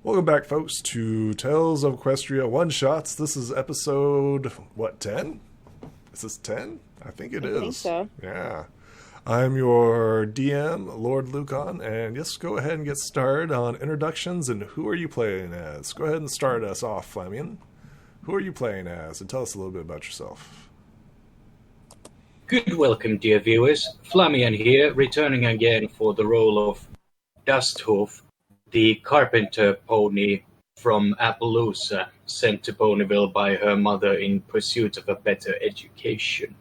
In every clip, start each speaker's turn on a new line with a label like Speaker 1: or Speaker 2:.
Speaker 1: Welcome back, folks, to Tales of Equestria One Shots. This is episode, 10? Is this 10? I think it is.
Speaker 2: I think so.
Speaker 1: Yeah. I'm your DM, Lord Lucon, and yes, go ahead and get started on introductions and who are you playing as. Go ahead and start us off, Flamian. Who are you playing as? And tell us a little bit about yourself.
Speaker 3: Good welcome, dear viewers. Flamian here, returning again for the role of Dusthoof, the carpenter pony from Appaloosa, sent to Ponyville by her mother in pursuit of a better education.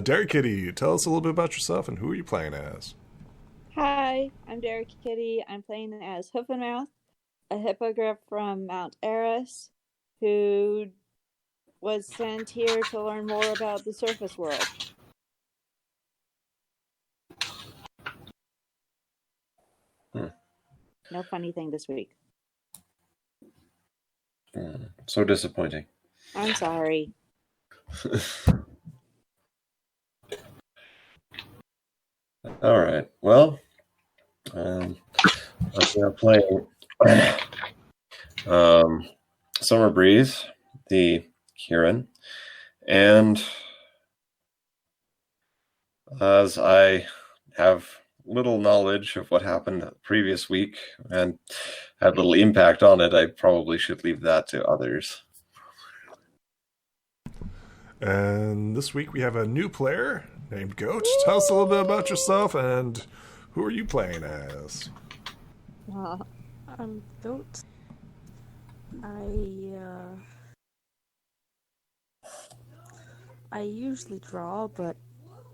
Speaker 1: Derek Kitty, tell us a little bit about yourself and who are you playing as?
Speaker 2: Hi, I'm Derek Kitty. I'm playing as Hoofenmouth, a hippogriff from Mount Eris, who was sent here to learn more about the surface world. No funny thing this week.
Speaker 4: So disappointing.
Speaker 2: I'm sorry.
Speaker 4: All right. Well, I'm going to play Summer Breeze, the Kieran, and as I have little knowledge of what happened the previous week and had little impact on it, I probably should leave that to others.
Speaker 1: And this week we have a new player named Goat. Tell us a little bit about yourself and who are you playing as?
Speaker 5: I'm Goat. I usually draw, but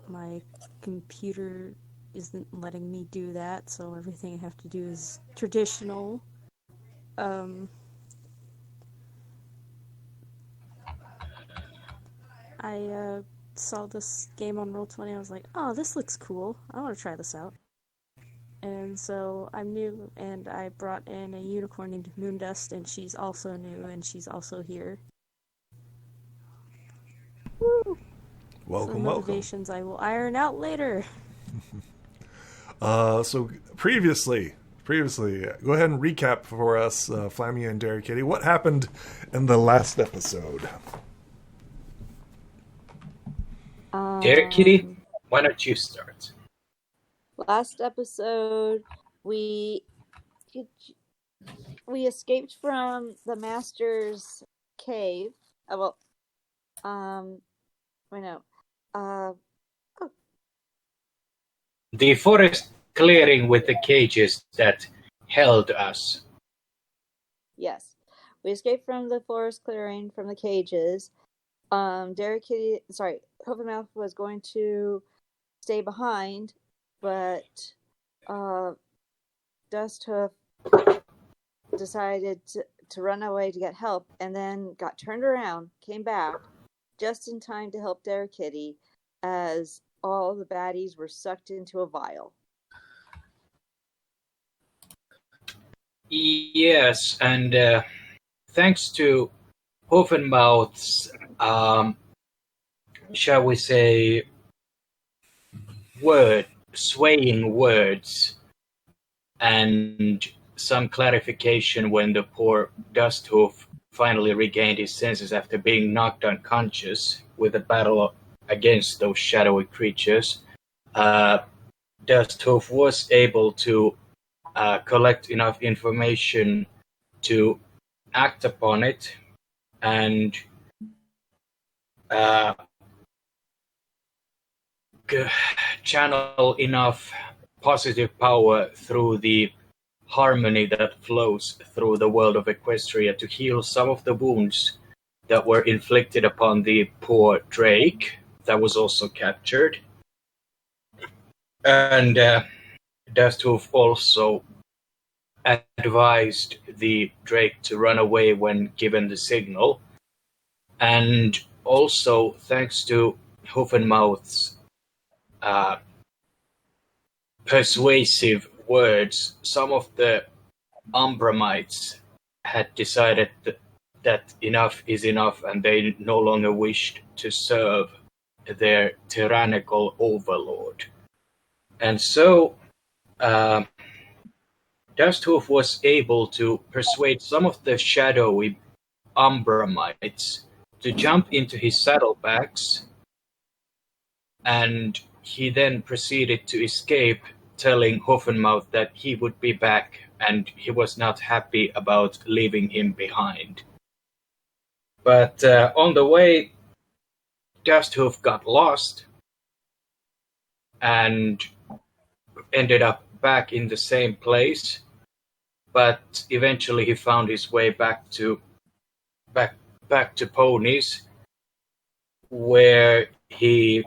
Speaker 5: my computer isn't letting me do that, so everything I have to do is traditional. I saw this game on Roll20, I was like, oh, this looks cool. I want to try this out. And so I'm new, and I brought in a unicorn named Moondust, and she's also new, and she's also here. Woo!
Speaker 1: Welcome,
Speaker 5: Some motivations I will iron out later.
Speaker 1: So previously, go ahead and recap for us, Flammy and Derek Kitty. What happened in the last episode?
Speaker 3: Derek Kitty, why don't you start?
Speaker 2: Last episode, we escaped from the Master's cave.
Speaker 3: The forest clearing with the cages that held us.
Speaker 2: Yes. We escaped from the forest clearing from the cages. Hoofenmouth was going to stay behind, but Dusthoof decided to run away to get help and then got turned around, came back just in time to help Derek Kitty as all the baddies were sucked into a vial.
Speaker 3: Yes, and thanks to Hoofenmouth's, shall we say, swaying words, and some clarification when the poor Dusthoof finally regained his senses after being knocked unconscious with a battle against those shadowy creatures, Dusthoof was able to collect enough information to act upon it and channel enough positive power through the harmony that flows through the world of Equestria to heal some of the wounds that were inflicted upon the poor Drake that was also captured. And Dusthoof also advised the Drake to run away when given the signal. And also, thanks to Hoofenmouth's persuasive words, some of the Umbramites had decided that enough is enough and they no longer wished to serve their tyrannical overlord. And so Dusthoof was able to persuade some of the shadowy Umbramites to jump into his saddlebags, and he then proceeded to escape, telling Hoffenmouth that he would be back, and he was not happy about leaving him behind. But on the way, Dusthoof got lost and ended up back in the same place, but eventually he found his way back to Ponies, where he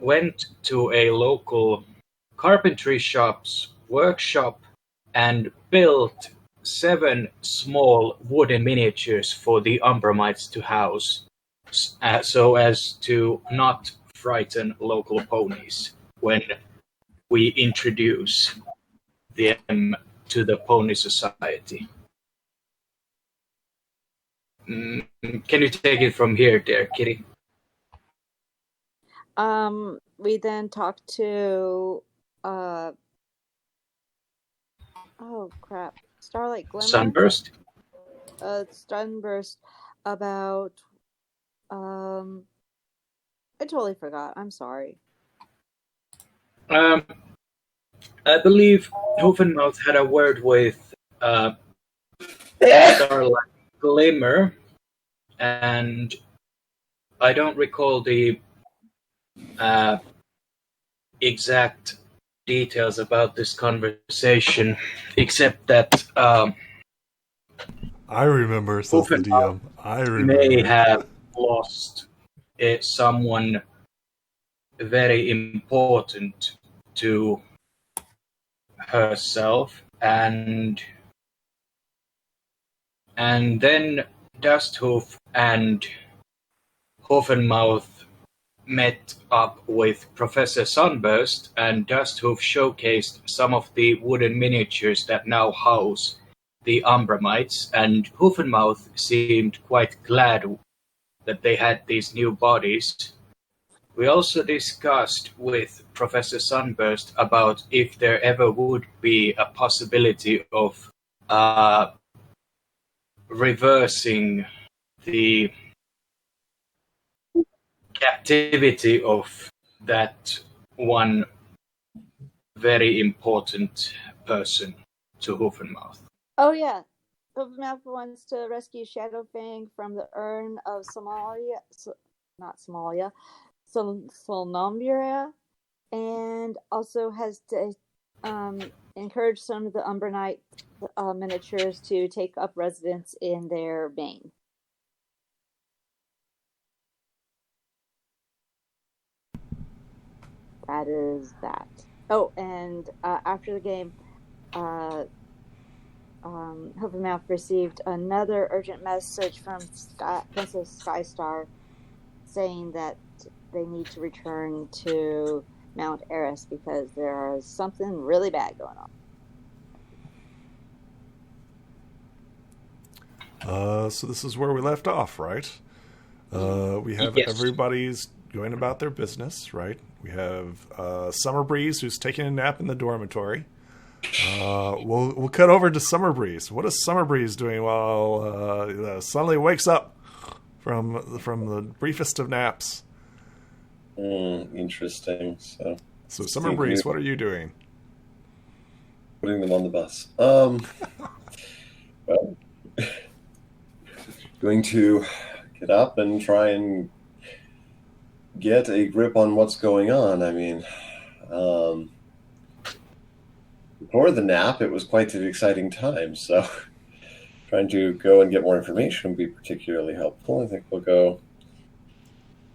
Speaker 3: went to a local carpentry shop's workshop and built 7 small wooden miniatures for the Umbramites to house, so as to not frighten local ponies when we introduce them to the Pony Society. Can you take it from here, dear Kitty?
Speaker 2: We then talked to Starlight Glimmer.
Speaker 3: Sunburst?
Speaker 2: Sunburst about I totally forgot. I'm sorry.
Speaker 3: I believe Hoffenmouth had a word with Starlight Glimmer, and I don't recall the exact details about this conversation, except that
Speaker 1: I remember, says the DM. I remember.
Speaker 3: May have lost someone very important to herself, and then Dusthoof and Hoffenmouth met up with Professor Sunburst, and Dusthoof showcased some of the wooden miniatures that now house the Umbramites, and Hoffenmouth seemed quite glad that they had these new bodies. We also discussed with Professor Sunburst about if there ever would be a possibility of reversing the captivity of that one very important person to Hoffenmouth.
Speaker 2: Oh yeah, Hoffenmouth wants to rescue Shadowfang from the urn of Solnombria, and also has to encourage some of the Umbranite miniatures to take up residence in their bane. That is that. Oh, and after the game, Hoffenmouth received another urgent message from Princess Skystar saying that they need to return to Mount Eris because there is something really bad going
Speaker 1: on. So this is where we left off, right? We have everybody's going about their business, right? We have Summer Breeze, who's taking a nap in the dormitory. We'll cut over to Summer Breeze. What is Summer Breeze doing while suddenly wakes up from the briefest of naps?
Speaker 4: Interesting. So
Speaker 1: Summer Breeze, what are you doing?
Speaker 4: Putting them on the bus. Well, going to get up and try and get a grip on what's going on. I mean, before the nap, it was quite an exciting time, so trying to go and get more information would be particularly helpful. I think we'll go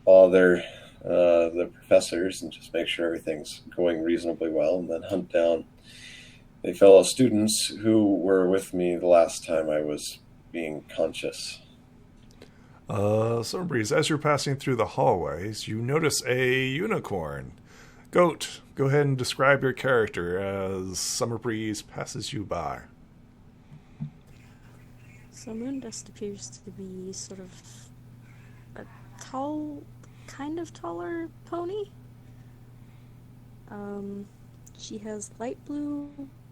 Speaker 4: bother the professors and just make sure everything's going reasonably well, and then hunt down the fellow students who were with me the last time I was being conscious.
Speaker 1: Summer Breeze, as you're passing through the hallways, you notice a unicorn. Goat, go ahead and describe your character as Summer Breeze passes you by.
Speaker 5: So Moondust appears to be sort of a tall, kind of taller pony. She has light blue,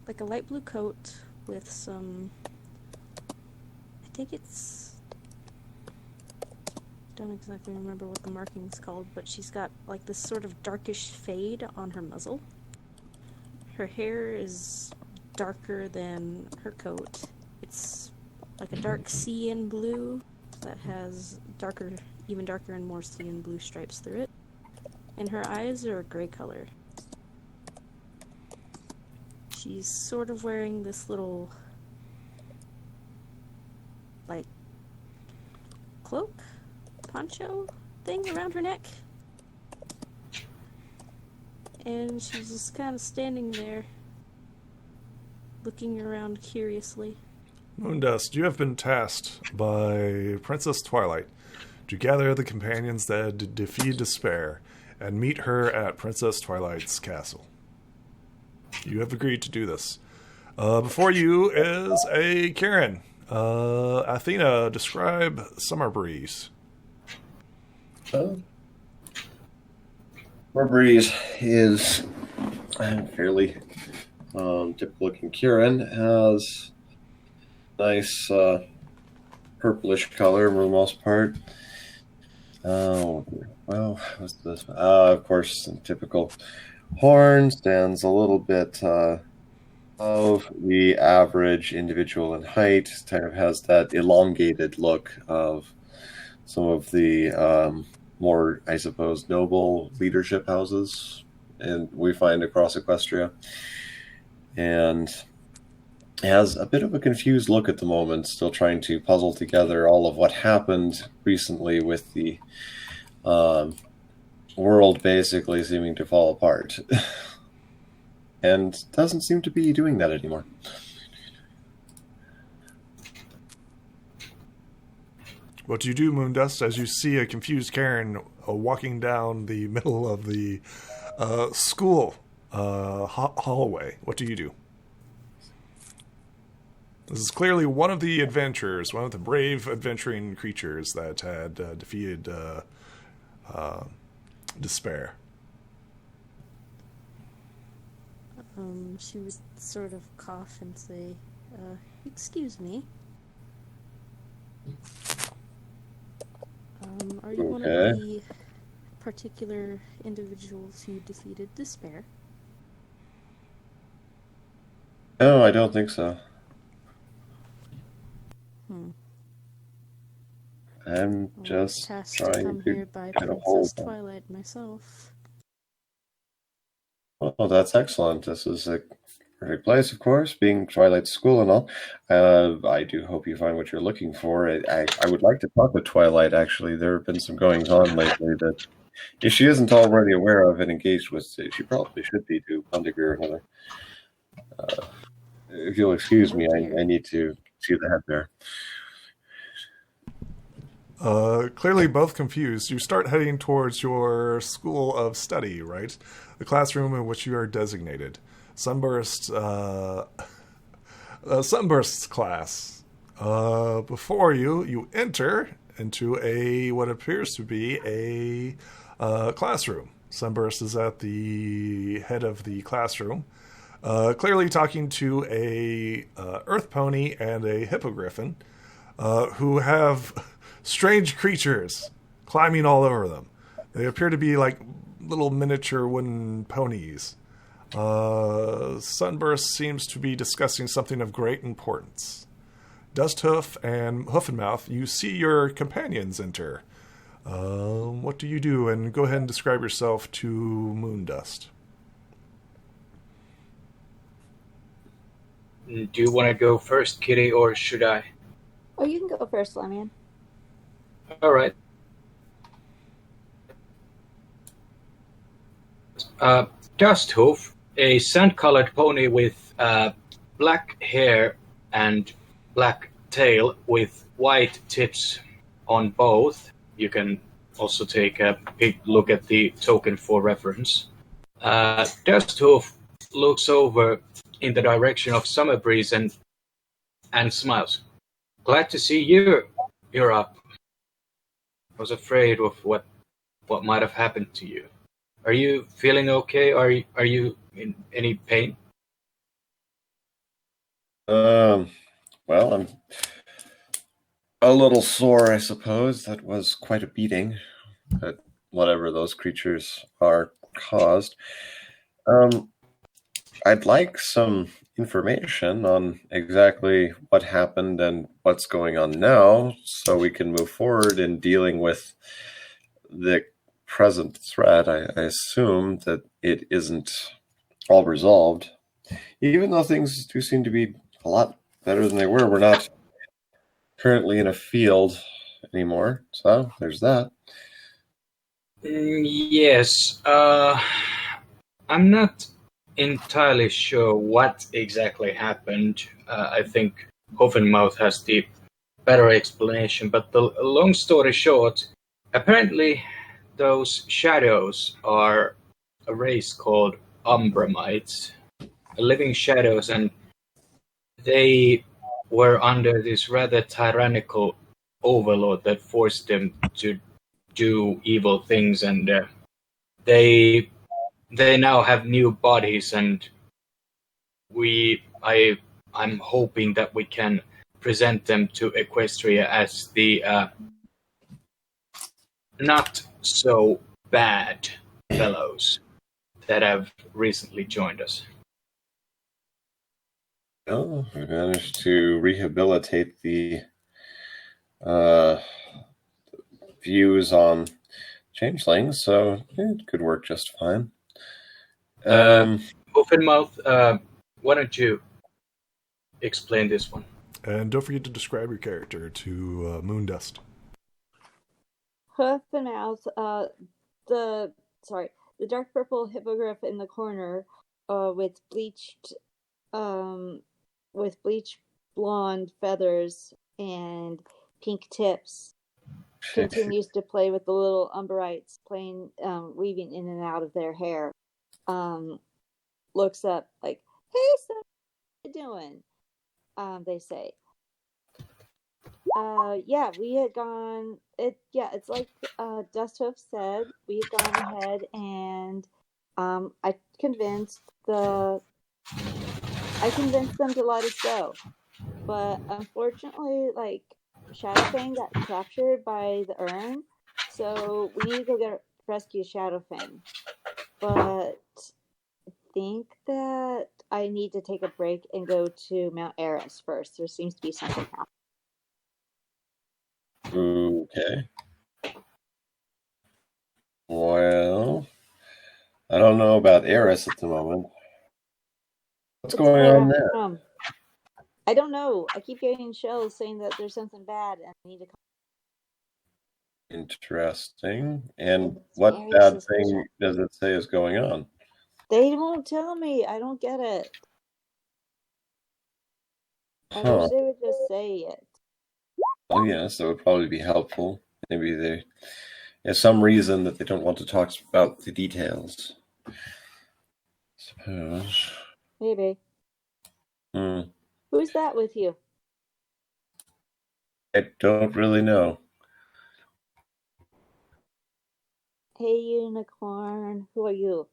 Speaker 5: like a light blue coat with some, I think it's, don't exactly remember what the marking's called, but she's got like this sort of darkish fade on her muzzle. Her hair is darker than her coat. It's like a dark sea and blue that has darker, even darker and more sea and blue stripes through it. And her eyes are a gray color. She's sort of wearing this little, like, cloak, poncho thing around her neck. And she's just kind of standing there, looking around curiously.
Speaker 1: Moondust, you have been tasked by Princess Twilight to gather the companions that defeat despair and meet her at Princess Twilight's castle. You have agreed to do this. Before you is a Karen. Athena, describe Summer Breeze.
Speaker 4: Summer Breeze is a fairly typical-looking Kieran. Has nice purplish color for the most part. Oh, well, what's this? Of course, typical horn, stands a little bit of the average individual in height. Kind of has that elongated look of some of the more, I suppose, noble leadership houses, and we find across Equestria. And has a bit of a confused look at the moment, still trying to puzzle together all of what happened recently with the world basically seeming to fall apart. And doesn't seem to be doing that anymore.
Speaker 1: What do you do, Moondust, as you see a confused Karen walking down the middle of the school hallway? What do you do? This is clearly one of the adventurers, one of the brave adventuring creatures that had defeated despair.
Speaker 5: She would sort of cough and say, excuse me. Are you one of the particular individuals who defeated despair?
Speaker 4: No, I don't think so. I'm just
Speaker 5: tasked
Speaker 4: trying
Speaker 5: to come here by
Speaker 4: get a hold
Speaker 5: Princess
Speaker 4: of.
Speaker 5: Twilight myself.
Speaker 4: Well, that's excellent. This is a perfect place, of course, being Twilight School and all. I do hope you find what you're looking for. I would like to talk with Twilight, actually. There have been some goings on lately that, if she isn't already aware of and engaged with, she probably should be to one degree or another. If you'll excuse me, I need to see the head there.
Speaker 1: Clearly both confused. You start heading towards your school of study, right? The classroom in which you are designated. Sunburst's class. Before you enter into what appears to be a classroom. Sunburst is at the head of the classroom, clearly talking to a earth pony and a hippogriffin, who have strange creatures climbing all over them. They appear to be like little miniature wooden ponies. Sunburst seems to be discussing something of great importance. Dusthoof and Hoofenmouth, you see your companions enter. What do you do? And go ahead and describe yourself to Moondust.
Speaker 3: Do you want to go first, Kitty, or should I?
Speaker 2: Oh, you can go first, Lamian.
Speaker 3: All right. Dusthoof, a sand-colored pony with black hair and black tail with white tips on both. You can also take a big look at the token for reference. Dusthoof looks over in the direction of Summer Breeze and smiles. Glad to see you're up. I was afraid of what might have happened to you. Are you feeling okay? Are you in any pain?
Speaker 4: Well, I'm a little sore, I suppose. That was quite a beating that whatever those creatures are caused. I'd like some information on exactly what happened and what's going on now so we can move forward in dealing with the present threat. I assume that it isn't all resolved. Even though things do seem to be a lot better than they were, we're not currently in a field anymore. So there's that.
Speaker 3: Yes. I'm not entirely sure what exactly happened. I think Hoffenmouth has the better explanation, but the long story short, apparently those shadows are a race called Umbramites, living shadows, and they were under this rather tyrannical overlord that forced them to do evil things, and they now have new bodies, and I'm hoping that we can present them to Equestria as the not so bad fellows that have recently joined us.
Speaker 4: Oh, we managed to rehabilitate the views on changelings, so it could work just fine.
Speaker 3: Hoffenmouth, why don't you explain this one?
Speaker 1: And don't forget to describe your character to Moondust.
Speaker 2: Hoof and mouth. The dark purple hippogriff in the corner, with bleached blonde feathers and pink tips, continues to play with the little umberites, weaving in and out of their hair. Looks up like, "Hey, so what are you doing?" They say. We had gone. It's like Dusthoof said. We had gone ahead and I convinced them to let us go, but unfortunately, like, Shadowfang got captured by the urn, so we need to go rescue Shadowfang. But I think that I need to take a break and go to Mount Eris first. There seems to be something happening.
Speaker 4: Okay. Well, I don't know about Eris at the moment. What's going on there?
Speaker 2: I don't know. I keep getting shells saying that there's something bad and I need to come.
Speaker 4: Interesting. And what bad thing does it say is going on?
Speaker 2: They won't tell me. I don't get it. I wish they would just say it.
Speaker 4: Well, yes, that would probably be helpful. Maybe there's some reason that they don't want to talk about the details. Suppose.
Speaker 2: Maybe. Who's that with you?
Speaker 4: I don't really know.
Speaker 2: Hey, unicorn. Who are you?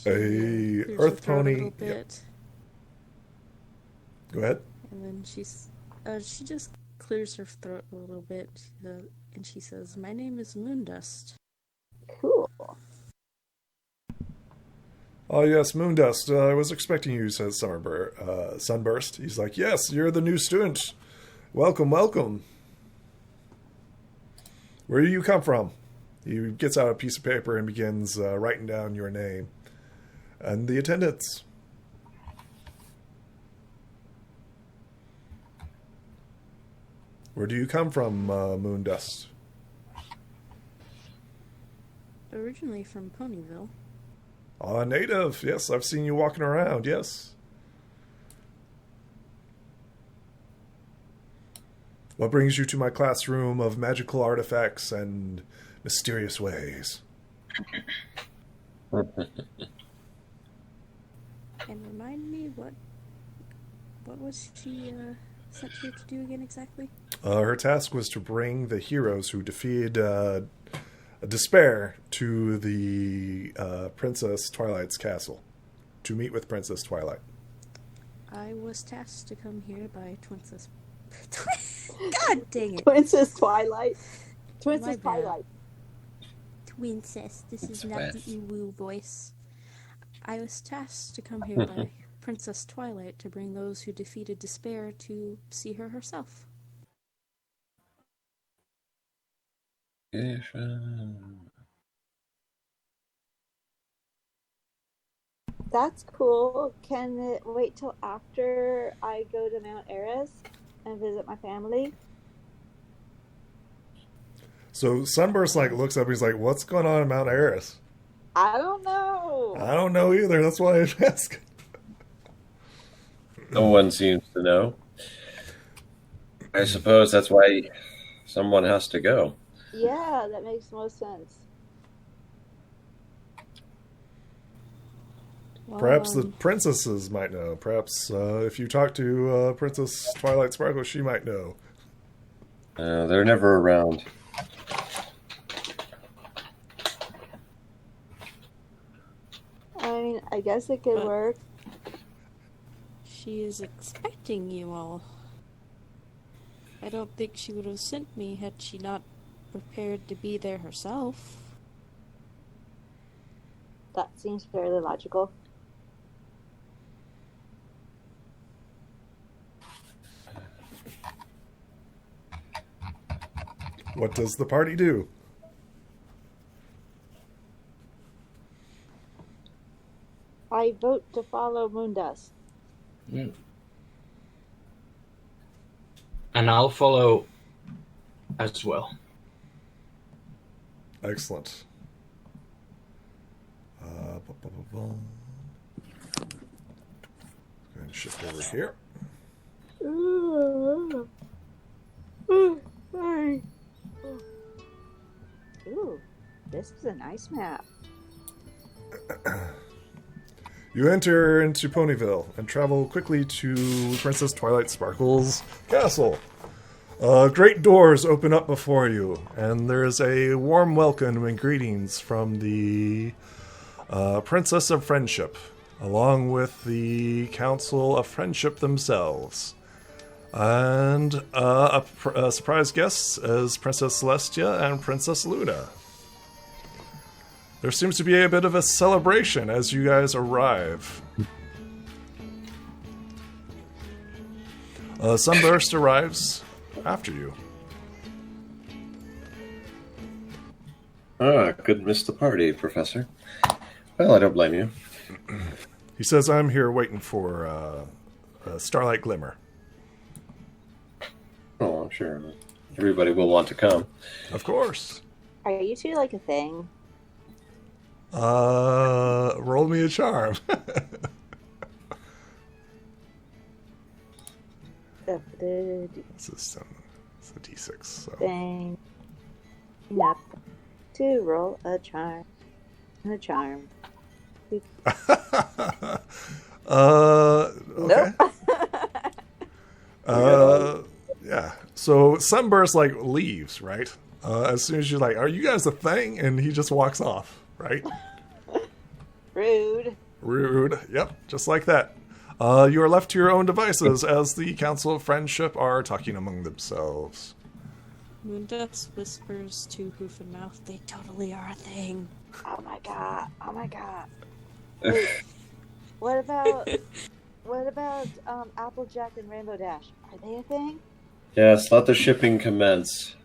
Speaker 1: A earth pony.
Speaker 5: Yep.
Speaker 1: Go ahead.
Speaker 5: And then she just clears her throat a little bit, and she says, "My name is Moondust."
Speaker 2: Cool.
Speaker 1: Oh, yes, Moondust. I was expecting you, says Sunburst. He's like, "Yes, you're the new student. Welcome, welcome. Where do you come from?" He gets out a piece of paper and begins writing down your name and the attendance. Where do you come from, Moondust?
Speaker 5: Originally from Ponyville.
Speaker 1: Native. Yes, I've seen you walking around. Yes. What brings you to my classroom of magical artifacts and mysterious ways?
Speaker 5: And remind me, what was she sent here to do again exactly?
Speaker 1: Her task was to bring the heroes who defeated Despair to the Princess Twilight's castle to meet with Princess Twilight.
Speaker 5: I was tasked to come here by Princess. God dang it!
Speaker 2: Princess Twilight.
Speaker 5: My
Speaker 2: Princess
Speaker 5: bad.
Speaker 2: Twilight.
Speaker 5: Princess, this is not the
Speaker 4: Princess.
Speaker 5: Ewu voice. I was tasked to come here by Princess Twilight to bring those who defeated Despair to see her herself.
Speaker 2: That's cool. Can it wait till after I go to Mount Eris and visit my family?
Speaker 1: So Sunburst like looks up. He's like, "What's going on in Mount Eris?"
Speaker 2: I don't know.
Speaker 1: I don't know either. That's why I asked.
Speaker 4: No one seems to know. I suppose that's why someone has to go.
Speaker 2: Yeah, that makes the most sense.
Speaker 5: Well,
Speaker 1: Perhaps the princesses might know. Perhaps if you talk to Princess Twilight Sparkle, she might know.
Speaker 4: They're never around.
Speaker 2: I mean, I guess it could
Speaker 5: But-
Speaker 2: work.
Speaker 5: She is expecting you all. I don't think she would have sent me had she not prepared to be there herself.
Speaker 2: That seems fairly logical.
Speaker 1: What does the party do?
Speaker 2: I vote to follow Moondust.
Speaker 3: Mm. And I'll follow as well.
Speaker 1: Excellent. Go ahead and shift over here.
Speaker 2: Ooh, this is a nice map.
Speaker 1: You enter into Ponyville and travel quickly to Princess Twilight Sparkle's castle. Great doors open up before you, and there's a warm welcome and greetings from the Princess of Friendship, along with the Council of Friendship themselves. And a surprise guests as Princess Celestia and Princess Luna. There seems to be a bit of a celebration as you guys arrive. Sunburst arrives after you.
Speaker 4: Couldn't miss the party, Professor. Well, I don't blame you.
Speaker 1: He says, "I'm here waiting for Starlight Glimmer."
Speaker 4: Oh, I'm sure everybody will want to come.
Speaker 1: Of course.
Speaker 2: Are you two like a thing?
Speaker 1: Roll me a charm. It's a D6. So.
Speaker 2: Thing. Enough to roll a charm. A charm.
Speaker 1: Okay.
Speaker 2: Nope.
Speaker 1: Yeah. So Sunburst like leaves, right? As soon as you're like, "Are you guys a thing?" and he just walks off, right?
Speaker 2: Rude.
Speaker 1: Rude. Yep, just like that. You are left to your own devices as the Council of Friendship are talking among themselves.
Speaker 5: Moondust whispers to Hoof and Mouth, "They totally are a thing."
Speaker 2: Oh my god. Oh my god. Wait, what about Applejack and Rainbow Dash? Are they a thing?
Speaker 4: Yes, let the shipping commence.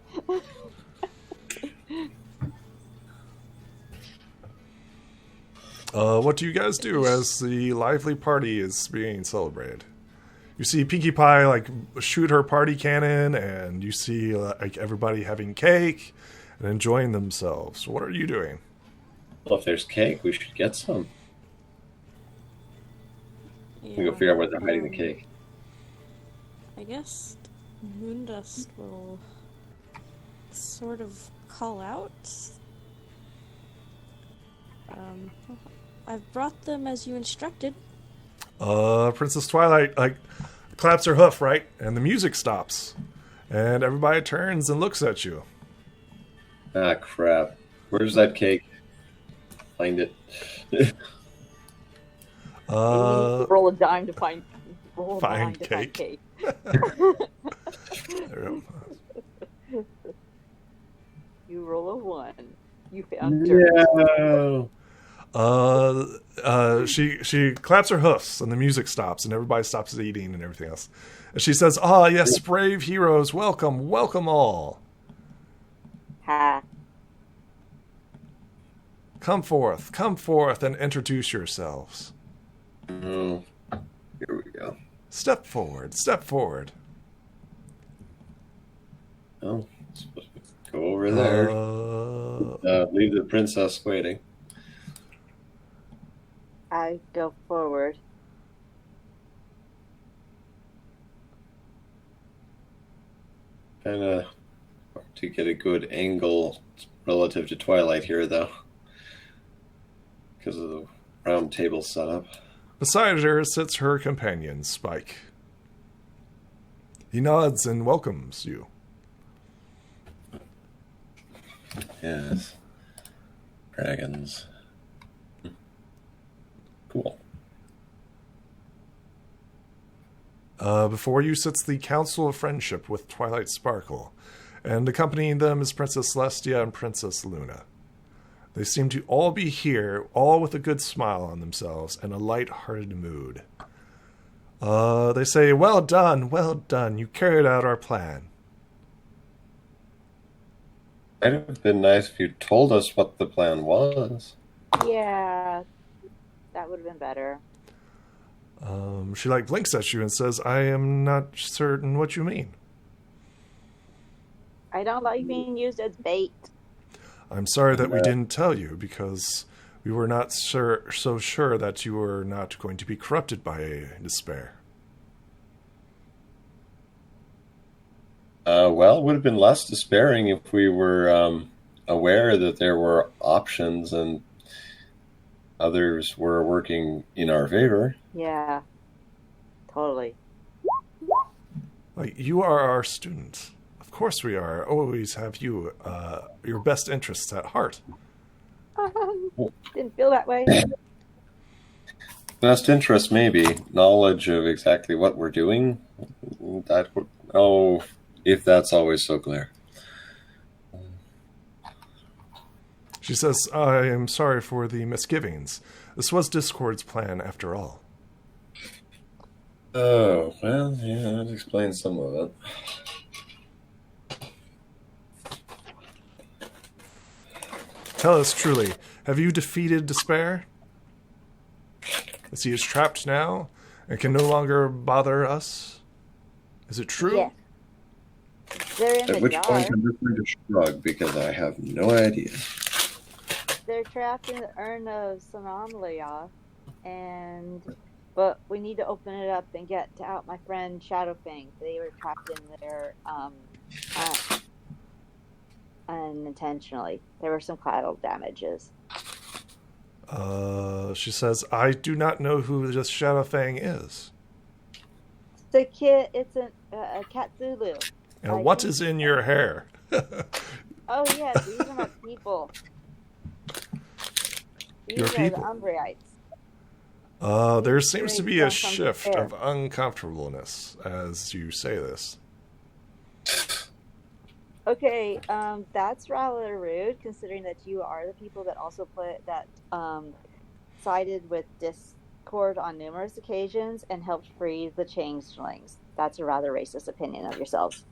Speaker 1: What do you guys do as the lively party is being celebrated? You see Pinkie Pie like shoot her party cannon, and you see like everybody having cake and enjoying themselves. What are you doing?
Speaker 4: Well, if there's cake, we should get some. We go
Speaker 5: Yeah,
Speaker 4: figure out where they're hiding the cake.
Speaker 5: I guess Moondust will sort of call out. I've brought them as you instructed.
Speaker 1: Princess Twilight like claps her hoof, right? And the music stops. And everybody turns and looks at you.
Speaker 4: Ah, crap. Where's that cake? Find it.
Speaker 2: Roll a dime to find. Roll a
Speaker 1: Find
Speaker 2: dime to
Speaker 1: cake.
Speaker 2: find cake.
Speaker 1: There we go.
Speaker 2: You roll a 1. You found dirt.
Speaker 4: No.
Speaker 1: She claps her hoofs and the music stops and everybody stops eating and everything else. And she says, "Ah, yes, brave heroes, welcome, welcome all.
Speaker 2: Ha.
Speaker 1: Come forth and introduce yourselves.
Speaker 4: Oh, here we go.
Speaker 1: Step forward, step forward."
Speaker 4: Oh, supposed to go over there. Leave the princess waiting.
Speaker 2: I go forward.
Speaker 4: Kind of to get a good angle relative to Twilight here, though, because of the round table setup.
Speaker 1: Beside her sits her companion, Spike. He nods and welcomes you.
Speaker 4: Yes. Dragons. Cool.
Speaker 1: Before you sits the Council of Friendship with Twilight Sparkle, and accompanying them is Princess Celestia and Princess Luna. They seem to all be here, all with a good smile on themselves and a light-hearted mood. They say, well done, you carried out our plan.
Speaker 4: Might have been nice if you told us what the plan was.
Speaker 2: Yeah, that would have been better.
Speaker 1: She blinks at you and says, "I am not certain what you mean."
Speaker 2: I don't like being used as bait.
Speaker 1: "I'm sorry that we didn't tell you, because we were not so sure that you were not going to be corrupted by despair."
Speaker 4: Well, it would have been less despairing if we were aware that there were options and others were working in our favor.
Speaker 2: Yeah, totally.
Speaker 1: You are our student. Of course we are. Always have you, your best interests at heart.
Speaker 2: Didn't feel that way.
Speaker 4: Best interest, maybe. Knowledge of exactly what we're doing. If that's always so clear.
Speaker 1: She says, "I am sorry for the misgivings. This was Discord's plan after all."
Speaker 4: Oh, well, yeah, that explains some of it.
Speaker 1: Tell us truly, have you defeated despair? As he is trapped now and can no longer bother us? Is it true?
Speaker 2: Yeah. They're in
Speaker 4: At
Speaker 2: the
Speaker 4: which
Speaker 2: jar.
Speaker 4: point I'm just going to shrug because I have no idea.
Speaker 2: They're trapped in the urn of Somnambulia, but we need to open it up and get out my friend Shadowfang. They were trapped in there unintentionally. There were some collateral damages.
Speaker 1: She says, "I do not know who this Shadowfang is.
Speaker 2: The kid, it's a Katsulu.
Speaker 1: And what is in your hair?"
Speaker 2: Oh yes, these are my people. These
Speaker 1: Your
Speaker 2: are
Speaker 1: people?
Speaker 2: the Umbrites.
Speaker 1: There seems to be a
Speaker 2: Come from
Speaker 1: shift
Speaker 2: despair.
Speaker 1: of uncomfortableness as you say this.
Speaker 2: Okay, that's rather rude, considering that you are the people that also sided with Discord on numerous occasions and helped free the changelings. That's a rather racist opinion of yourselves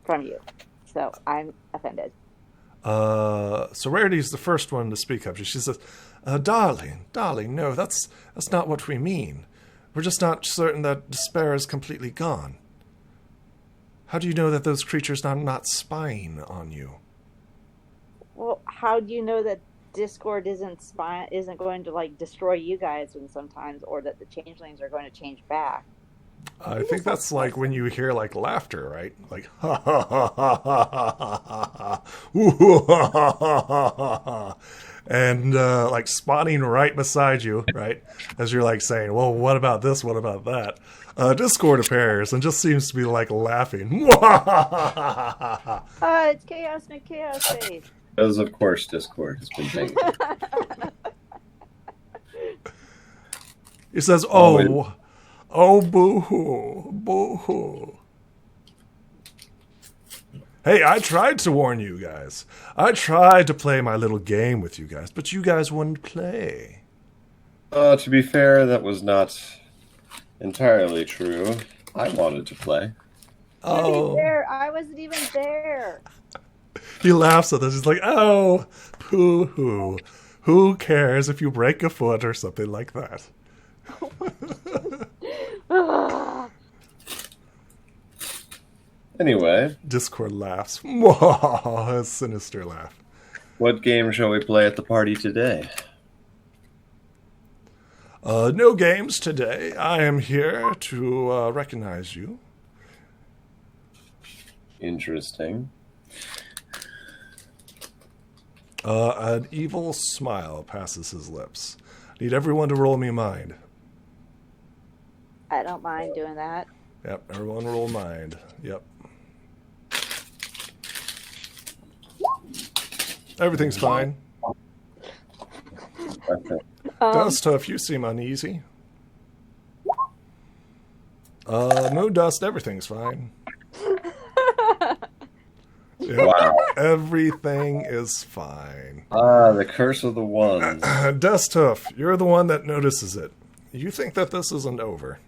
Speaker 2: from you. So I'm offended.
Speaker 1: So Rarity's the first one to speak up. She says, darling, no, that's not what we mean. We're just not certain that despair is completely gone. How do you know that those creatures are not spying on you?"
Speaker 2: Well, how do you know that Discord isn't going to destroy you guys sometimes, or that the changelings are going to change back?
Speaker 1: I think that's when you hear laughter, right? Ha ha ha ha ha ha ha ha, and spawning right beside you, right? As you're saying, well, what about this? What about that? Discord appears and just seems to be laughing.
Speaker 2: It's Chaos McChaos Face.
Speaker 4: Because, of course, Discord has been paying.
Speaker 1: He says,
Speaker 4: Oh,
Speaker 1: boo-hoo, boo-hoo. Hey, I tried to warn you guys. I tried to play my little game with you guys, but you guys wouldn't play.
Speaker 4: To be fair, that was not entirely true. I wanted to play.
Speaker 1: Oh.
Speaker 2: I wasn't even there.
Speaker 1: He laughs at this. He's like, oh, poo-hoo. Who cares if you break a foot or something like that?
Speaker 4: Anyway.
Speaker 1: Discord laughs. A sinister laugh.
Speaker 4: What game shall we play at the party today?
Speaker 1: No games today. I am here to recognize you.
Speaker 4: Interesting.
Speaker 1: An evil smile passes his lips. Need everyone to roll me mind.
Speaker 2: I don't mind doing that.
Speaker 1: Yep, everyone roll mind. Yep. Everything's fine.
Speaker 4: Okay.
Speaker 1: Dust Huff, you seem uneasy. Moon Dust, everything's fine. Yep.
Speaker 4: Wow.
Speaker 1: Everything is fine.
Speaker 4: The curse of the ones.
Speaker 1: Dust Hoof, you're the one that notices it. You think that this isn't over.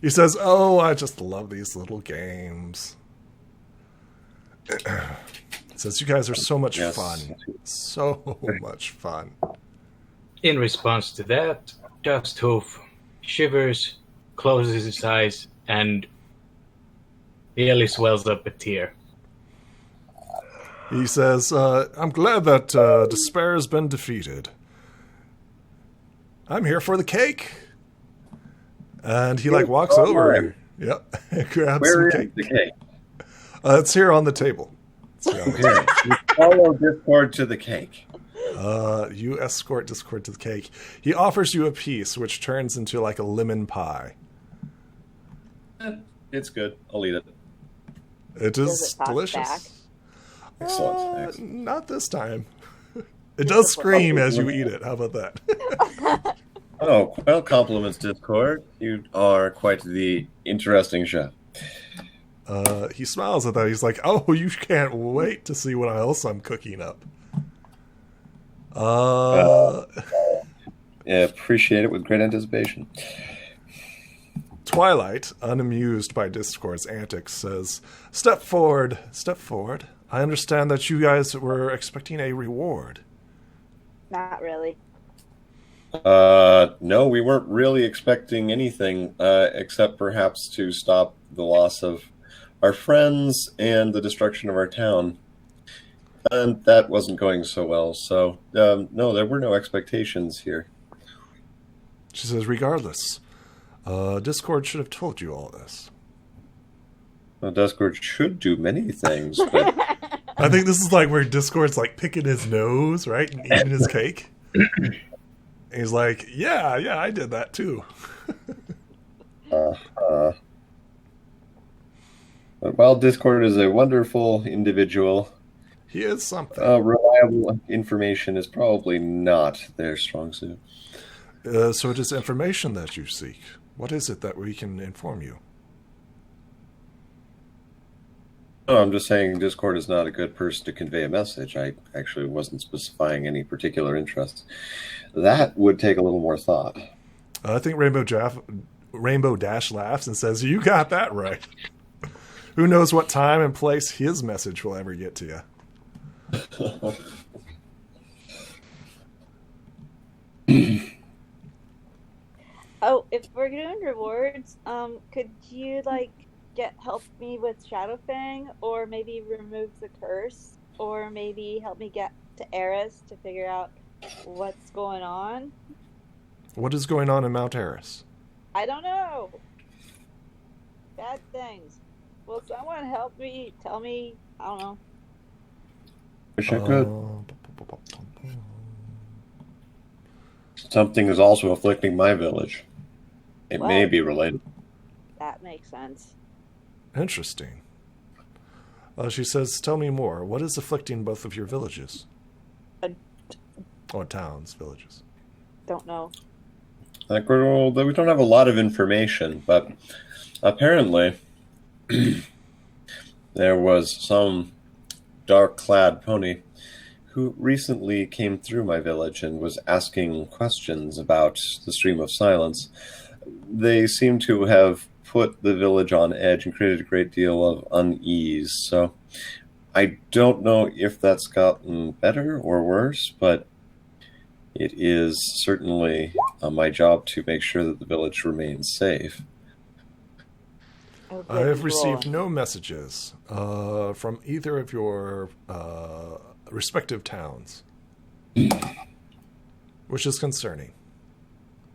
Speaker 1: He says, oh, I just love these little games. Says, you guys are so much fun. So much fun.
Speaker 3: In response to that, Dusthoof shivers, closes his eyes, and nearly swells up a tear.
Speaker 1: He says, I'm glad that despair has been defeated. I'm here for the cake. And he walks over.
Speaker 4: Right.
Speaker 1: Yep. Grabs
Speaker 4: Where
Speaker 1: some
Speaker 4: is
Speaker 1: cake.
Speaker 4: the cake?
Speaker 1: It's here on the table. It's here on the table.
Speaker 4: You follow Discord to the cake.
Speaker 1: You escort Discord to the cake. He offers you a piece, which turns into a lemon pie.
Speaker 4: It's good. I'll eat it.
Speaker 1: It is
Speaker 2: talk
Speaker 1: delicious.
Speaker 2: back?
Speaker 4: Excellent.
Speaker 1: Not this time. It does scream as you eat it. How about that?
Speaker 4: Oh, well, compliments, Discord. You are quite the interesting chef.
Speaker 1: He smiles at that. He's like, oh, you can't wait to see what else I'm cooking up.
Speaker 4: Yeah, appreciate it with great anticipation.
Speaker 1: Twilight, unamused by Discord's antics, says, Step forward. I understand that you guys were expecting a reward.
Speaker 2: Not really.
Speaker 4: No, we weren't really expecting anything, except perhaps to stop the loss of our friends and the destruction of our town. And that wasn't going so well, so, no, there were no expectations here.
Speaker 1: She says, regardless, Discord should have told you all this.
Speaker 4: Well, Discord should do many things, but...
Speaker 1: I think this is where Discord's picking his nose, right? And eating his cake. And he's like, yeah, I did that too.
Speaker 4: But while Discord is a wonderful individual,
Speaker 1: He is something.
Speaker 4: reliable information is probably not their strong suit.
Speaker 1: So it is information that you seek. What is it that we can inform you?
Speaker 4: No, I'm just saying Discord is not a good person to convey a message. I actually wasn't specifying any particular interests. That would take a little more thought.
Speaker 1: I think Rainbow Dash laughs and says, you got that right. Who knows what time and place his message will ever get to you.
Speaker 2: Oh, if we're doing rewards, could you help me with Shadowfang, or maybe remove the curse, or maybe help me get to Eris to figure out what's going on?
Speaker 1: What is going on in Mount Eris?
Speaker 2: I don't know. Bad things. Will someone help me? Tell me. I don't know.
Speaker 4: Wish I could. Something is also afflicting my village. It may
Speaker 2: What?
Speaker 4: be related.
Speaker 2: That makes sense.
Speaker 1: Interesting. She says, tell me more. What is afflicting both of your villages? Or towns, villages.
Speaker 2: Don't know.
Speaker 4: Like, we don't have a lot of information, but apparently there was some dark-clad pony who recently came through my village and was asking questions about the Stream of Silence. They seem to have put the village on edge and created a great deal of unease. So I don't know if that's gotten better or worse, but it is certainly my job to make sure that the village remains safe.
Speaker 2: Oh,
Speaker 1: I have
Speaker 2: good
Speaker 1: received
Speaker 2: roll.
Speaker 1: no messages from either of your respective towns, which is concerning.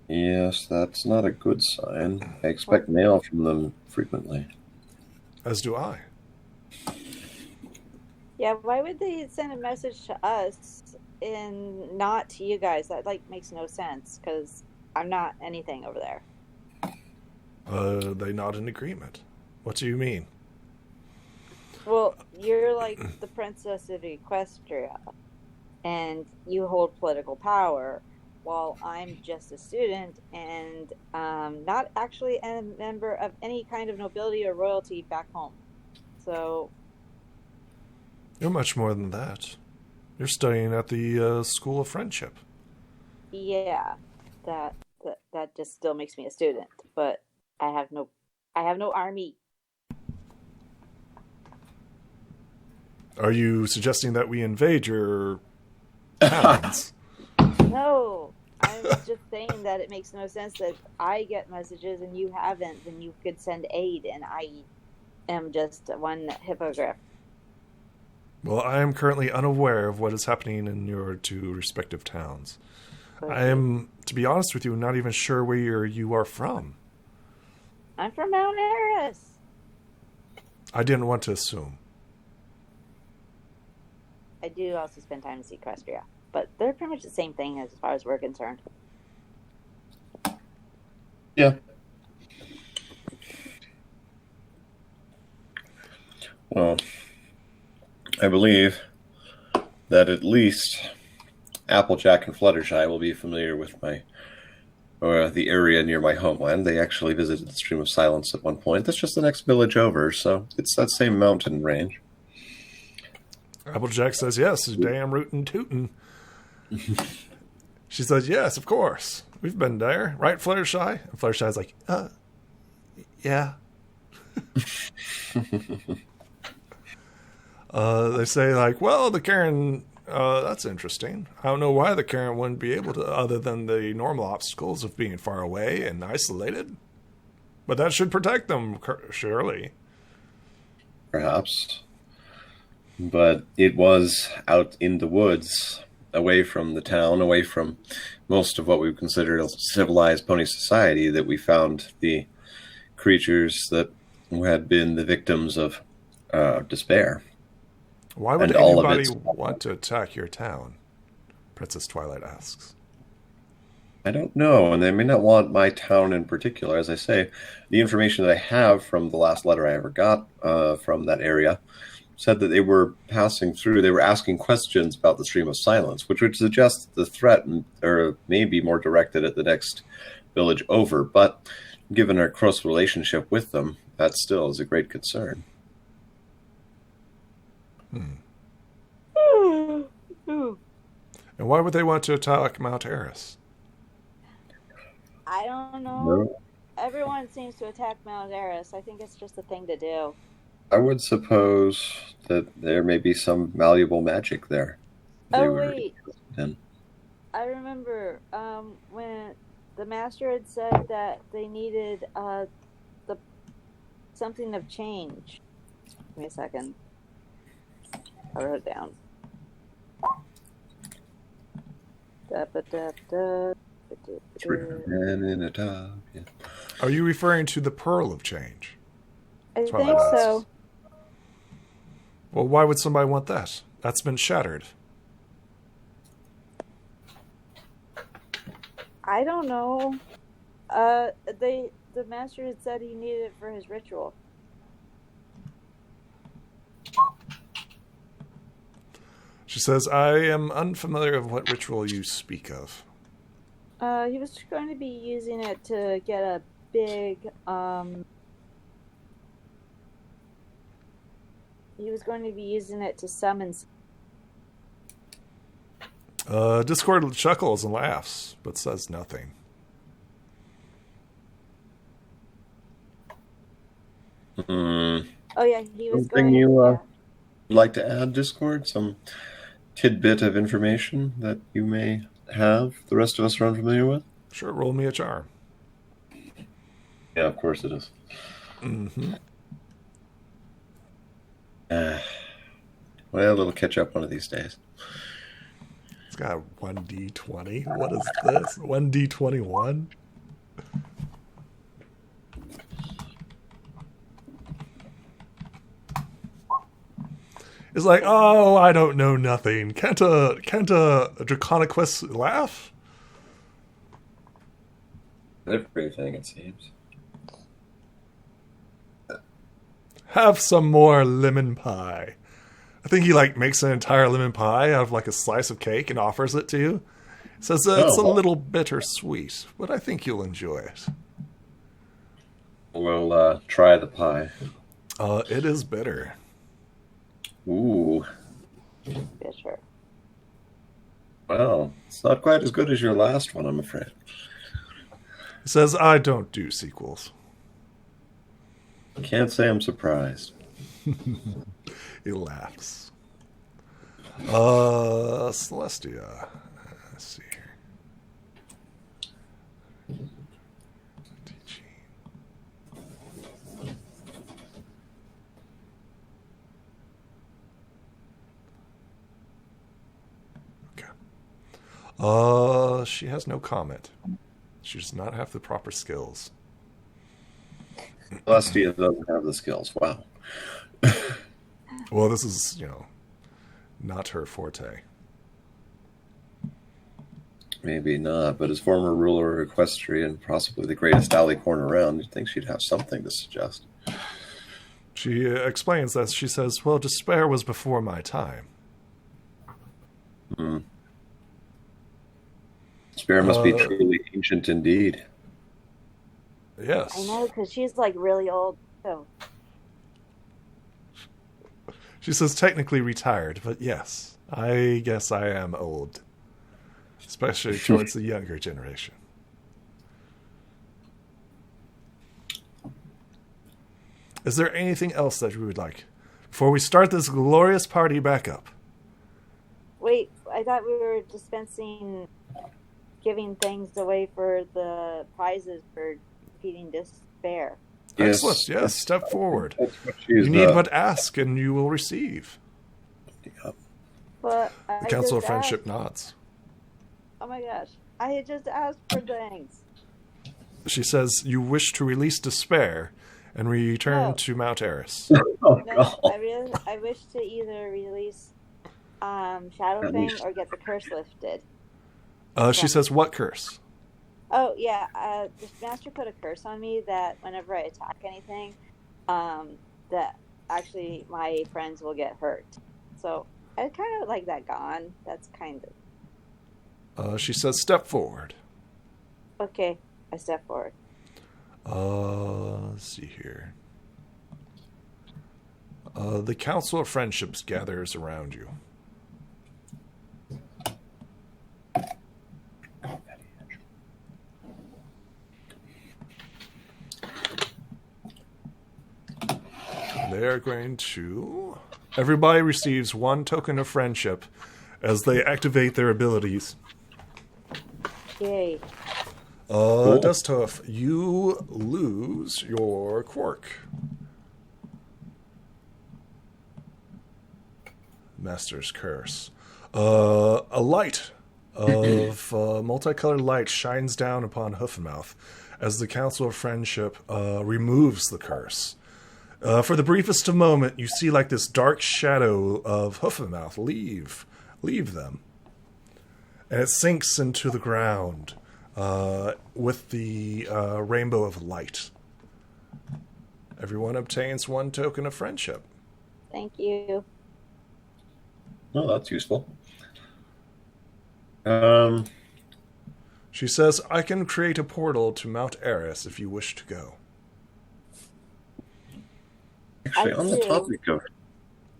Speaker 4: Yes, that's not a good sign. I expect mail from them frequently.
Speaker 1: As do I.
Speaker 2: Yeah, why would they send a message to us and not to you guys? That makes no sense because I'm not anything over there.
Speaker 1: They not in agreement. What do you mean?
Speaker 2: Well, you're like the princess of Equestria, and you hold political power, while I'm just a student and not actually a member of any kind of nobility or royalty back home. So
Speaker 1: You're much more than that. You're studying at the School of Friendship.
Speaker 2: yeah, that just still makes me a student, but I have no army.
Speaker 1: Are you suggesting that we invade your towns?
Speaker 2: No, I was just saying that it makes no sense that I get messages and you haven't, then you could send aid, and I am just one hippogriff.
Speaker 1: Well, I am currently unaware of what is happening in your two respective towns. I am, to be honest with you, not even sure where you are from.
Speaker 2: I'm from Mount Eris.
Speaker 1: I didn't want to assume.
Speaker 2: I do also spend time in Equestria, but they're pretty much the same thing as far as we're concerned.
Speaker 4: Yeah. Well, I believe that at least Applejack and Fluttershy will be familiar with the area near my homeland. They actually visited the Stream of Silence at one point. That's just the next village over, so it's that same mountain range.
Speaker 1: Applejack says, yes, damn rootin' tootin'. She says, yes, of course. We've been there. Right, Fluttershy? And Fluttershy's like, yeah. They say, well, the Karen, that's interesting. I don't know why the Karen wouldn't be able to, other than the normal obstacles of being far away and isolated. But that should protect them, surely.
Speaker 4: Perhaps. But it was out in the woods, away from the town, away from most of what we would consider a civilized pony society, that we found the creatures that had been the victims of despair.
Speaker 1: Why would
Speaker 4: And all of
Speaker 1: anybody
Speaker 4: its-
Speaker 1: want to attack your town? Princess Twilight asks.
Speaker 4: I don't know, and they may not want my town in particular. As I say, the information that I have from the last letter I ever got from that area said that they were passing through, they were asking questions about the Stream of Silence, which would suggest the threat may be more directed at the next village over. But given our close relationship with them, that still is a great concern.
Speaker 1: And why would they want to attack Mount Eris?
Speaker 2: I don't know.
Speaker 4: No.
Speaker 2: Everyone seems to attack Mount Eris. I think it's just a thing to do.
Speaker 4: I would suppose that there may be some malleable magic there.
Speaker 2: Oh, wait.
Speaker 4: Then.
Speaker 2: I remember when the master had said that they needed something of change. Give me a second. I wrote it down.
Speaker 4: Man in a tub. Yeah.
Speaker 1: Are you referring to the Pearl of Change?
Speaker 2: I
Speaker 1: Twilight
Speaker 2: think
Speaker 1: asks.
Speaker 2: so.
Speaker 1: Well, why would somebody want that? That's been shattered.
Speaker 2: I don't know. the master had said he needed it for his ritual.
Speaker 1: She says, I am unfamiliar of what ritual you speak of.
Speaker 2: He was going to be using it to get a big, he was going to be using it to summon.
Speaker 1: Discord chuckles and laughs, but says nothing.
Speaker 4: Hmm.
Speaker 2: Oh yeah, he was
Speaker 4: Something
Speaker 2: going.
Speaker 4: you
Speaker 2: Yeah.
Speaker 4: would like to add, Discord? Some tidbit of information that you may have the rest of us are unfamiliar with?
Speaker 1: Sure, roll me a charm.
Speaker 4: Yeah, of course it is.
Speaker 1: Mm-hmm.
Speaker 4: Well, it'll catch up one of these days.
Speaker 1: It's got 1d20. What is this? 1d21? It's like, oh, I don't know nothing. Can't a Draconicus laugh?
Speaker 4: Everything, it seems.
Speaker 1: Have some more lemon pie. I think he makes an entire lemon pie out of a slice of cake and offers it to you. Says it's a little bittersweet, but I think you'll enjoy it.
Speaker 4: We'll try the pie.
Speaker 1: It is bitter.
Speaker 4: Ooh.
Speaker 2: Bitter.
Speaker 4: Well, it's not quite as good as your last one, I'm afraid.
Speaker 1: He says, I don't do sequels.
Speaker 4: Can't say I'm surprised.
Speaker 1: He laughs. Celestia. Let's see here. Teaching. Okay. She has no comment. She does not have the proper skills.
Speaker 4: Celestia doesn't have the skills. Wow.
Speaker 1: Well, this is, not her forte.
Speaker 4: Maybe not, but as former ruler of Equestria and possibly the greatest alley corn around, you'd think she'd have something to suggest.
Speaker 1: She explains that. She says, well, despair was before my time.
Speaker 4: Hmm. Despair must be truly ancient indeed.
Speaker 1: Yes.
Speaker 2: I know, because she's really old. So.
Speaker 1: She says technically retired, but yes, I guess I am old. Especially towards the younger generation. Is there anything else that we would like before we start this glorious party back up?
Speaker 2: Wait, I thought we were giving things away for the prizes for defeating despair.
Speaker 4: Yes.
Speaker 1: Excellent. Yes, step forward.
Speaker 4: That's what
Speaker 1: You need but ask, and you will receive.
Speaker 4: Yep.
Speaker 2: But
Speaker 1: The Council of Friendship nods.
Speaker 2: Oh my gosh. I had just asked for things.
Speaker 1: She says, you wish to release despair and return to Mount Eris.
Speaker 4: Oh,
Speaker 2: No,
Speaker 4: God.
Speaker 2: I wish to either release Shadowfang or get the curse lifted.
Speaker 1: She says, what curse?
Speaker 2: Oh, yeah. The master put a curse on me that whenever I attack anything, that actually my friends will get hurt. So I kind of like that gone. That's kind of...
Speaker 1: She says, step forward.
Speaker 2: Okay, I step forward.
Speaker 1: Let's see here. The Council of Friendships gathers around you. They are going to... Everybody receives 1 token of friendship as they activate their abilities.
Speaker 2: Yay.
Speaker 1: Dusthuff, you lose your quirk. Master's Curse. A light of multicolored light shines down upon Hoofenmouth as the Council of Friendship removes the curse. For the briefest of moment, you see this dark shadow of Hoofenmouth leave them. And it sinks into the ground, with the rainbow of light. Everyone obtains 1 token of friendship.
Speaker 2: Thank you.
Speaker 4: Oh, that's useful.
Speaker 1: She says, I can create a portal to Mount Eris if you wish to go.
Speaker 4: Actually,
Speaker 2: I
Speaker 4: on the
Speaker 2: do,
Speaker 4: topic of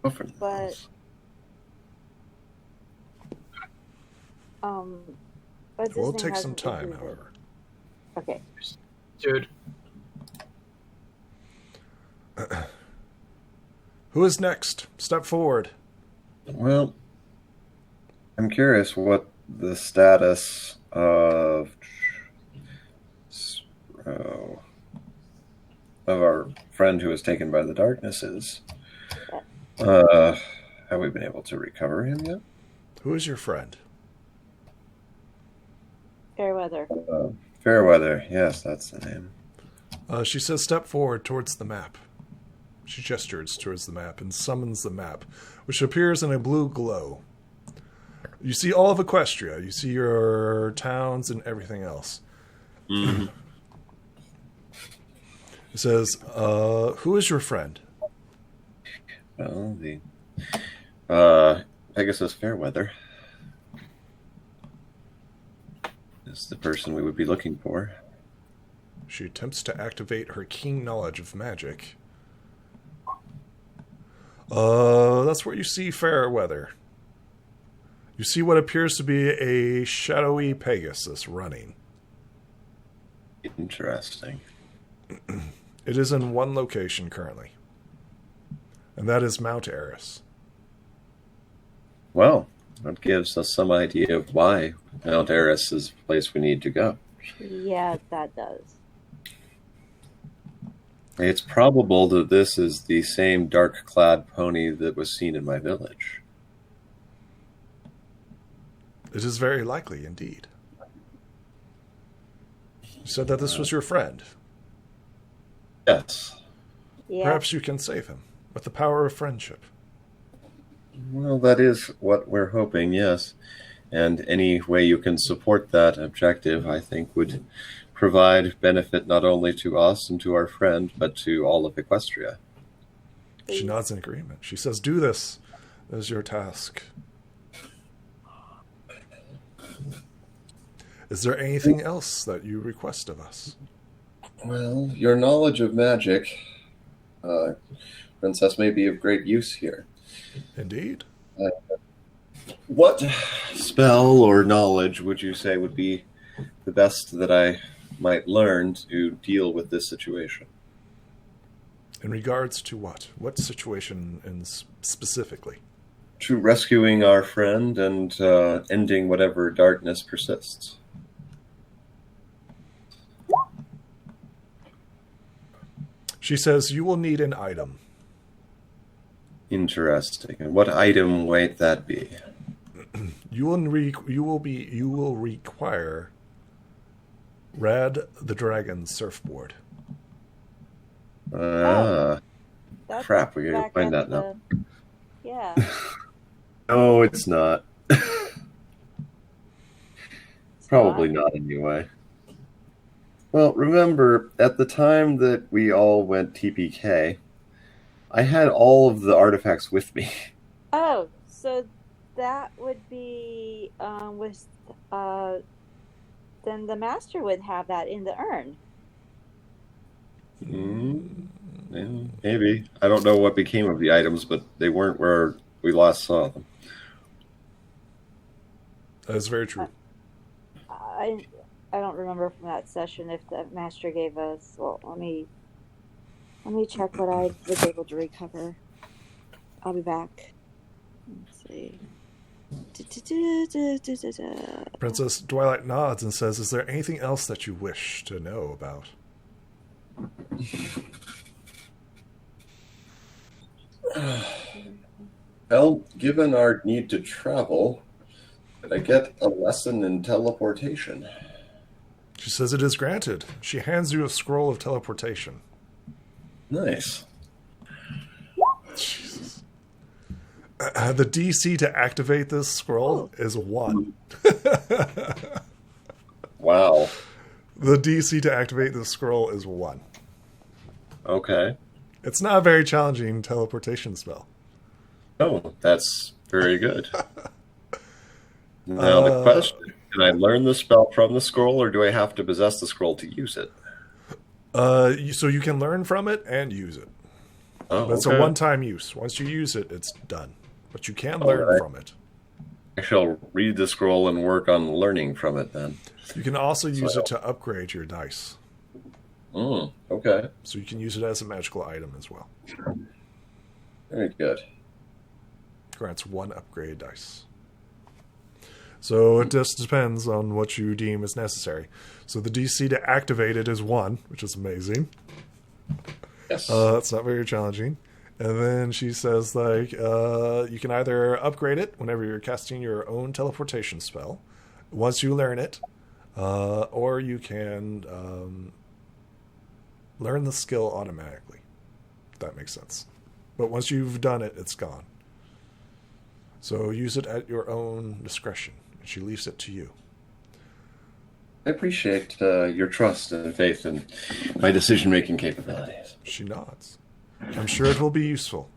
Speaker 2: but but
Speaker 1: It will
Speaker 2: Disney
Speaker 1: take some
Speaker 2: hasn't
Speaker 1: time,
Speaker 2: included.
Speaker 1: however.
Speaker 2: Okay.
Speaker 3: Dude,
Speaker 1: Who is next? Step forward.
Speaker 4: Well, I'm curious what the status of our friend who was taken by the darkness is. Have we been able to recover him yet?
Speaker 1: Who is your friend?
Speaker 2: Fairweather.
Speaker 4: Fairweather, yes, that's the name.
Speaker 1: She says, step forward towards the map. She gestures towards the map and summons the map, which appears in a blue glow. You see all of Equestria. You see your towns and everything else.
Speaker 4: Mm-hmm.
Speaker 1: It says, who is your friend?
Speaker 4: Well, Pegasus Fairweather is the person we would be looking for.
Speaker 1: She attempts to activate her keen knowledge of magic. That's where you see Fairweather. You see what appears to be a shadowy Pegasus running.
Speaker 4: Interesting.
Speaker 1: It is in one location currently, and that is Mount Eris.
Speaker 4: Well, that gives us some idea of why Mount Eris is the place we need to go.
Speaker 2: Yeah, that does.
Speaker 4: It's probable that this is the same dark-clad pony that was seen in my village.
Speaker 1: It is very likely, indeed. You said that this was your friend.
Speaker 4: Yes.
Speaker 2: Yeah.
Speaker 1: Perhaps you can save him with the power of friendship.
Speaker 4: Well, that is what we're hoping, yes. And any way you can support that objective, I think, would provide benefit not only to us and to our friend, but to all of Equestria.
Speaker 1: She nods in agreement. She says, do this as your task. Is there anything else that you request of us?
Speaker 4: Well, your knowledge of magic, Princess, may be of great use here.
Speaker 1: Indeed.
Speaker 4: What spell or knowledge would you say would be the best that I might learn to deal with this situation?
Speaker 1: In regards to what? What situation specifically?
Speaker 4: To rescuing our friend and ending whatever darkness persists.
Speaker 1: She says, you will need an item.
Speaker 4: Interesting. And what item might that be?
Speaker 1: You will require Rad the Dragon's surfboard.
Speaker 2: That's
Speaker 4: Crap, we gotta
Speaker 2: back
Speaker 4: find
Speaker 2: at
Speaker 4: that now.
Speaker 2: Yeah.
Speaker 4: No, it's not. Probably not anyway. Well, remember, at the time that we all went TPK, I had all of the artifacts with me.
Speaker 2: Oh, so that would be then the master would have that in the urn.
Speaker 4: Yeah, maybe. I don't know what became of the items, but they weren't where we last saw them.
Speaker 1: That is very true.
Speaker 2: I don't remember from that session if the master gave us. Well, let me check what I was able to recover. I'll be back. Let's see.
Speaker 1: Princess Twilight nods and says, is there anything else that you wish to know about?
Speaker 4: Well, given our need to travel, did I get a lesson in teleportation?
Speaker 1: She says it is granted. She hands you a scroll of teleportation.
Speaker 4: Nice.
Speaker 1: Jesus. The DC to activate this scroll is 1.
Speaker 4: Wow. Wow.
Speaker 1: The DC to activate the scroll is 1.
Speaker 4: Okay.
Speaker 1: It's not a very challenging teleportation spell.
Speaker 4: Oh, that's very good. Now the question, can I learn the spell from the scroll, or do I have to possess the scroll to use it?
Speaker 1: So you can learn from it and use it.
Speaker 4: Oh,
Speaker 1: But it's a one-time use. Once you use it, it's done. But you can learn from it.
Speaker 4: I shall read the scroll and work on learning from it then.
Speaker 1: You can also use it to upgrade your dice.
Speaker 4: Okay.
Speaker 1: So you can use it as a magical item as well.
Speaker 4: Very good.
Speaker 1: Grants 1 upgrade dice. So it just depends on what you deem is necessary. So the DC to activate it is 1, which is amazing.
Speaker 4: Yes.
Speaker 1: It's not very challenging. And then she says, like, you can either upgrade it whenever you're casting your own teleportation spell, once you learn it, or you can learn the skill automatically, if that makes sense. But once you've done it, it's gone. So use it at your own discretion. She leaves it to you.
Speaker 4: I appreciate your trust and faith in my decision-making capabilities.
Speaker 1: She nods. I'm sure it will be useful.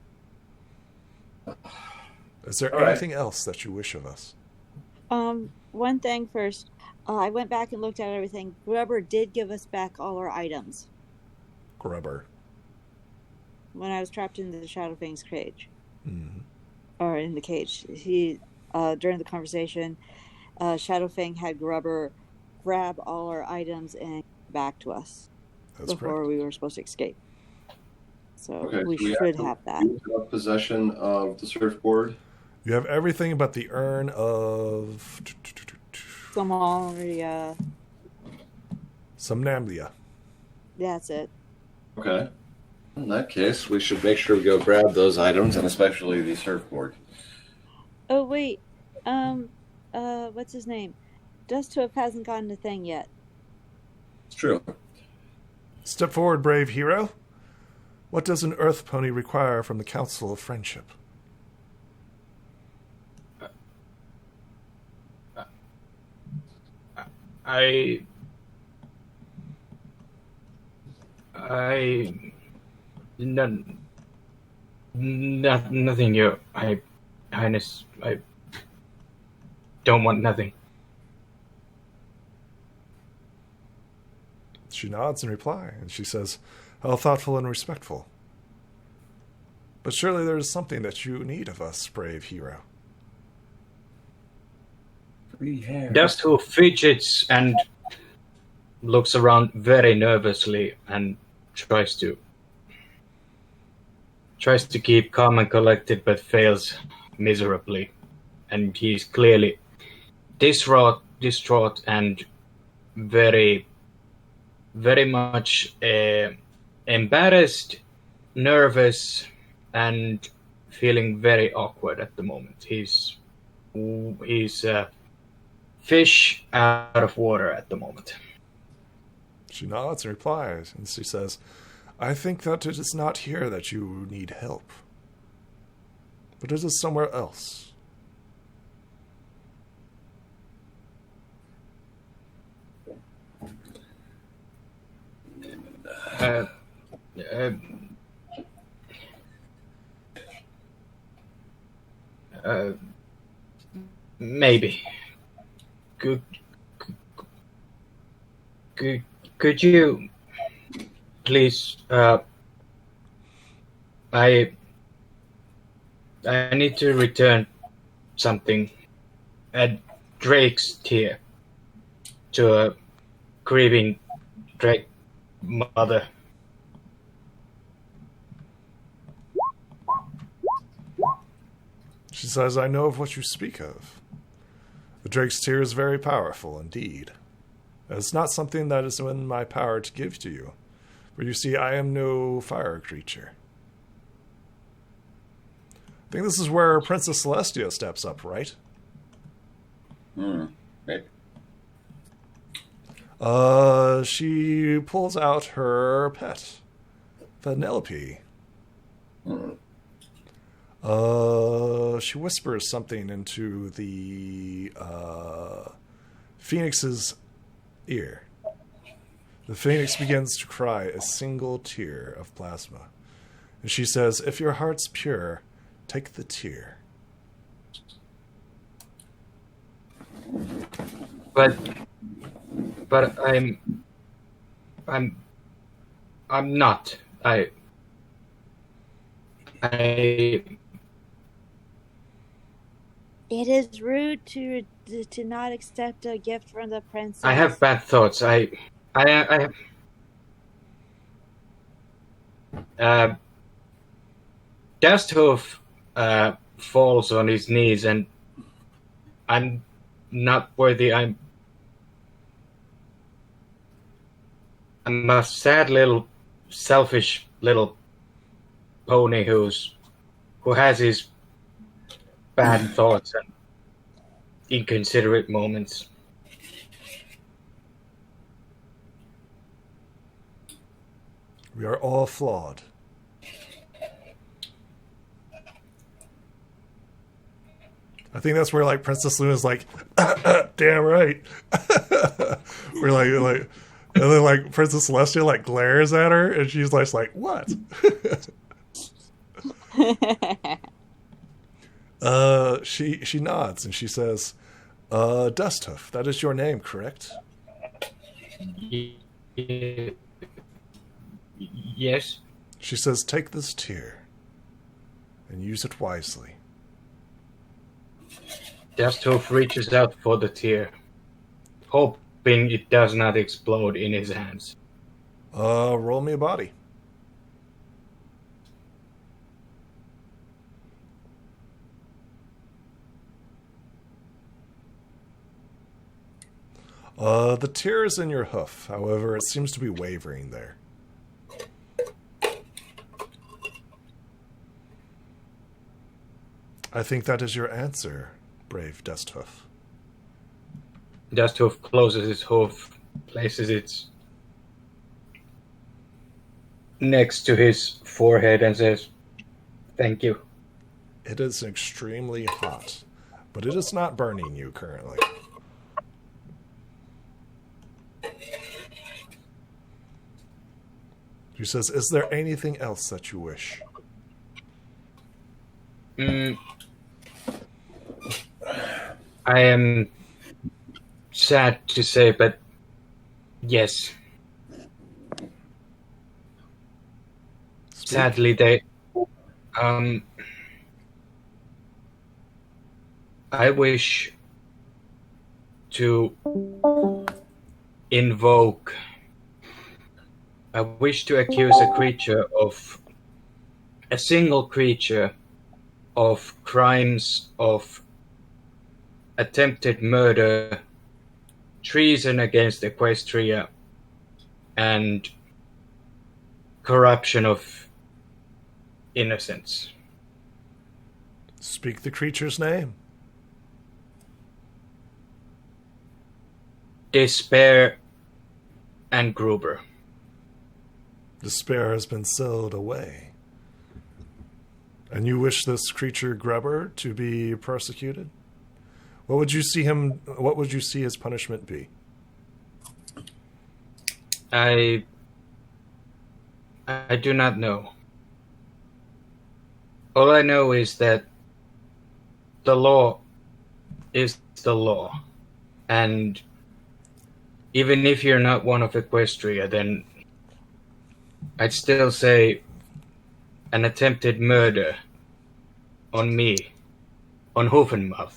Speaker 1: Is there anything else that you wish of us?
Speaker 2: One thing first. I went back and looked at everything. Grubber did give us back all our items
Speaker 1: Grubber.
Speaker 2: when I was trapped in the Shadowfang's cage.
Speaker 1: Mm-hmm.
Speaker 2: Or in the cage. He, during the conversation, Shadowfang had Grubber grab all our items and back to us before we were supposed to escape. So we should have that.
Speaker 4: You have possession of the surfboard.
Speaker 1: You have everything but the urn of
Speaker 2: Somnamblia. That's it.
Speaker 4: Okay. In that case, we should make sure we go grab those items, and especially the surfboard.
Speaker 2: Oh wait, what's his name? Dusthoof hasn't gotten a thing yet.
Speaker 4: It's true.
Speaker 1: Step forward, brave hero. What does an earth pony require from the Council of Friendship?
Speaker 3: Nothing, Your Highness. I don't want nothing.
Speaker 1: She nods in reply, and she says, how thoughtful and respectful. But surely there is something that you need of us, brave hero.
Speaker 3: Dusthoof fidgets and looks around very nervously and tries to keep calm and collected, but fails miserably. And he's clearly distraught and very, very much embarrassed, nervous, and feeling very awkward at the moment. He's fish out of water at the moment.
Speaker 1: She nods and replies, and she says, I think that it is not here that you need help, but it is somewhere else.
Speaker 3: Maybe. Could you please? I need to return something. A Drake's tear to a grieving Drake mother.
Speaker 1: She says, I know of what you speak of. The Drake's tear is very powerful indeed. It's not something that is in my power to give to you. For you see, I am no fire creature. I think this is where Princess Celestia steps up, right?
Speaker 4: Maybe.
Speaker 1: She pulls out her pet, Penelope. She whispers something into the Phoenix's ear. The phoenix begins to cry a single tear of plasma. And she says, if your heart's pure, take the tear.
Speaker 3: But I'm not.
Speaker 2: It is rude to not accept a gift from the princess.
Speaker 3: I have bad thoughts. Dusthoof falls on his knees, and I'm not worthy. I'm a sad little, selfish little pony who has his bad thoughts and inconsiderate moments.
Speaker 1: We are all flawed. I think that's where like Princess Luna's like, damn right. We're like, and then like Princess Celestia like glares at her, and she's like what? She nods and she says, Dusthoof, that is your name, correct?
Speaker 3: Yes.
Speaker 1: She says, take this tear and use it wisely.
Speaker 3: Dusthoof reaches out for the tear, hoping it does not explode in his hands.
Speaker 1: Roll me a body. The tear is in your hoof. However, it seems to be wavering there. I think that is your answer, brave Dusthoof.
Speaker 3: Dusthoof closes his hoof, places it next to his forehead and says, thank you.
Speaker 1: It is extremely hot, but it is not burning you currently. She says, is there anything else that you wish?
Speaker 3: I am sad to say, but yes.
Speaker 1: Speak.
Speaker 3: Sadly, they... I wish to invoke... I wish to accuse a single creature of crimes of attempted murder, treason against Equestria, and corruption of innocence.
Speaker 1: Speak the creature's name.
Speaker 3: Despair and Gruber.
Speaker 1: Despair has been sealed away. And you wish this creature Grubber to be persecuted? What would you see his punishment be?
Speaker 3: I do not know. All I know is that the law is the law. And even if you're not one of Equestria, then I'd still say an attempted murder on me, on Hoofenmouth,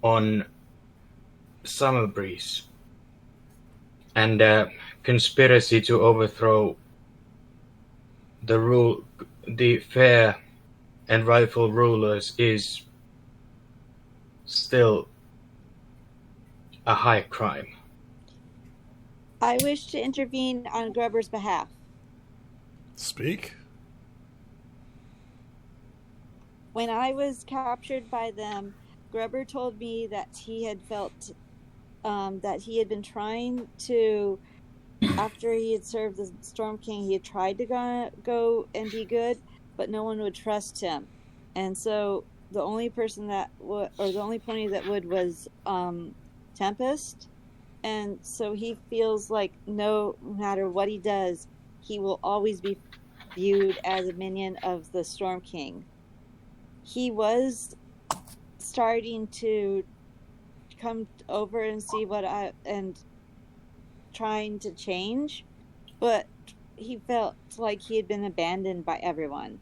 Speaker 3: on Summer Breeze, and conspiracy to overthrow the fair and rightful rulers is still a high crime.
Speaker 2: I wish to intervene on Grubber's behalf.
Speaker 1: Speak.
Speaker 2: When I was captured by them, Grubber told me that he had felt that he had been trying to, after he had served the Storm King, he had tried to go and be good, but no one would trust him. And so the only person that would, or the only pony that would, was Tempest. And so he feels like no matter what he does, he will always be viewed as a minion of the Storm King. He was starting to come over and see and trying to change, but he felt like he had been abandoned by everyone.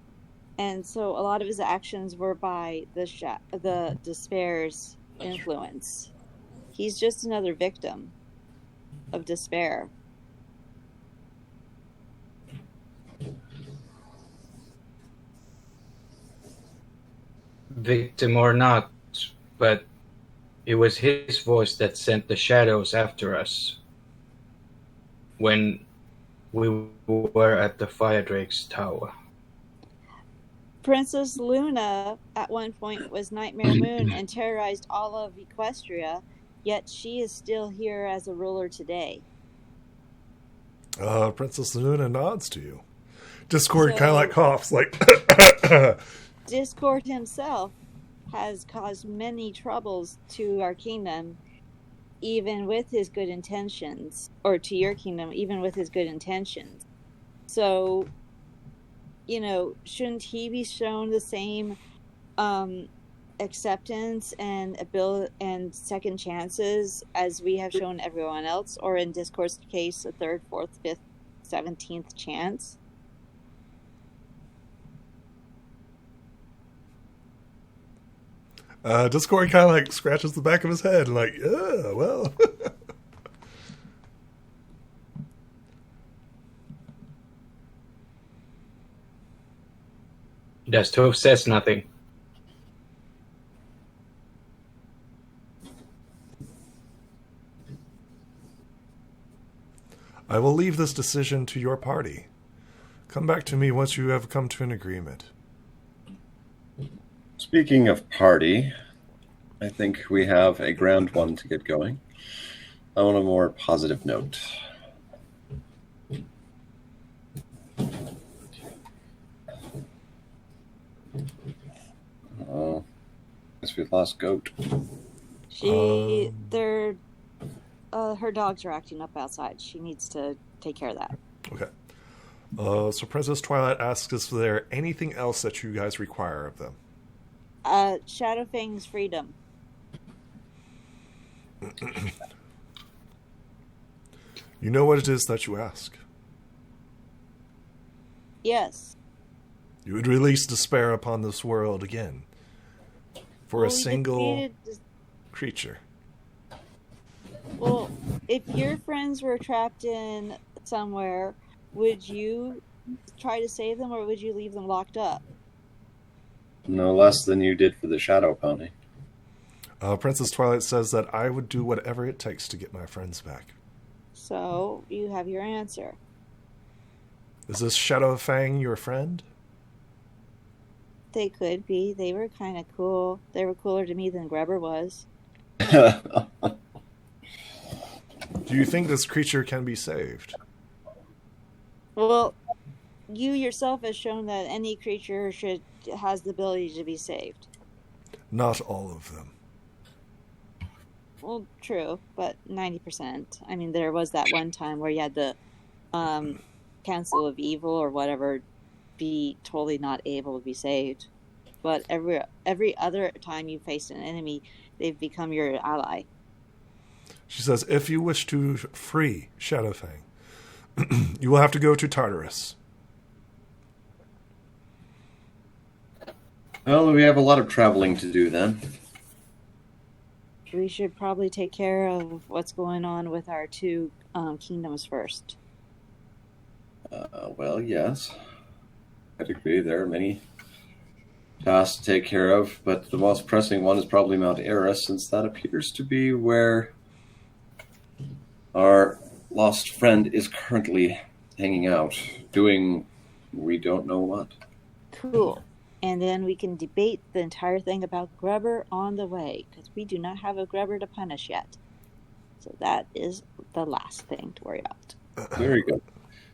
Speaker 2: And so a lot of his actions were by the despair's influence. He's just another victim of despair.
Speaker 3: Victim or not, but it was his voice that sent the shadows after us when we were at the Fire Drake's tower.
Speaker 2: Princess Luna at one point was Nightmare Moon and terrorized all of Equestria, yet she is still here as a ruler today.
Speaker 1: Princess Luna nods to you. Discord kind of like coughs, like...
Speaker 2: Discord himself has caused many troubles to our kingdom, even with his good intentions, or to your kingdom, even with his good intentions. So, shouldn't he be shown the same acceptance and ability and second chances as we have shown everyone else, or in Discord's case, a 3rd, 4th, 5th, 17th chance?
Speaker 1: Discord kind of like scratches the back of his head and like, yeah, well.
Speaker 3: Dusthof says nothing.
Speaker 1: I will leave this decision to your party. Come back to me once you have come to an agreement.
Speaker 4: Speaking of party, I think we have a grand one to get going. On a more positive note. Oh, guess we've lost Goat.
Speaker 2: Her dogs are acting up outside. She needs to take care of that.
Speaker 1: Okay. So Princess Twilight asks, is there anything else that you guys require of them?
Speaker 2: Shadowfang's freedom.
Speaker 1: You know what it is that you ask.
Speaker 2: Yes.
Speaker 1: You would release despair upon this world again. For a single creature.
Speaker 2: Well, if your friends were trapped in somewhere, would you try to save them, or would you leave them locked up?
Speaker 4: No less than you did for the Shadow Pony.
Speaker 1: Princess Twilight says that I would do whatever it takes to get my friends back.
Speaker 2: So, you have your answer.
Speaker 1: Is this Shadow Fang your friend?
Speaker 2: They could be. They were kind of cool. They were cooler to me than Grubber was.
Speaker 1: Do you think this creature can be saved?
Speaker 2: Well, you yourself has shown that any creature has the ability to be saved.
Speaker 1: Not all of them.
Speaker 2: Well, true, but 90%. I mean, there was that one time where you had the Council of Evil or whatever be totally not able to be saved. But every other time you faced an enemy, they've become your ally.
Speaker 1: She says, if you wish to free Shadowfang, you will have to go to Tartarus.
Speaker 4: Well, we have a lot of traveling to do then.
Speaker 2: We should probably take care of what's going on with our two kingdoms first.
Speaker 4: Well, yes. I agree. There are many tasks to take care of, but the most pressing one is probably Mount Eris, since that appears to be where our lost friend is currently hanging out, doing we don't know what.
Speaker 2: Cool. And then we can debate the entire thing about Grubber on the way, because we do not have a Grubber to punish yet. So that is the last thing to worry about.
Speaker 4: Very good.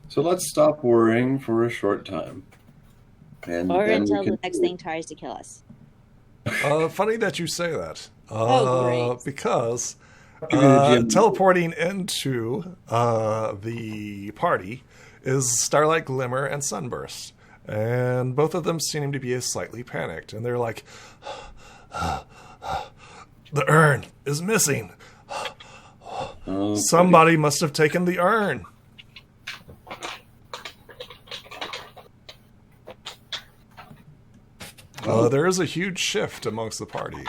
Speaker 4: So let's stop worrying for a short time. And
Speaker 2: or
Speaker 4: then
Speaker 2: until the next thing tries to kill us.
Speaker 1: Funny that you say that.
Speaker 2: Oh, great.
Speaker 1: Because Teleporting into the party is Starlight Glimmer and Sunburst. And both of them seem to be slightly panicked. And they're like, the urn is missing. Somebody must have taken the urn. There is a huge shift amongst the party.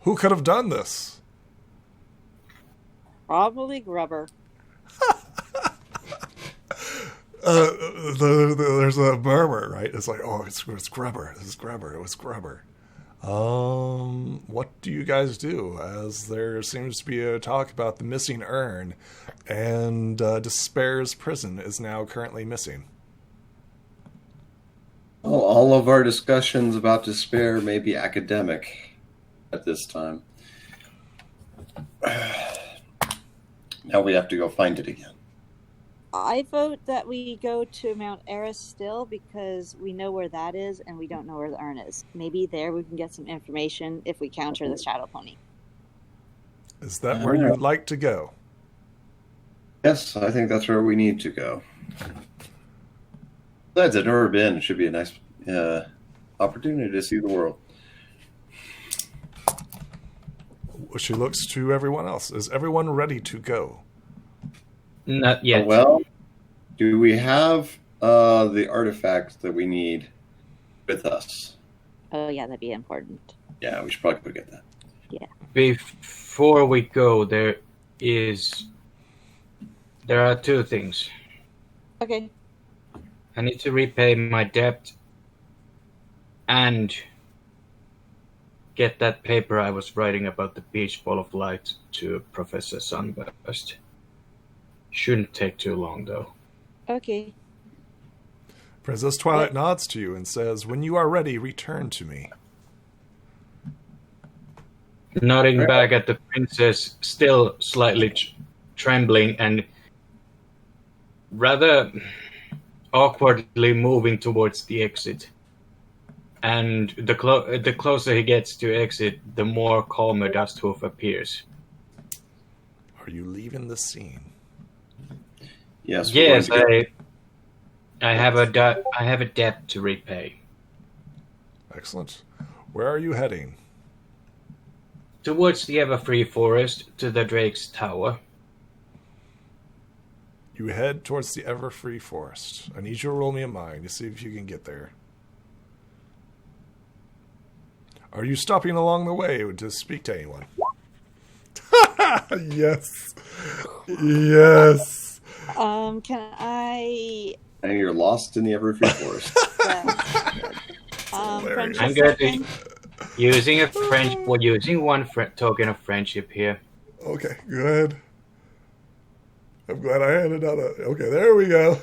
Speaker 1: Who could have done this?
Speaker 2: Probably Grubber.
Speaker 1: There's a murmur, right? It's like, oh, it's Grubber. This is Grubber. It was Grubber. What do you guys do? As there seems to be a talk about the missing urn, and Despair's prison is now currently missing.
Speaker 4: Well, all of our discussions about Despair may be academic at this time. Now we have to go find it again.
Speaker 2: I vote that we go to Mount Eris still because we know where that is and we don't know where the urn is. Maybe there we can get some information if we counter the Shadow Pony.
Speaker 1: Is that where you'd like to go?
Speaker 4: Yes, I think that's where we need to go. Besides, I've never been. It should be a nice opportunity to see the world.
Speaker 1: She looks to everyone else. Is everyone ready to go?
Speaker 3: Not yet.
Speaker 4: Well, do we have the artifacts that we need with us?
Speaker 2: Oh, yeah, that'd be important.
Speaker 4: Yeah, we should probably go get that.
Speaker 2: Yeah.
Speaker 3: Before we go, there are two things.
Speaker 2: Okay.
Speaker 3: I need to repay my debt and get that paper I was writing about the beach ball of light to Professor Sunburst. Shouldn't take too long, though.
Speaker 2: Okay.
Speaker 1: Princess Twilight nods to you and says, when you are ready, return to me.
Speaker 3: Nodding back at the princess, still slightly trembling and rather awkwardly moving towards the exit. And the closer he gets to exit, the more calmer Dusthoof appears.
Speaker 1: Are you leaving the scene?
Speaker 4: Yes.
Speaker 3: Yes, I have a debt to repay.
Speaker 1: Excellent. Where are you heading?
Speaker 3: Towards the Everfree Forest, to the Drake's Tower.
Speaker 1: You head towards the Everfree Forest. I need you to roll me a mind to see if you can get there. Are you stopping along the way to speak to anyone? Yes. Yes.
Speaker 2: Can I...
Speaker 4: And you're lost in the Everfree Forest.
Speaker 1: Hilarious.
Speaker 3: I'm going to using one token of friendship here.
Speaker 1: Okay, good. I'm glad I handed out a... Okay, there we go.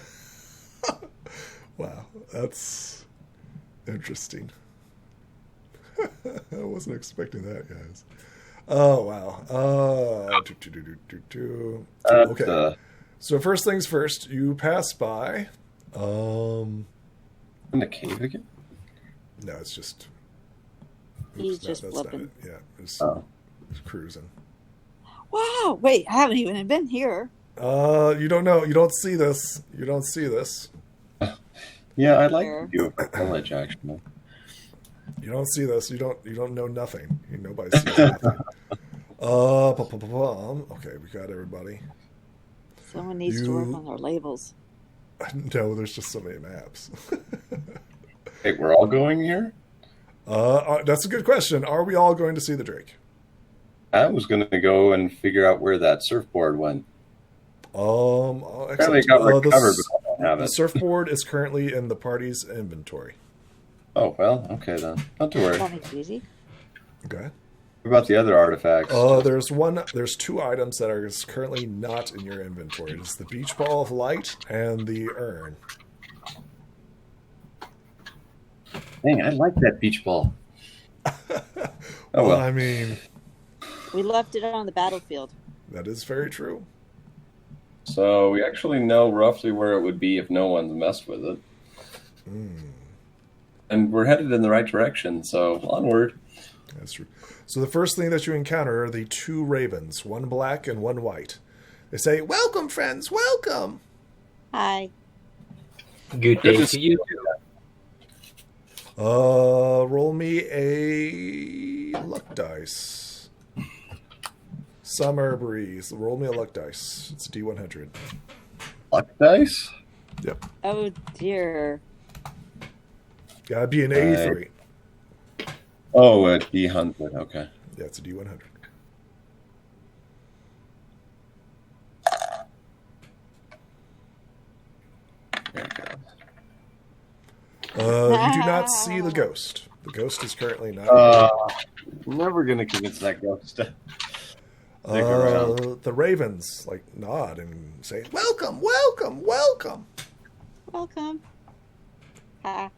Speaker 1: Wow, that's interesting. I wasn't expecting that, guys. Oh, wow. Okay. So first things first, you pass by.
Speaker 4: In the cave again?
Speaker 1: No, it's just...
Speaker 2: He's just flipping.
Speaker 1: Yeah, it's cruising.
Speaker 2: Wow, wait, I haven't even been here.
Speaker 1: You don't know. You don't see this. You don't see this.
Speaker 4: Yeah, I'd like to do a village, actually.
Speaker 1: You don't see this. You don't know nothing. Nobody sees nothing. Okay, we got everybody.
Speaker 2: Someone needs to work on their labels.
Speaker 1: No, there's just so many maps.
Speaker 4: Wait, we're all going here?
Speaker 1: That's a good question. Are we all going to see the Drake?
Speaker 4: I was going to go and figure out where that surfboard went.
Speaker 1: Apparently
Speaker 4: it got recovered, but I don't have
Speaker 1: the
Speaker 4: it.
Speaker 1: surfboard is currently in the party's inventory.
Speaker 4: Oh, well, okay then. Not to worry.
Speaker 2: That makes it easy.
Speaker 1: Okay.
Speaker 4: What about the other artifacts?
Speaker 1: There's two items that are currently not in your inventory. It's the beach ball of light and the urn.
Speaker 4: Dang, I like that beach ball.
Speaker 1: Well, I mean...
Speaker 2: We left it on the battlefield.
Speaker 1: That is very true.
Speaker 4: So we actually know roughly where it would be if no one's messed with it. And we're headed in the right direction, so onward.
Speaker 1: That's true. So the first thing that you encounter are the two ravens, one black and one white. They say, "Welcome, friends, welcome."
Speaker 2: Hi.
Speaker 3: Good day to you.
Speaker 1: Roll me a luck dice. Summer breeze. Roll me a luck dice. It's D100.
Speaker 4: Luck dice?
Speaker 1: Yep.
Speaker 2: Oh dear.
Speaker 1: Gotta be an 83.
Speaker 4: Oh, a D100. Okay.
Speaker 1: Yeah, it's a D100.
Speaker 4: There you go.
Speaker 1: You do not see the ghost. The ghost is currently not.
Speaker 4: Never gonna convince that ghost to stick around.
Speaker 1: The ravens nod and say, "Welcome, welcome, welcome.
Speaker 2: Welcome. Hi.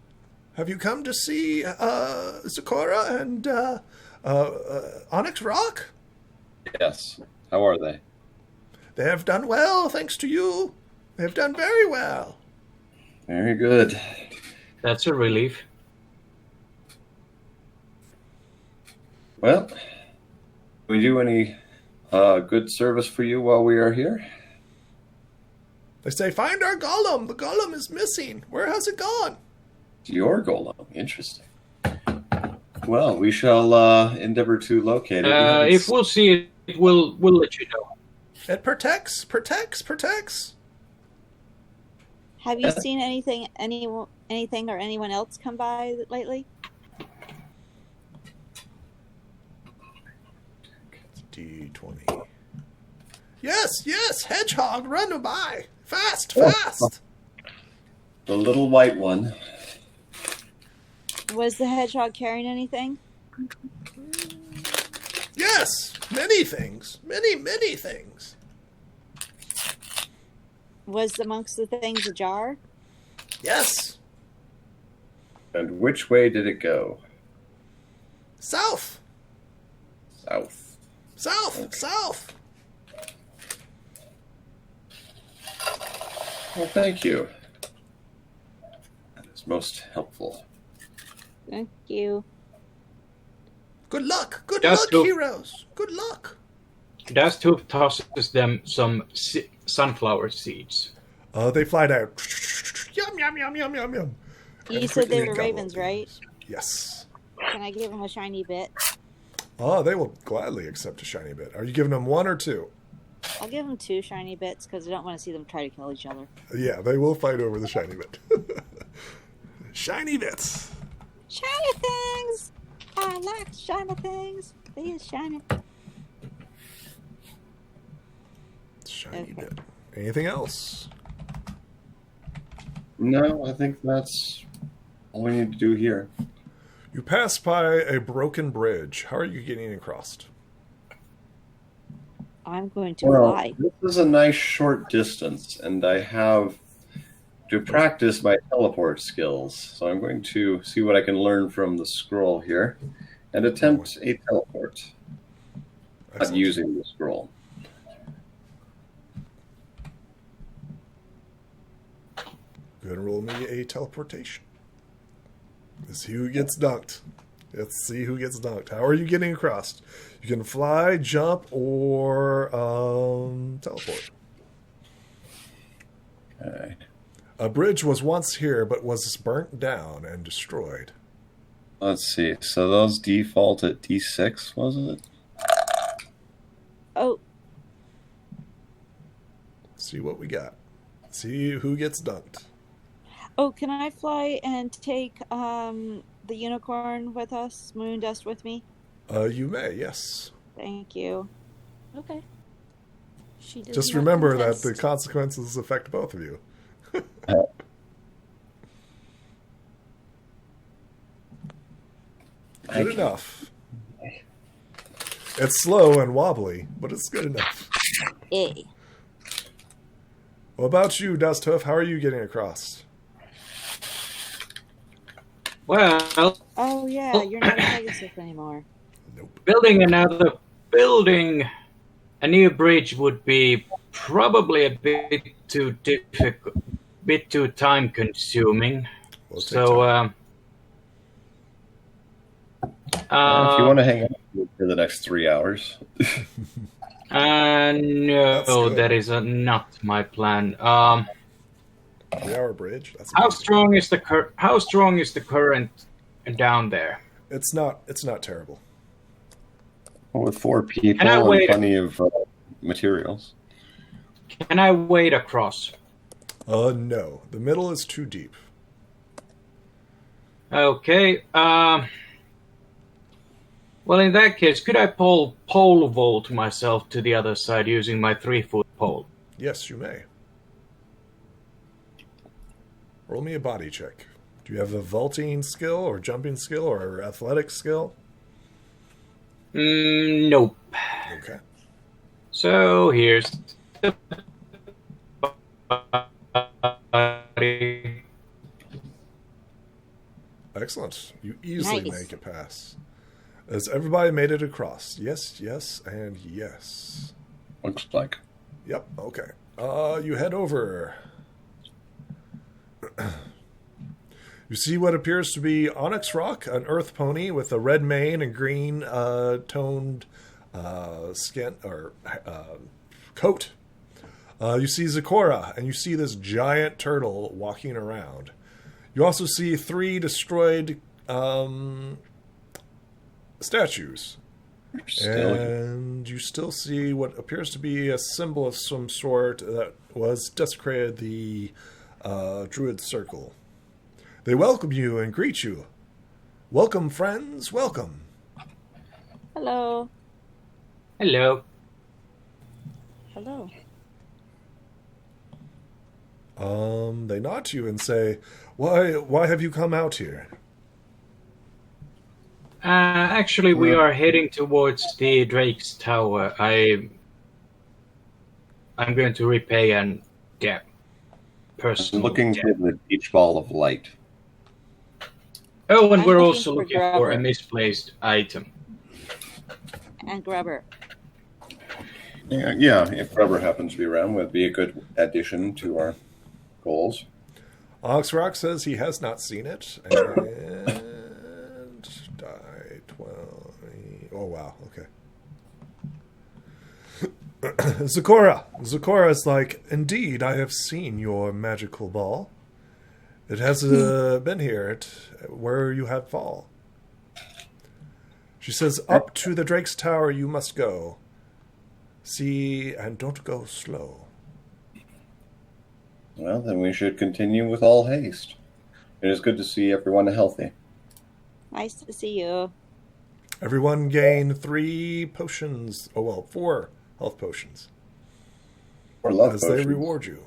Speaker 1: Have you come to see Zakora and Onyx Rock?
Speaker 4: Yes. How are they?
Speaker 1: They have done well, thanks to you. They have done very well."
Speaker 4: Very good.
Speaker 3: That's a relief.
Speaker 4: Well, can we do any good service for you while we are here?
Speaker 1: They say, "Find our golem. The golem is missing. Where has it gone?"
Speaker 4: Your golem. Interesting. Well, we shall endeavor to locate it.
Speaker 3: If we'll see it, we'll let you know.
Speaker 1: It protects.
Speaker 2: Have you seen anything or anyone else come by lately?
Speaker 1: D20. Yes, hedgehog, run by. Fast.
Speaker 4: The little white one.
Speaker 2: Was the hedgehog carrying anything?
Speaker 1: Yes, many things. Many things.
Speaker 2: Was amongst the things a jar?
Speaker 1: Yes.
Speaker 4: And which way did it go?
Speaker 1: South.
Speaker 4: South. Well, thank you. That is most helpful.
Speaker 2: Thank you.
Speaker 1: Good luck,
Speaker 3: Just go.
Speaker 1: heroes. Good luck.
Speaker 3: Dusthoof tosses them some sunflower seeds.
Speaker 1: They fly down. Yum, yum, yum, yum, yum, yum.
Speaker 2: You
Speaker 1: And
Speaker 2: said they
Speaker 1: quickly
Speaker 2: were
Speaker 1: gobble
Speaker 2: ravens,
Speaker 1: up
Speaker 2: right?
Speaker 1: these. Yes.
Speaker 2: Can I give them a shiny bit?
Speaker 1: They will gladly accept a shiny bit. Are you giving them one or two?
Speaker 2: I'll give them 2 shiny bits because I don't want to see them try to kill each other.
Speaker 1: Yeah, they will fight over the shiny bit. Shiny bits.
Speaker 2: Shiny things! I like shiny things. These shiny.
Speaker 1: Shiny
Speaker 2: Okay.
Speaker 1: bit. Anything else?
Speaker 4: No, I think that's all we need to do here.
Speaker 1: You pass by a broken bridge. How are you getting across?
Speaker 2: I'm going to
Speaker 4: Well,
Speaker 2: fly.
Speaker 4: this is a nice short distance, and I have to practice my teleport skills. So I'm going to see what I can learn from the scroll here and attempt a teleport. Not
Speaker 1: Excellent.
Speaker 4: using the scroll.
Speaker 1: Go ahead and roll me a teleportation. Let's see who gets dunked. Let's see who gets dunked. How are you getting across? You can fly, jump, or teleport.
Speaker 4: Okay.
Speaker 1: A bridge was once here, but was burnt down and destroyed.
Speaker 4: Let's see. So those default at D6, wasn't it?
Speaker 2: Oh,
Speaker 1: See what we got. See who gets dunked.
Speaker 2: can I fly and take the unicorn with us, Moondust with me?
Speaker 1: You may, yes.
Speaker 2: Thank you.
Speaker 5: Okay. She did
Speaker 1: Just
Speaker 5: not
Speaker 1: remember that
Speaker 5: contest.
Speaker 1: the consequences affect both of you. Good enough. It's slow and wobbly, but it's good enough.
Speaker 2: Eh.
Speaker 1: What about you, Dusthoof? How are you getting across?
Speaker 3: Well,
Speaker 2: Oh yeah, you're not a Pegasus anymore.
Speaker 1: Nope.
Speaker 3: building another building, a new bridge would be probably a bit too difficult, bit too time consuming.
Speaker 1: We'll take
Speaker 3: So
Speaker 1: time.
Speaker 4: If you want to hang out for the next 3 hours.
Speaker 3: No,
Speaker 1: good.
Speaker 3: that is not my plan.
Speaker 1: 3-hour bridge. That's
Speaker 3: How
Speaker 1: amazing.
Speaker 3: strong is the current down there?
Speaker 1: It's not terrible.
Speaker 4: With 4 people
Speaker 3: Can I
Speaker 4: and
Speaker 3: wait?
Speaker 4: plenty of materials.
Speaker 3: Can I wade across?
Speaker 1: No. The middle is too deep.
Speaker 3: Okay. Well, in that case, could I pole vault myself to the other side using my 3-foot pole?
Speaker 1: Yes, you may. Roll me a body check. Do you have a vaulting skill or jumping skill or athletic skill?
Speaker 3: Nope.
Speaker 1: Okay.
Speaker 3: So here's the body.
Speaker 1: Excellent. You easily
Speaker 2: Nice.
Speaker 1: make it pass. Has everybody made it across? Yes, yes, and yes.
Speaker 4: Looks like.
Speaker 1: Yep, okay. You head over. You see what appears to be Onyx Rock, an earth pony with a red mane and green toned skin or coat. You see Zecora, and you see this giant turtle walking around. You also see 3 destroyed statues. And you still see what appears to be a symbol of some sort that was desecrated the Druid Circle. They welcome you and greet you. Welcome, friends, welcome.
Speaker 2: Hello.
Speaker 3: Hello.
Speaker 5: Hello.
Speaker 1: They nod to you and say, Why have you come out here?
Speaker 3: Actually, we are heading towards the Drake's Tower. I'm going to repay an debt.
Speaker 4: I'm
Speaker 3: Personal
Speaker 4: looking
Speaker 3: debt.
Speaker 4: for the beach ball of light.
Speaker 3: Oh, and
Speaker 2: I'm
Speaker 3: we're
Speaker 2: looking
Speaker 3: also
Speaker 2: for
Speaker 3: looking for a
Speaker 2: Grubber.
Speaker 3: misplaced item.
Speaker 2: And Grubber.
Speaker 4: Yeah, if Rubber happens to be around, would be a good addition to our goals.
Speaker 1: Onyx Rock says he has not seen it. And die 20. Oh, wow. Okay. Zecora is like, indeed, I have seen your magical ball. It has been here where you had fall. She says, up to the Drake's Tower you must go. See, and don't go slow.
Speaker 4: Well, then we should continue with all haste. It is good to see everyone healthy.
Speaker 2: Nice to see you.
Speaker 1: Everyone gain 3 potions. Oh, well, 4 health potions.
Speaker 4: Or love
Speaker 1: As
Speaker 4: potions.
Speaker 1: they reward you.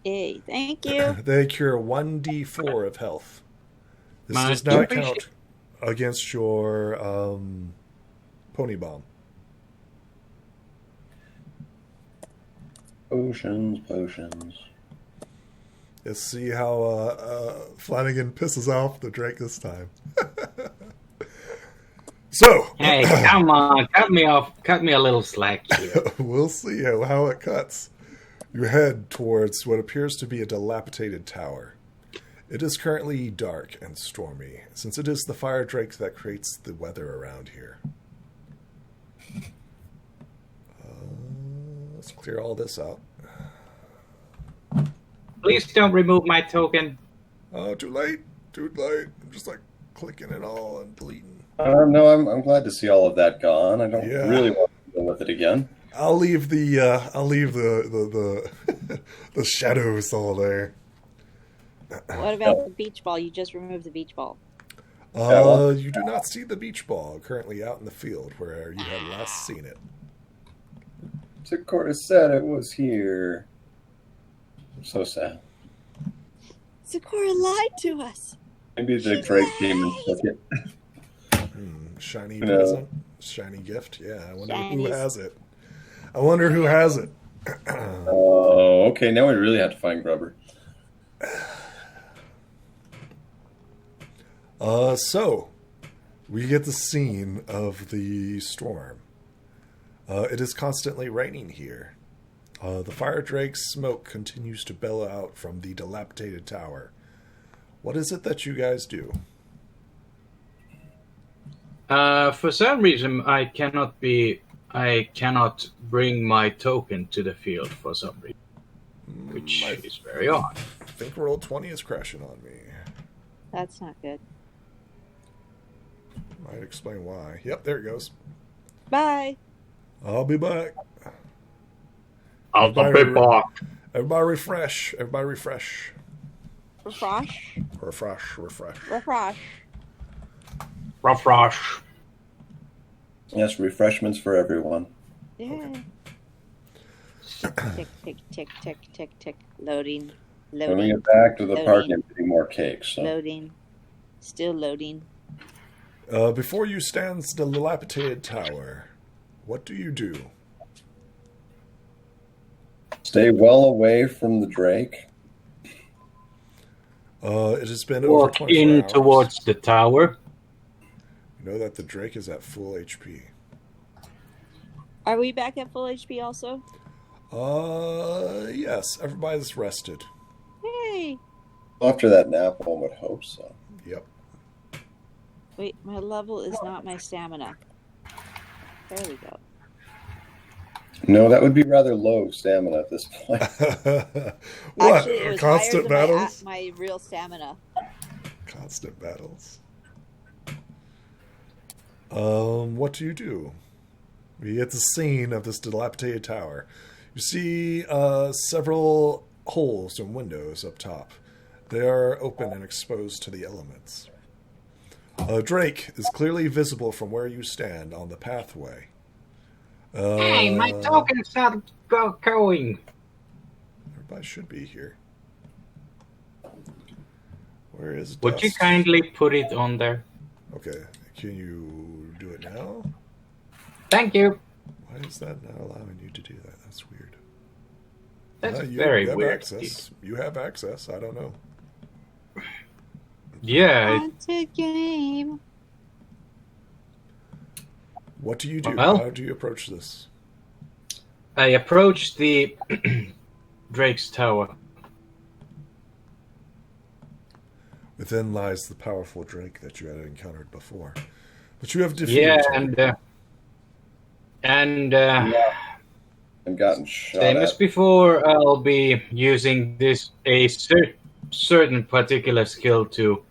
Speaker 2: Yay, thank you.
Speaker 1: They cure 1d4 of health. This
Speaker 3: My
Speaker 1: does not
Speaker 3: appreciate-
Speaker 1: count against your pony bomb.
Speaker 4: Potions.
Speaker 1: Let's see how Flanagan pisses off the Drake this time. So,
Speaker 3: Hey, come on, cut me a little slack here.
Speaker 1: we'll see how it cuts. You head towards what appears to be a dilapidated tower. It is currently dark and stormy, since it is the fire drake that creates the weather around here. Let's clear all this out.
Speaker 3: Please don't remove my token.
Speaker 1: Oh, too late. I'm just like clicking it all and deleting.
Speaker 4: No, I'm glad to see all of that gone. I don't
Speaker 1: Yeah.
Speaker 4: really want to deal with it again.
Speaker 1: I'll leave the the shadows all there.
Speaker 2: What about the beach ball? You just removed the beach ball.
Speaker 1: You do not see the beach ball currently out in the field where you had last seen it.
Speaker 4: Zecora said it was here. I'm so sad.
Speaker 2: Zecora lied to us.
Speaker 4: Maybe the Drake came and took it.
Speaker 1: Shiny
Speaker 4: No.
Speaker 1: present, shiny gift. Yeah, I wonder who
Speaker 2: Shinies.
Speaker 1: has it. I wonder who has it.
Speaker 4: Oh, okay. Now we really have to find Grubber.
Speaker 1: So we get the scene of the storm. It is constantly raining here. The fire drake's smoke continues to bellow out from the dilapidated tower. What is it that you guys do?
Speaker 3: For some reason, I cannot bring my token to the field for some reason, which
Speaker 1: I
Speaker 3: is very odd.
Speaker 1: think Roll20 is crashing on me.
Speaker 2: That's not good.
Speaker 1: Might explain why. Yep, there it goes.
Speaker 2: Bye.
Speaker 1: I'll be back.
Speaker 3: I'll be back.
Speaker 1: Everybody refresh. Everybody refresh.
Speaker 2: Refresh.
Speaker 1: Refresh. Refresh.
Speaker 2: Refresh.
Speaker 3: Refresh.
Speaker 4: Yes, refreshments for everyone.
Speaker 2: Yeah. Tick, tick, tick, tick, tick, tick. Loading.
Speaker 4: When we
Speaker 2: Loading.
Speaker 4: get back to the park,
Speaker 2: Loading.
Speaker 4: I'm getting more cakes. So.
Speaker 2: Loading. Still loading.
Speaker 1: Before you stands the dilapidated tower. What do you do?
Speaker 4: Stay well away from the Drake.
Speaker 1: It has been over
Speaker 3: Walk
Speaker 1: 24
Speaker 3: in
Speaker 1: hours.
Speaker 3: towards the tower.
Speaker 1: You know that the Drake is at full HP.
Speaker 2: Are we back at full HP also?
Speaker 1: Yes. Everybody's rested.
Speaker 2: Yay.
Speaker 4: After that nap, one would hope so.
Speaker 1: Yep.
Speaker 2: Wait, my level is not my stamina. There we go.
Speaker 4: No, that would be rather low stamina at this point.
Speaker 1: What?
Speaker 2: Actually, it was
Speaker 1: Constant
Speaker 2: higher than
Speaker 1: battles?
Speaker 2: my real stamina.
Speaker 1: Constant battles. What do you do? We get the scene of this dilapidated tower. You see several holes and windows up top. They are open and exposed to the elements. Drake is clearly visible from where you stand on the pathway.
Speaker 3: Hey, my token's not going.
Speaker 1: Everybody should be here. Where is Dust?
Speaker 3: Would you kindly put it on there?
Speaker 1: Okay, can you do it now?
Speaker 3: Thank you.
Speaker 1: Why is that not allowing you to do that? That's weird.
Speaker 3: That's
Speaker 1: You
Speaker 3: very
Speaker 1: have
Speaker 3: weird.
Speaker 1: access. You have access. I don't know.
Speaker 3: Yeah.
Speaker 2: Haunted game.
Speaker 1: What do you do?
Speaker 3: Well-
Speaker 1: How do you approach this?
Speaker 3: I approached the Drake's tower.
Speaker 1: Within lies the powerful Drake that you had encountered before. But you have defeated
Speaker 3: Yeah,
Speaker 1: him.
Speaker 3: and
Speaker 4: And gotten shot
Speaker 3: same as
Speaker 4: at.
Speaker 3: before, I'll be using a certain particular skill to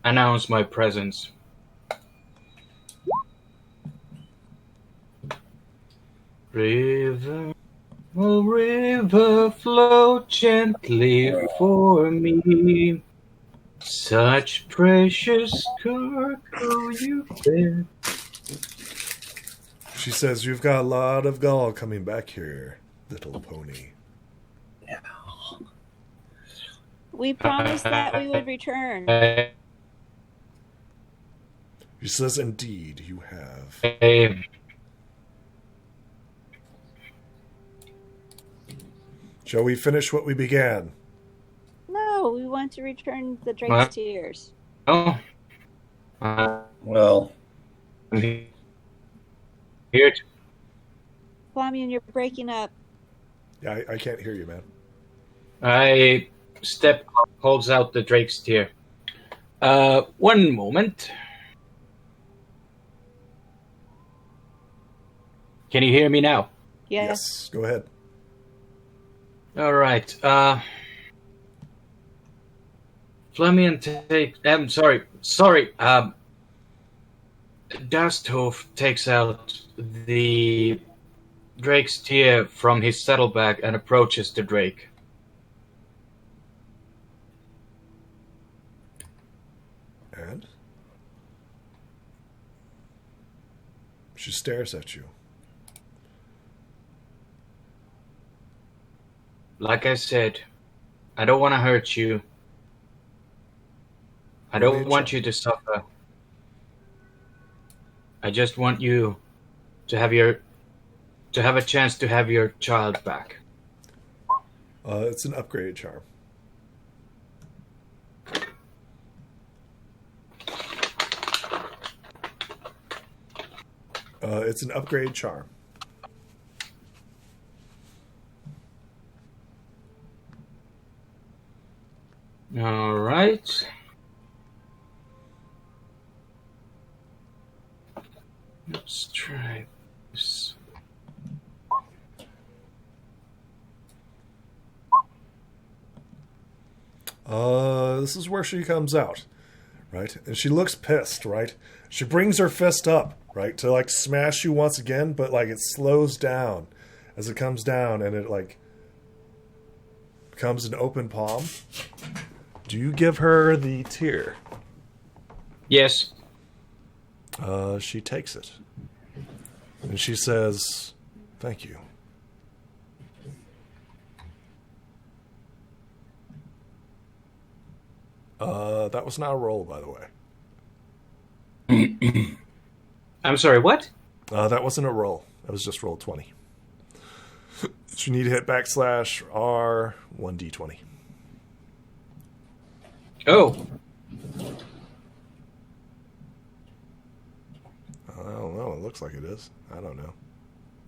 Speaker 3: announce my presence. River, oh river, flow gently for me. Such precious cargo you bear.
Speaker 1: She says, you've got a lot of gall coming back here, little pony.
Speaker 2: We promised that we would return.
Speaker 1: She says, indeed, you have. Shall we finish what we began?
Speaker 2: No, we want to return the Drake's
Speaker 3: What?
Speaker 2: tears.
Speaker 3: Oh,
Speaker 4: Well,
Speaker 3: I'm here.
Speaker 2: Flamian, you're breaking up.
Speaker 1: Yeah, I can't hear you, man.
Speaker 3: I step holds out the Drake's tear. One moment. Can you hear me now?
Speaker 2: Yeah.
Speaker 1: Yes, go ahead.
Speaker 3: All right. Flamian take. I'm sorry. Dusthoof takes out the Drake's tear from his saddlebag and approaches the Drake.
Speaker 1: And? She stares at you.
Speaker 3: Like I said, I don't want to hurt you. I
Speaker 1: Roll
Speaker 3: don't
Speaker 1: me a
Speaker 3: want
Speaker 1: check.
Speaker 3: you to suffer. I just want you to have a chance to have your child back.
Speaker 1: It's an upgraded charm. It's an upgrade charm.
Speaker 3: All right. Let's try this.
Speaker 1: This is where she comes out, right? And she looks pissed, right? She brings her fist up, right, to like smash you once again, but like it slows down as it comes down, and it like becomes an open palm. Do you give her the tear?
Speaker 3: Yes.
Speaker 1: She takes it, and she says, "Thank you." That was not a roll, by the way.
Speaker 3: I'm sorry, what?
Speaker 1: That wasn't a roll. That was just roll 20. So you need to hit /R 1d20.
Speaker 3: Oh.
Speaker 1: I don't know. It looks like it is. I don't know.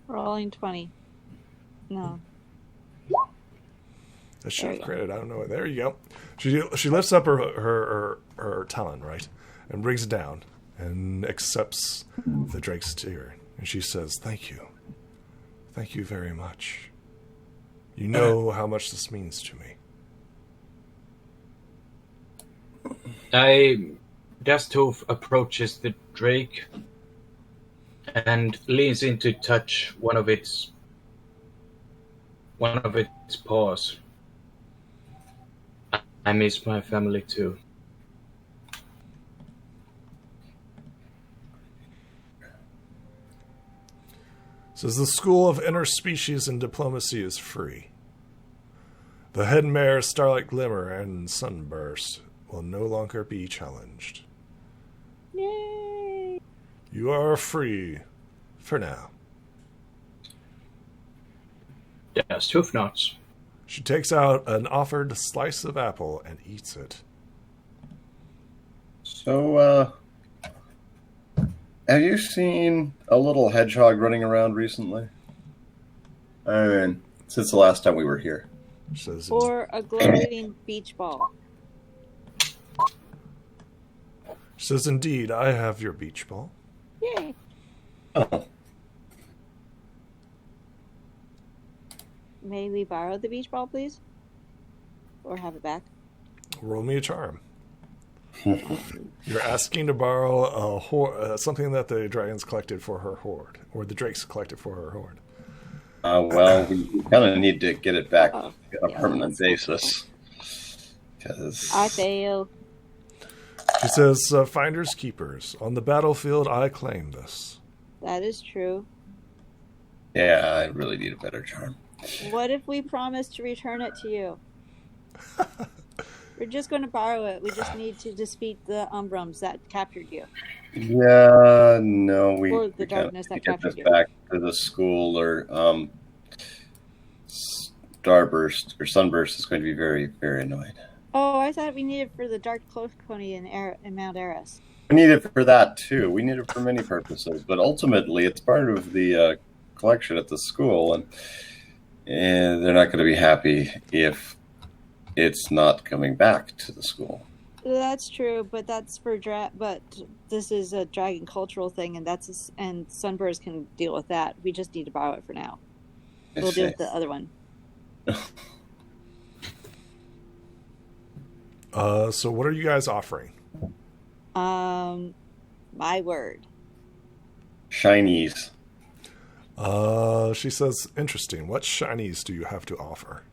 Speaker 2: Rolling 20. No.
Speaker 1: That should have credit. I don't know. There you go. She lifts up her talon, right, and brings it down and accepts the Drake's tear. And she says, "Thank you. Thank you very much. You know how much this means to me."
Speaker 3: Dusthoof approaches the Drake and leans in to touch one of its paws. I miss my family too.
Speaker 1: Says the School of Interspecies and Diplomacy is free. The head mare Starlight Glimmer and Sunburst will no longer be challenged.
Speaker 2: Yay!
Speaker 1: You are free for now.
Speaker 3: Dusthoof nods.
Speaker 1: She takes out an offered slice of apple and eats it.
Speaker 4: So, have you seen a little hedgehog running around recently? I mean, since the last time we were here.
Speaker 1: Says,
Speaker 2: Or a glowing beach ball.
Speaker 1: says, "Indeed, I have your beach ball."
Speaker 2: Yay!
Speaker 4: Oh,
Speaker 2: May we borrow the beach ball, please? Or have it back?
Speaker 1: Roll me a charm. You're asking to borrow something that the dragons collected for her horde, or the drakes collected for her horde.
Speaker 4: well, we kind of need to get it back
Speaker 2: Oh,
Speaker 4: on a
Speaker 2: yeah,
Speaker 4: permanent
Speaker 2: that's
Speaker 4: basis. Because
Speaker 2: I fail.
Speaker 1: She says, "Finders keepers. On the battlefield, I claim this."
Speaker 2: That is true.
Speaker 4: yeah, I really need a better charm.
Speaker 2: What if we promise to return it to you? We're just going to borrow it. We just need to defeat the Umbrums that captured you.
Speaker 4: Yeah, no, we
Speaker 2: Or the
Speaker 4: we
Speaker 2: darkness
Speaker 4: gotta
Speaker 2: that
Speaker 4: get
Speaker 2: captured
Speaker 4: this
Speaker 2: you.
Speaker 4: back to the school, or Starburst or Sunburst is going to be very, very annoyed.
Speaker 2: Oh, I thought we needed for the Dark Cloak Pony in Mount Eris.
Speaker 4: We need it for that too. We need it for many purposes, but ultimately, it's part of the collection at the school, and they're not going to be happy if it's not coming back to the school.
Speaker 2: That's true, but that's for but this is a dragon cultural thing, and and Sunburst can deal with that. We just need to borrow it for now.
Speaker 4: I
Speaker 2: We'll
Speaker 4: see.
Speaker 2: deal with the other one.
Speaker 1: So what are you guys offering?
Speaker 2: My word.
Speaker 4: Shinies.
Speaker 1: She says, "Interesting. What shinies do you have to offer?"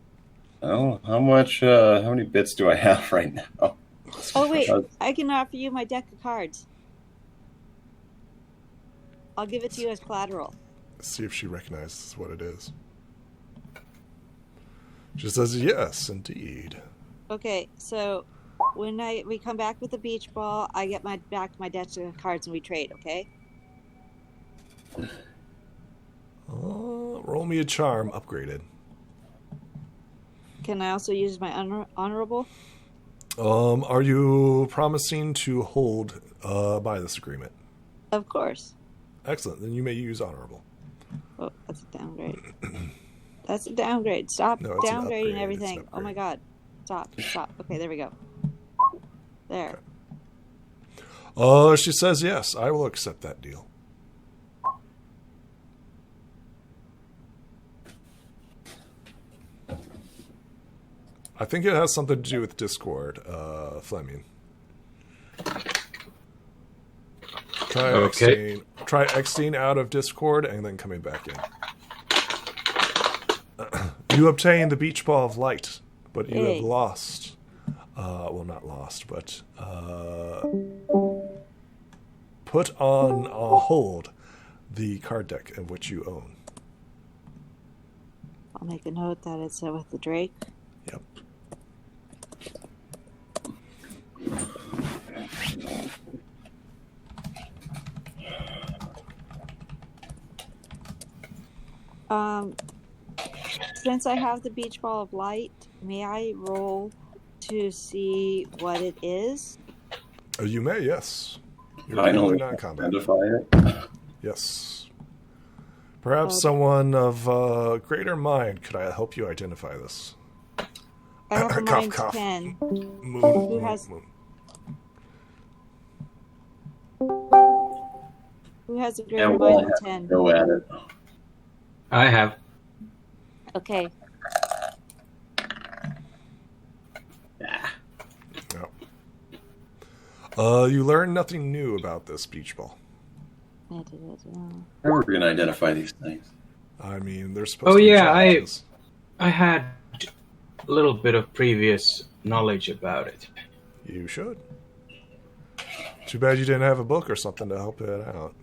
Speaker 4: Oh, how many bits do I have right now?
Speaker 2: Oh wait, I can offer you my deck of cards. I'll give it to you as collateral.
Speaker 1: See if she recognizes what it is. She says, "Yes, indeed."
Speaker 2: Okay, so when we come back with the beach ball, I get back my deck of cards and we trade. Okay.
Speaker 1: Roll me a charm upgraded.
Speaker 2: Can I also use my honorable?
Speaker 1: Are you promising to hold by this agreement?
Speaker 2: Of course.
Speaker 1: Excellent. Then you may use honorable.
Speaker 2: Oh, that's a downgrade. That's a downgrade. Stop
Speaker 1: No, it's an upgrade.
Speaker 2: downgrading
Speaker 1: It's
Speaker 2: everything.
Speaker 1: an
Speaker 2: Oh my
Speaker 1: upgrade.
Speaker 2: god. Stop. Okay, there we go. There.
Speaker 1: She says, "Yes, I will accept that deal." I think it has something to do with Discord, Fleming. Try
Speaker 3: Okay.
Speaker 1: exiting out of Discord and then coming back in. You obtain the beach ball of light, but you have lost. Well, not lost, but put on hold the card deck of which you own.
Speaker 2: I'll make a note that it's with the Drake.
Speaker 1: Yep.
Speaker 2: Since I have the beach ball of light, may I roll to see what it is?
Speaker 1: You may, yes. You're
Speaker 4: Finally,
Speaker 1: really not combat.
Speaker 4: identify it.
Speaker 1: Yes. Perhaps someone of greater mind could I help you identify this?
Speaker 2: I have a
Speaker 1: Cough,
Speaker 2: mind
Speaker 1: cough.
Speaker 2: 10.
Speaker 1: Moon.
Speaker 2: has- Who has a greater
Speaker 4: And
Speaker 2: mind
Speaker 4: we'll
Speaker 2: than
Speaker 4: have to
Speaker 2: 10?
Speaker 4: go at it.
Speaker 3: I have.
Speaker 2: Okay.
Speaker 4: Yeah.
Speaker 1: Yep. You learn nothing new about this beach ball.
Speaker 2: I did it, yeah.
Speaker 4: How are we going to identify these things?
Speaker 1: I mean, they're supposed
Speaker 3: Oh
Speaker 1: to be
Speaker 3: yeah,
Speaker 1: challenges.
Speaker 3: I had a little bit of previous knowledge about it.
Speaker 1: You should. Too bad you didn't have a book or something to help it out.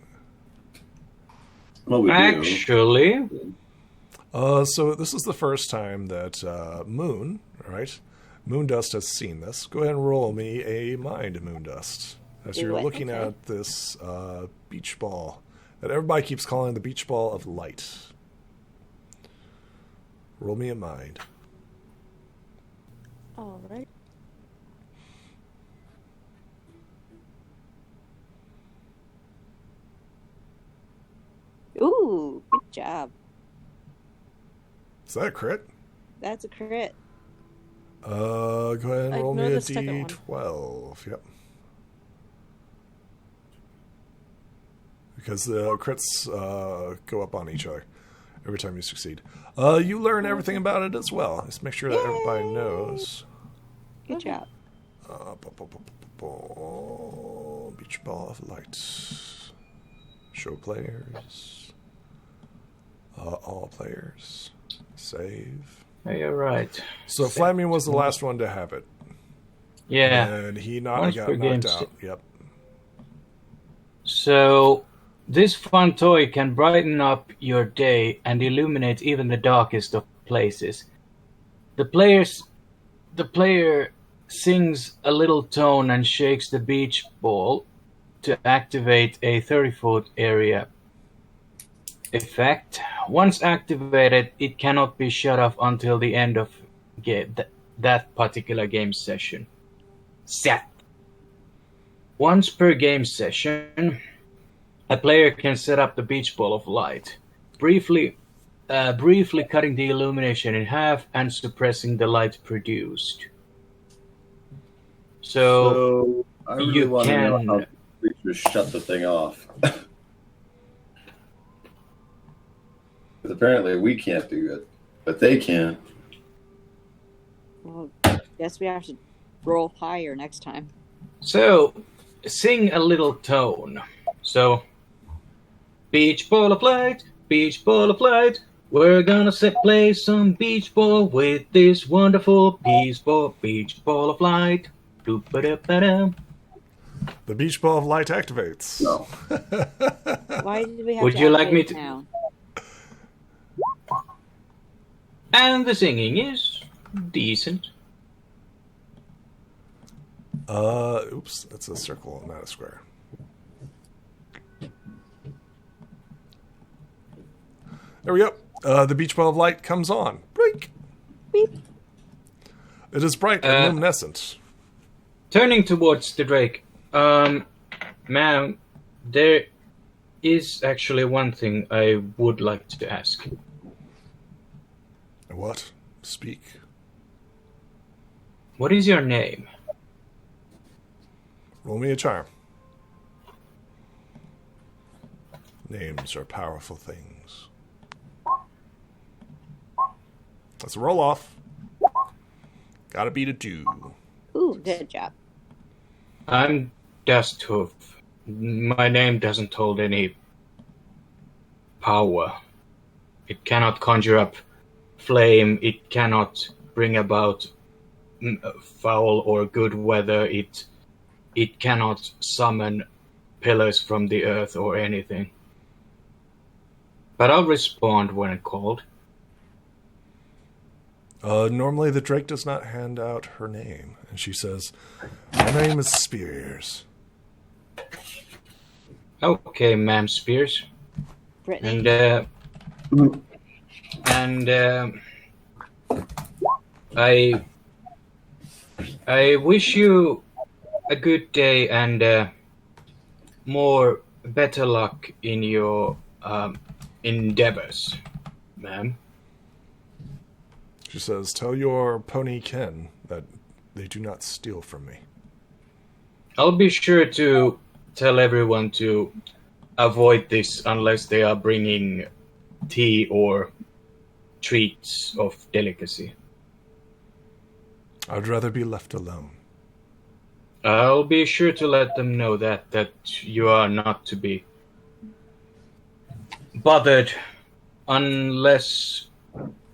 Speaker 4: Well, we do.
Speaker 3: Actually,
Speaker 1: So this is the first time that Moon, right? Moondust has seen this. Go ahead and roll me a mind, Moondust, as
Speaker 2: Do
Speaker 1: you're
Speaker 2: it,
Speaker 1: looking
Speaker 2: okay.
Speaker 1: at this beach ball that everybody keeps calling the beach ball of light. Roll me a mind.
Speaker 5: All right.
Speaker 2: Ooh, good job.
Speaker 1: Is that a crit?
Speaker 2: That's a crit.
Speaker 1: Go ahead and
Speaker 5: I
Speaker 1: roll
Speaker 5: know
Speaker 1: me a
Speaker 5: the second one.
Speaker 1: d12. Yep. Because the crits go up on each other every time you succeed. You learn everything about it as well. Let's make sure that everybody knows.
Speaker 2: Good job.
Speaker 1: Beach ball of light. Show players. All players. Save.
Speaker 3: you're right.
Speaker 1: So Flaming was the last one to have it.
Speaker 3: Yeah.
Speaker 1: And he
Speaker 3: Once
Speaker 1: got
Speaker 3: per game
Speaker 1: knocked out. Yep.
Speaker 3: So this fun toy can brighten up your day and illuminate even the darkest of places. The player sings a little tone and shakes the beach ball to activate a 30-foot area effect. Once activated, it cannot be shut off until the end of that particular game session. Set. Once per game session, a player can set up the beach ball of light, briefly cutting the illumination in half and suppressing the light produced. So
Speaker 4: I really
Speaker 3: you
Speaker 4: want to know
Speaker 3: can-
Speaker 4: how creatures shut the thing off. Because apparently we can't do it, but they can.
Speaker 2: Well, guess we have to roll higher next time.
Speaker 3: sing a little tone. So, beach ball of light, we're gonna play some beach ball with this wonderful beach ball of light. Doo-ba-da-ba-dum.
Speaker 1: The beach ball of light activates.
Speaker 4: No.
Speaker 2: Why did we have
Speaker 3: Would
Speaker 2: to
Speaker 3: you like me
Speaker 2: activate
Speaker 3: to-
Speaker 2: now?
Speaker 3: And the singing is decent.
Speaker 1: Oops, that's a circle, not a square. There we go. The beach ball of light comes on. Break.
Speaker 2: Beep.
Speaker 1: It is bright and luminescent.
Speaker 3: Turning towards the Drake, ma'am, there is actually one thing I would like to ask.
Speaker 1: What? Speak.
Speaker 3: What is your name?
Speaker 1: Roll me a charm. Names are powerful things. Let's roll off. Gotta beat a 2.
Speaker 2: Ooh, good job.
Speaker 3: I'm Dusthoof. My name doesn't hold any power. It cannot conjure up flame. It cannot bring about foul or good weather. It cannot summon pillars from the earth or anything. But I'll respond when called.
Speaker 1: Normally the Drake does not hand out her name. And she says, my name is Spears.
Speaker 3: Okay, ma'am Spears.
Speaker 2: Brittany.
Speaker 3: And I wish you a good day and more better luck in your endeavors, ma'am.
Speaker 1: She says, tell your pony Ken that they do not steal from me.
Speaker 3: I'll be sure to tell everyone to avoid this unless they are bringing tea or treats of delicacy.
Speaker 1: I'd rather be left alone.
Speaker 3: I'll be sure to let them know that you are not to be bothered unless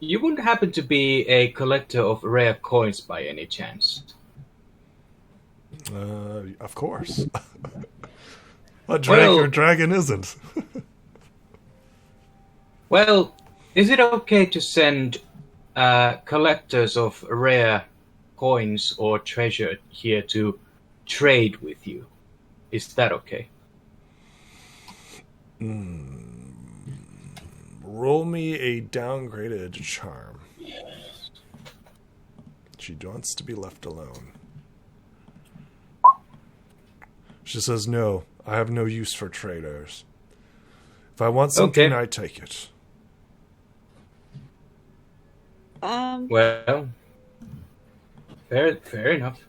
Speaker 3: you wouldn't happen to be a collector of rare coins by any chance.
Speaker 1: Of course. What Drake or dragon isn't?
Speaker 3: Well, is it okay to send collectors of rare coins or treasure here to trade with you? Is that okay?
Speaker 1: Roll me a downgraded charm. She wants to be left alone. She says, no, I have no use for traders. If I want something, I take it.
Speaker 3: Well, fair enough.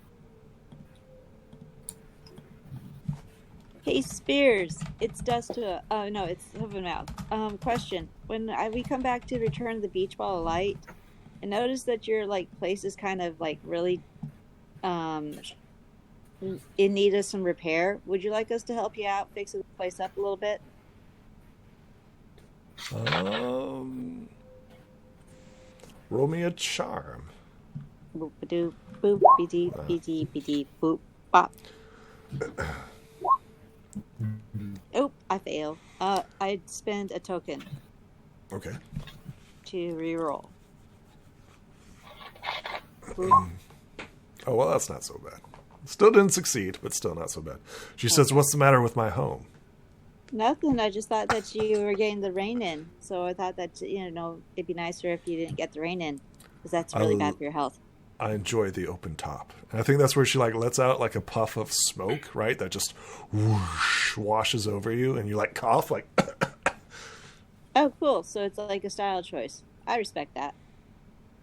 Speaker 2: Hey Spears, it's Dusta. Oh no, it's Hoovenmouth. Question: when we come back to return the beach ball of light, I noticed that your place is kind of really in need of some repair. Would you like us to help you out, fix the place up a little bit?
Speaker 1: Roll me a charm.
Speaker 2: Boop a doo boop be dee boop bop. Oh, I fail. I'd spend a token.
Speaker 1: Okay.
Speaker 2: To reroll.
Speaker 1: Oh, well, that's not so bad. Still didn't succeed, but still not so bad. She says, what's the matter with my home?
Speaker 2: Nothing. I just thought that you were getting the rain in. So I thought that, it'd be nicer if you didn't get the rain in. Because that's really bad for your health.
Speaker 1: I enjoy the open top. And I think that's where she lets out a puff of smoke, right? That just whoosh, washes over you and you cough
Speaker 2: Oh, cool. So it's a style choice. I respect that.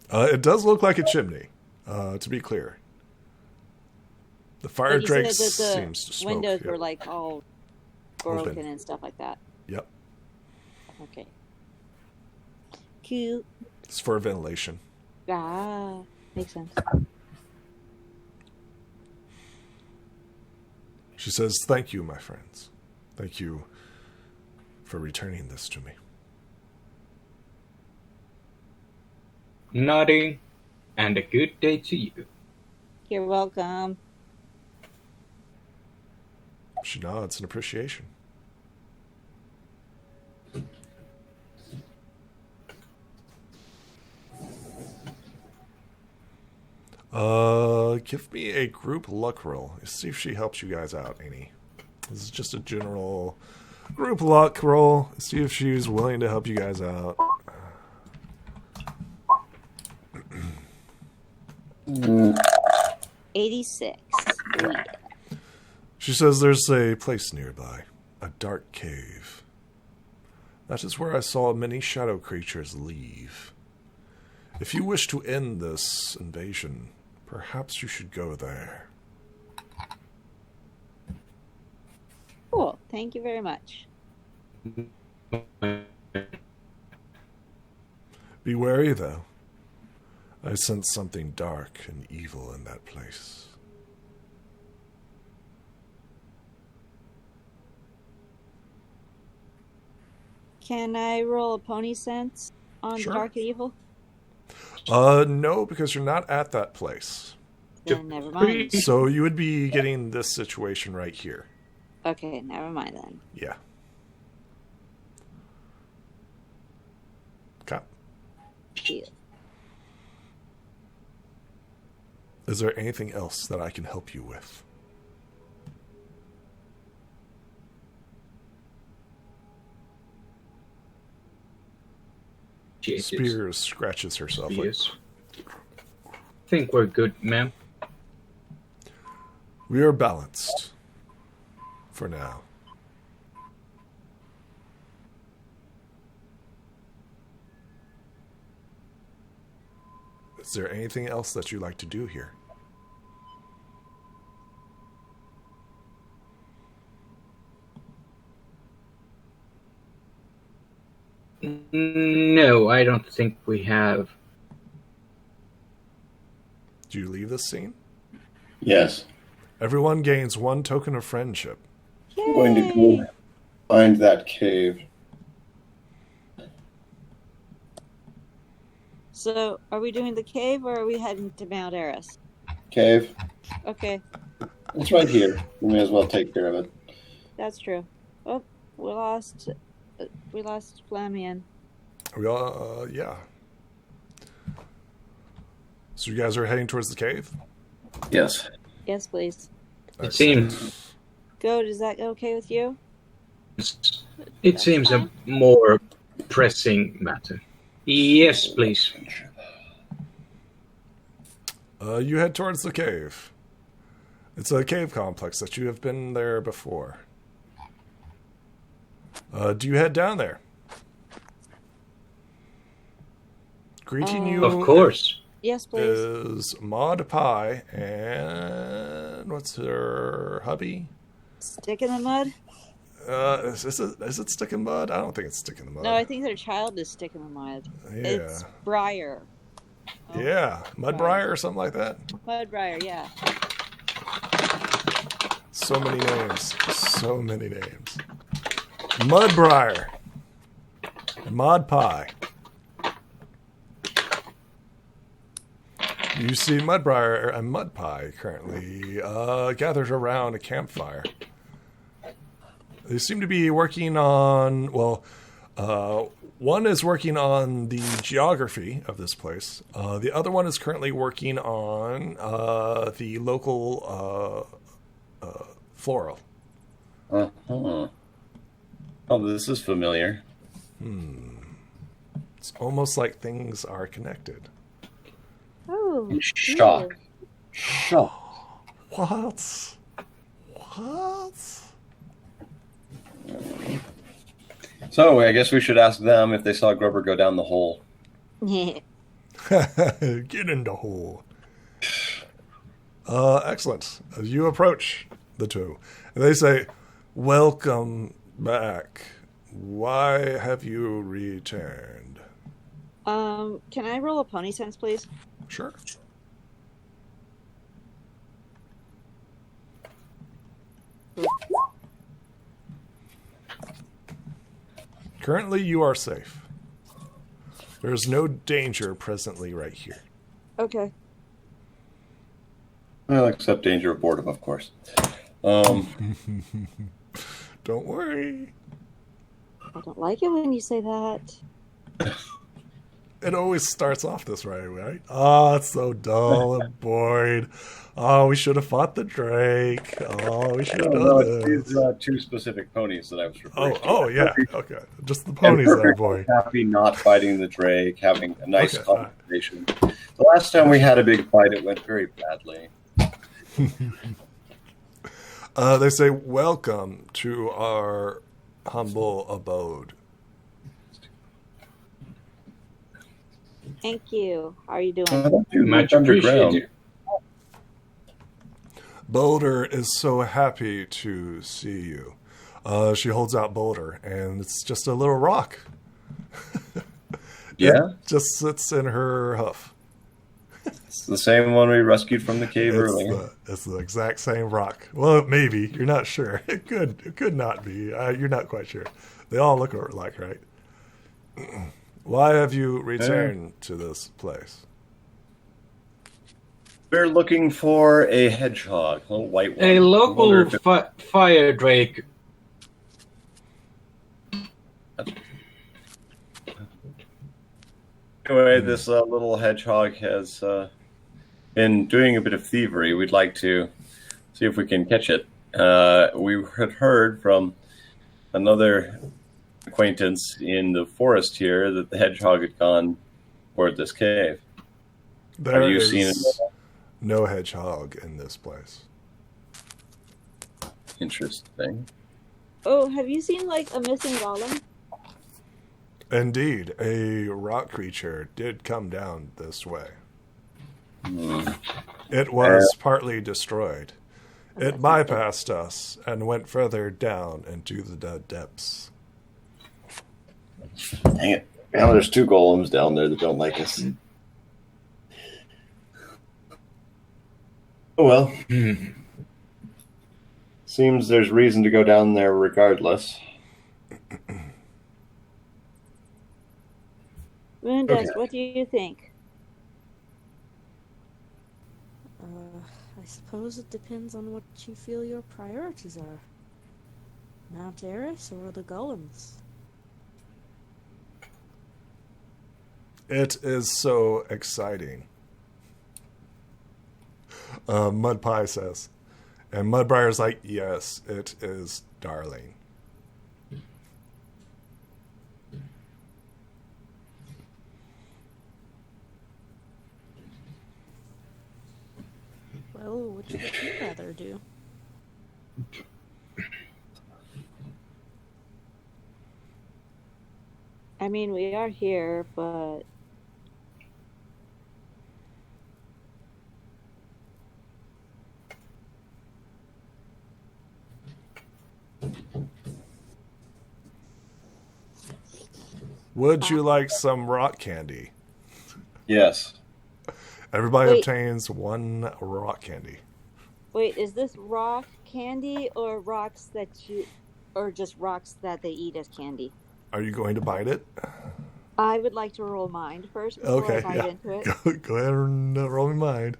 Speaker 1: It does look like a chimney, to be clear. The fire drake seems to smoke.
Speaker 2: Windows were all broken open and stuff like that.
Speaker 1: Yep.
Speaker 2: Okay. Cute.
Speaker 1: It's for ventilation.
Speaker 2: Ah, makes sense.
Speaker 1: She says, thank you, my friends. Thank you for returning this to me.
Speaker 3: Nodding, and a good day to you.
Speaker 2: You're welcome.
Speaker 1: She nods in appreciation. Give me a group luck roll. See if she helps you guys out any. This is just a general group luck roll. See if she's willing to help you guys out.
Speaker 2: 86. Yeah.
Speaker 1: She says there's a place nearby, a dark cave. That is where I saw many shadow creatures leave. If you wish to end this invasion, perhaps you should go there.
Speaker 2: Cool. Thank you very much.
Speaker 1: Be wary, though. I sense something dark and evil in that place.
Speaker 2: Can I roll a pony sense on
Speaker 1: Sure.
Speaker 2: the dark and evil?
Speaker 1: No, because you're not at that place.
Speaker 2: Then never mind.
Speaker 1: So you would be getting this situation right here.
Speaker 2: Okay, never mind then.
Speaker 1: Yeah. Okay.
Speaker 2: Yeah.
Speaker 1: Is there anything else that I can help you with?
Speaker 3: Jesus.
Speaker 1: Spears scratches herself. Like,
Speaker 3: Spears. Think we're good, ma'am.
Speaker 1: we are balanced. For now. Is there anything else that you'd like to do here?
Speaker 3: No, I don't think we have.
Speaker 1: Do you leave this scene?
Speaker 4: Yes.
Speaker 1: Everyone gains 1 token of friendship.
Speaker 4: I'm going to go find that cave.
Speaker 2: So, are we doing the cave or are we heading to Mount Eris?
Speaker 4: Cave.
Speaker 2: Okay,
Speaker 4: It's right here. We may as well take care of it.
Speaker 2: that's true. Oh, we lost Flamian.
Speaker 1: We all, yeah. So you guys are heading towards the cave?
Speaker 4: Yes.
Speaker 2: Yes, please.
Speaker 3: It seems.
Speaker 2: Go. Is that okay with you?
Speaker 3: It seems a more pressing matter. Yes, please.
Speaker 1: You head towards the cave. It's a cave complex that you have been there before. Do you head down there? Greeting you.
Speaker 3: Of course.
Speaker 2: Yes, please.
Speaker 1: Is Maud Pie and what's her hubby?
Speaker 2: Stick in the mud?
Speaker 1: Is it Stick in Mud? I don't think it's Stick in the Mud.
Speaker 2: No, I think their child is Stick in the mud.
Speaker 1: Yeah.
Speaker 2: It's Briar. Oh,
Speaker 1: Yeah, Mudbriar or something like that.
Speaker 2: Mudbriar, yeah.
Speaker 1: So many names. So many names. Mudbriar. Mod Pie. You see Mudbriar and Mud Pie currently gathered around a campfire. They seem to be working on, well, one is working on the geography of this place. The other one is currently working on the local floral.
Speaker 4: Uh-huh. Oh, this is familiar.
Speaker 1: It's almost like things are connected.
Speaker 2: Oh,
Speaker 4: Shock. Shock.
Speaker 1: What? What?
Speaker 4: So, I guess we should ask them if they saw Grubber go down the hole.
Speaker 2: yeah.
Speaker 1: Get in the hole. Excellent. As you approach the two, and they say, "Welcome back. Why have you returned?"
Speaker 2: Can I roll a pony sense, please?
Speaker 1: Sure. Currently, you are safe. There is no danger presently right here.
Speaker 2: Okay.
Speaker 4: Well, except danger of boredom, of course.
Speaker 1: Don't worry.
Speaker 2: I don't like it when you say that.
Speaker 1: It always starts off this way, right? Oh, it's so dull and boring. Oh, we should have fought the Drake. Oh, we should have done this.
Speaker 4: These two specific ponies that I was referring to.
Speaker 1: Oh, yeah. Okay. Just the ponies there, boy.
Speaker 4: Happy not fighting the Drake, having a nice
Speaker 1: Okay,
Speaker 4: conversation. The last time we had a big fight, it went very badly.
Speaker 1: They say, "Welcome to our humble abode."
Speaker 2: Thank you. How are you doing?
Speaker 4: I don't do
Speaker 3: Much
Speaker 4: much underground.
Speaker 3: appreciated.
Speaker 1: Boulder is so happy to see you. She holds out Boulder, and it's just a little rock.
Speaker 4: Yeah?
Speaker 1: It just sits in her hoof.
Speaker 4: the same one we rescued from the cave earlier.
Speaker 1: It's the exact same rock. Well, maybe. You're not sure. It could not be. You're not quite sure. They all look alike, right? Why have you returned to this place?
Speaker 4: We're looking for a hedgehog, a little white one.
Speaker 3: A local fire drake.
Speaker 4: Anyway, this little hedgehog has been doing a bit of thievery. We'd like to see if we can catch it. We had heard from another acquaintance in the forest here that the hedgehog had gone toward this cave.
Speaker 1: There
Speaker 4: Have you
Speaker 1: is
Speaker 4: seen it?
Speaker 1: no hedgehog in this place.
Speaker 4: Interesting.
Speaker 2: Oh, have you seen like a missing golem?
Speaker 1: Indeed, a rock creature did come down this way. It was partly destroyed. It bypassed us and went further down into the depths.
Speaker 4: Dang it. Now there's two golems down there that don't like us. Oh well. Seems there's reason to go down there regardless.
Speaker 2: Moondust,
Speaker 4: Okay.
Speaker 2: what do you think?
Speaker 5: I suppose it depends on what you feel your priorities are. Mount Eris or the golems?
Speaker 1: It is so exciting. Mud Pie says. And Mudbrier's like, yes, it is, darling.
Speaker 5: Well, what would you rather do?
Speaker 2: I mean, we are here, but
Speaker 1: Would you like some rock candy?
Speaker 4: Yes.
Speaker 1: Everybody
Speaker 2: Wait.
Speaker 1: obtains one rock candy.
Speaker 2: wait, is this rock candy or rocks that you, or just rocks that they eat as candy?
Speaker 1: Are you going to bite it?
Speaker 2: I would like to roll mind first before
Speaker 1: Okay,
Speaker 2: I bite
Speaker 1: yeah.
Speaker 2: into it.
Speaker 1: Go ahead and roll me mind.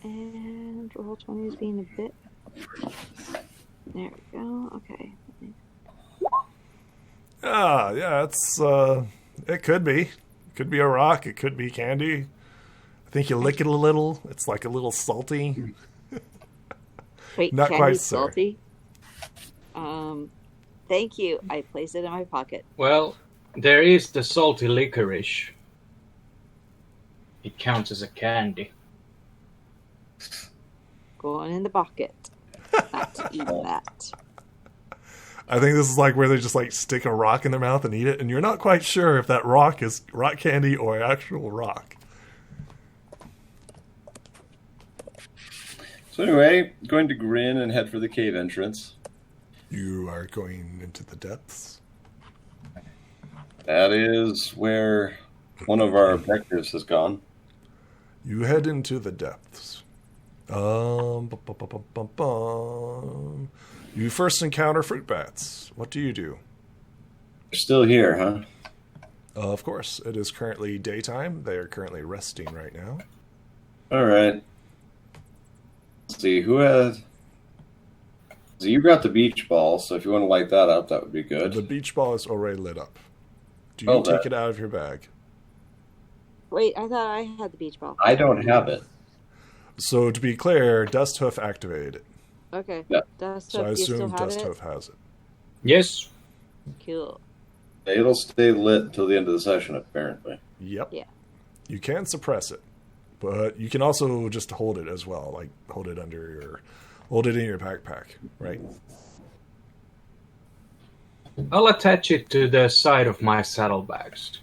Speaker 2: And roll 20 is being a bit. There we go. Okay.
Speaker 1: Yeah, it's it could be. It could be a rock, it could be candy. I think you lick it a little, it's like a little salty.
Speaker 2: Wait,
Speaker 1: Not
Speaker 2: candy
Speaker 1: quite, sir.
Speaker 2: salty. Thank you. I place it in my pocket.
Speaker 3: Well, there is the salty licorice. It counts as a candy.
Speaker 2: Going in the pocket. Not to eat that.
Speaker 1: I think this is like where they just like stick a rock in their mouth and eat it, and you're not quite sure if that rock is rock candy or actual rock.
Speaker 4: So anyway, going to grin and head for the cave entrance.
Speaker 1: You are going into the depths.
Speaker 4: That is where one of our objectives has gone.
Speaker 1: You head into the depths. Bum, bum, bum, bum, bum, bum. You first encounter fruit bats. What do you do?
Speaker 4: They're still here, huh?
Speaker 1: Of course, it is currently daytime. They are currently resting right now.
Speaker 4: All right. Let's see, who has... So you got the beach ball, so if you want to light that up, that would be good.
Speaker 1: The beach ball is already lit up. Do you
Speaker 4: Oh,
Speaker 1: take
Speaker 4: that-
Speaker 1: it out of your bag?
Speaker 2: Wait, I thought I had the beach ball.
Speaker 4: I don't have it.
Speaker 1: So to be clear, Dust Hoof activated.
Speaker 2: Okay.
Speaker 4: Yeah.
Speaker 2: Dust
Speaker 1: So I
Speaker 2: Hoof, you still
Speaker 1: assume
Speaker 2: have
Speaker 1: Dust
Speaker 2: it?
Speaker 1: Hoof has it.
Speaker 3: Yes.
Speaker 2: Cool.
Speaker 4: It'll stay lit until the end of the session, apparently.
Speaker 1: Yep.
Speaker 2: Yeah.
Speaker 1: You can suppress it, but you can also just hold it as well, like hold it in your backpack, right?
Speaker 3: I'll attach it to the side of my saddlebags.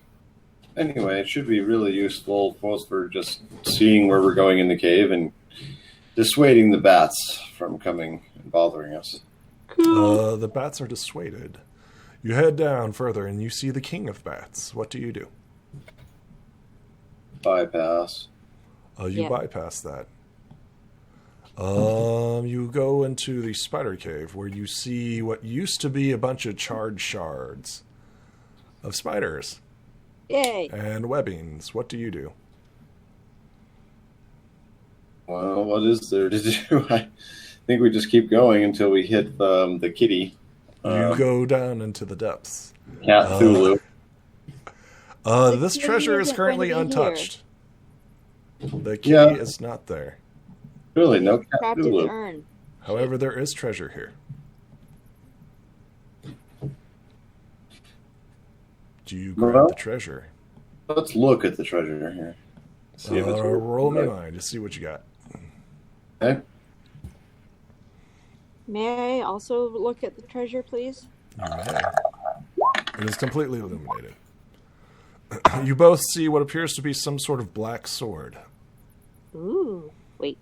Speaker 4: Anyway, it should be really useful both for just seeing where we're going in the cave and dissuading the bats from coming and bothering us.
Speaker 1: The bats are dissuaded. You head down further and you see the King of Bats. What do you do?
Speaker 4: Bypass.
Speaker 1: You
Speaker 2: Yeah.
Speaker 1: bypass that. You go into the spider cave where you see what used to be a bunch of charred shards of spiders
Speaker 2: Yay!
Speaker 1: and webbings. What do you do?
Speaker 4: Well, what is there to do? I think we just keep going until we hit the kitty.
Speaker 1: You go down into the depths.
Speaker 4: Cat Thulu.
Speaker 1: This
Speaker 2: kitty
Speaker 1: treasure is
Speaker 2: isn't
Speaker 1: currently
Speaker 2: going to be
Speaker 1: untouched. The kitty
Speaker 4: Yeah.
Speaker 1: is not there.
Speaker 4: Really, no Cat
Speaker 2: Trapped in the
Speaker 4: Thulu.
Speaker 2: urn.
Speaker 1: However, there is treasure here. Do you grab
Speaker 4: Well,
Speaker 1: the treasure?
Speaker 4: Let's look at the treasure here. See if it's
Speaker 1: Roll me mine to see what you got.
Speaker 4: Okay.
Speaker 2: May I also look at the treasure, please?
Speaker 1: You may. It is completely illuminated. You both see what appears to be some sort of black sword.
Speaker 2: Ooh. Wait.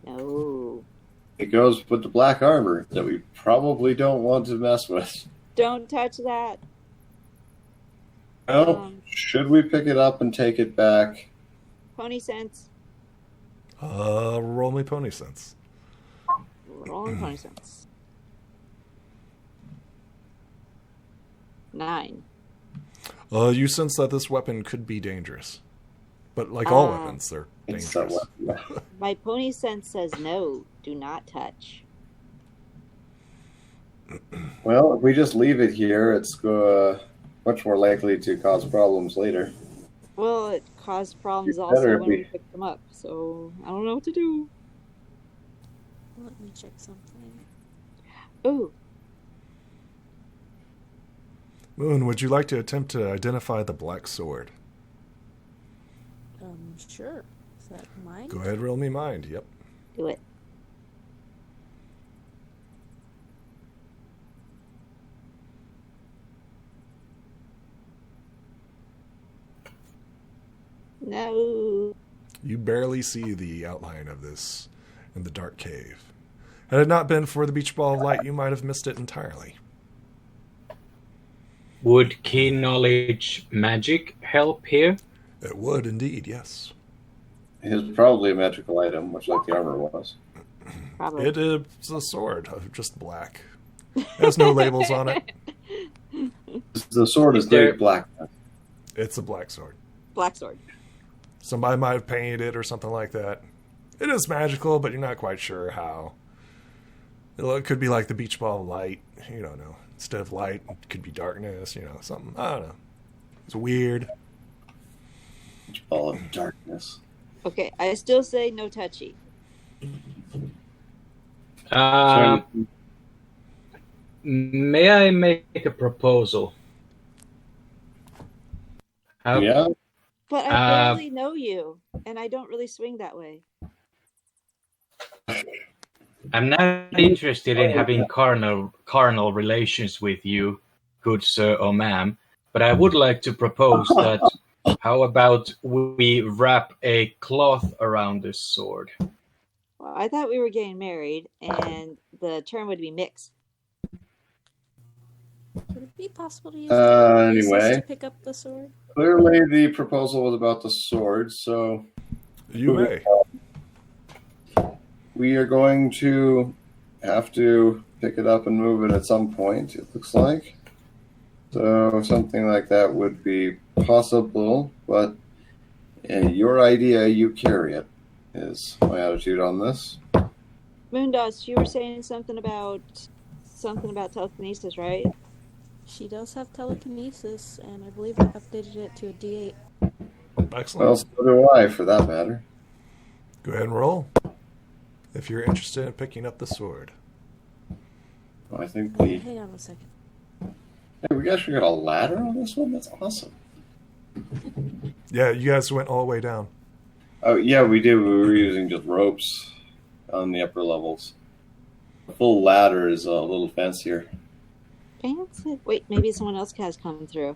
Speaker 2: No.
Speaker 4: It goes with the black armor that we probably don't want to mess with.
Speaker 2: Don't touch that.
Speaker 4: Well, should we pick it up and take it back?
Speaker 2: Pony sense.
Speaker 1: Roll me pony sense.
Speaker 2: Rolling pony sense. 9.
Speaker 1: You sense that this weapon could be dangerous. But like all weapons, they're
Speaker 4: It's that
Speaker 1: dangerous.
Speaker 4: weapon.
Speaker 2: My pony sense says no. Do not touch.
Speaker 4: Well, if we just leave it here, it's much more likely to cause problems later.
Speaker 2: Well, it caused problems
Speaker 4: It's
Speaker 2: also
Speaker 4: better if
Speaker 2: when
Speaker 4: we-
Speaker 2: we picked them up, so I don't know what to do.
Speaker 5: Let me check something.
Speaker 2: Ooh.
Speaker 1: Moon, would you like to attempt to identify the black sword?
Speaker 5: Sure. Is that mine?
Speaker 1: Go ahead, roll me mind. Yep.
Speaker 2: Do it. No.
Speaker 1: You barely see the outline of this in the dark cave. Had it not been for the beach ball of light, you might have missed it entirely.
Speaker 3: Would keen knowledge magic help here?
Speaker 1: It would indeed, yes.
Speaker 4: It's probably a magical item, much like the armor was.
Speaker 2: Probably.
Speaker 1: It is a sword, just black. It has no labels on it.
Speaker 4: The sword is
Speaker 3: Is there-
Speaker 4: great black.
Speaker 1: It's a black sword.
Speaker 2: Black sword.
Speaker 1: Somebody might have painted it or something like that. It is magical, but you're not quite sure how. It could be like the beach ball of light. You don't know. Instead of light, it could be darkness, something. I don't know. It's weird.
Speaker 4: Ball of darkness.
Speaker 2: Okay, I still say no touchy.
Speaker 3: May I make a proposal?
Speaker 4: Yeah,
Speaker 2: But I barely know you, and I don't really swing that way.
Speaker 3: I'm not interested in having carnal relations with you, good sir or ma'am, but I would like to propose that how about we wrap a cloth around this sword?
Speaker 2: Well, I thought we were getting married, and the term would be mixed.
Speaker 5: Would it be possible to use
Speaker 4: anyway.
Speaker 5: to pick up the sword?
Speaker 4: clearly the proposal was about the sword, so
Speaker 1: You may.
Speaker 4: we are going to have to pick it up and move it at some point, it looks like. So something like that would be possible, but your idea, you carry it, is my attitude on this.
Speaker 2: Moondust, you were saying something about telekinesis, right?
Speaker 5: She does have telekinesis, and I believe I updated it to a D8.
Speaker 1: Excellent.
Speaker 4: Well, so do I, for that matter.
Speaker 1: Go ahead and roll. If you're interested in picking up the sword.
Speaker 4: I think
Speaker 5: Oh,
Speaker 4: the...
Speaker 5: hang on one second.
Speaker 4: Hey, we actually got a ladder on this one? That's awesome.
Speaker 1: Yeah, you guys went all the way down.
Speaker 4: Oh, yeah, we did. We were using just ropes on the upper levels. The full ladder is a little fancier.
Speaker 2: Fancy. Wait, maybe someone else has come through.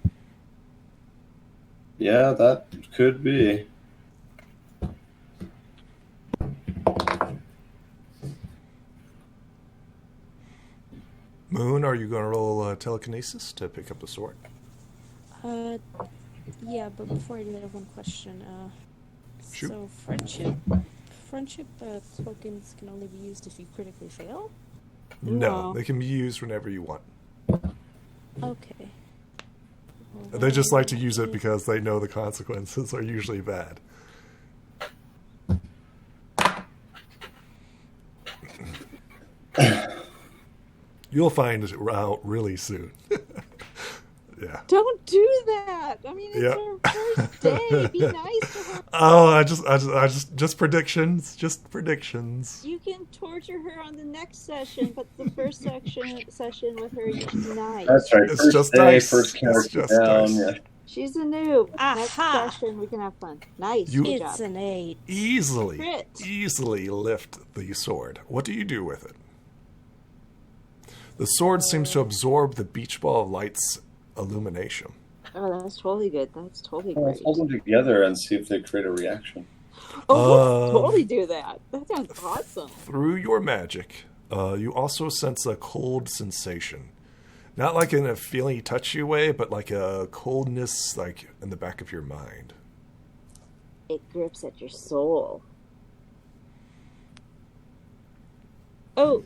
Speaker 4: Yeah, that could be.
Speaker 1: Moon, are are you going to roll telekinesis to pick up the sword?
Speaker 5: Yeah, but before I do that, I have one question.
Speaker 1: Shoot.
Speaker 5: So friendship tokens can only be used if you critically fail?
Speaker 1: No,
Speaker 2: No.
Speaker 1: they can be used whenever you want.
Speaker 5: Okay. Well,
Speaker 1: They just like to
Speaker 5: then-
Speaker 1: use it because they know the consequences are usually bad. You'll find it out really soon. Yeah.
Speaker 2: Don't do that. I mean, it's
Speaker 1: Yep.
Speaker 2: her first day. Be nice to her.
Speaker 1: Oh, I just predictions, just predictions.
Speaker 2: You can torture her on the next session, but the first session with her, you be nice.
Speaker 4: That's right.
Speaker 1: It's
Speaker 4: First
Speaker 1: just
Speaker 4: day,
Speaker 1: dice.
Speaker 4: first
Speaker 1: It's
Speaker 4: character
Speaker 1: just
Speaker 4: down.
Speaker 1: dice.
Speaker 4: Yeah.
Speaker 2: She's a noob. Next
Speaker 5: Aha!
Speaker 2: session, we can have fun. Nice.
Speaker 1: You-
Speaker 2: Good
Speaker 5: It's
Speaker 2: job.
Speaker 5: an 8.
Speaker 1: Easily
Speaker 2: Crit.
Speaker 1: lift the sword. What do you do with it? The sword seems to absorb the beach ball of light's illumination.
Speaker 2: Oh, that's totally good. That's totally
Speaker 4: Well,
Speaker 2: great.
Speaker 4: let's hold them together and see if they create a reaction.
Speaker 2: Oh, let's totally do that. That sounds awesome.
Speaker 1: Through your magic, you also sense a cold sensation. Not like in a feeling touchy way, but like a coldness like in the back of your mind.
Speaker 2: It grips at your soul. Oh,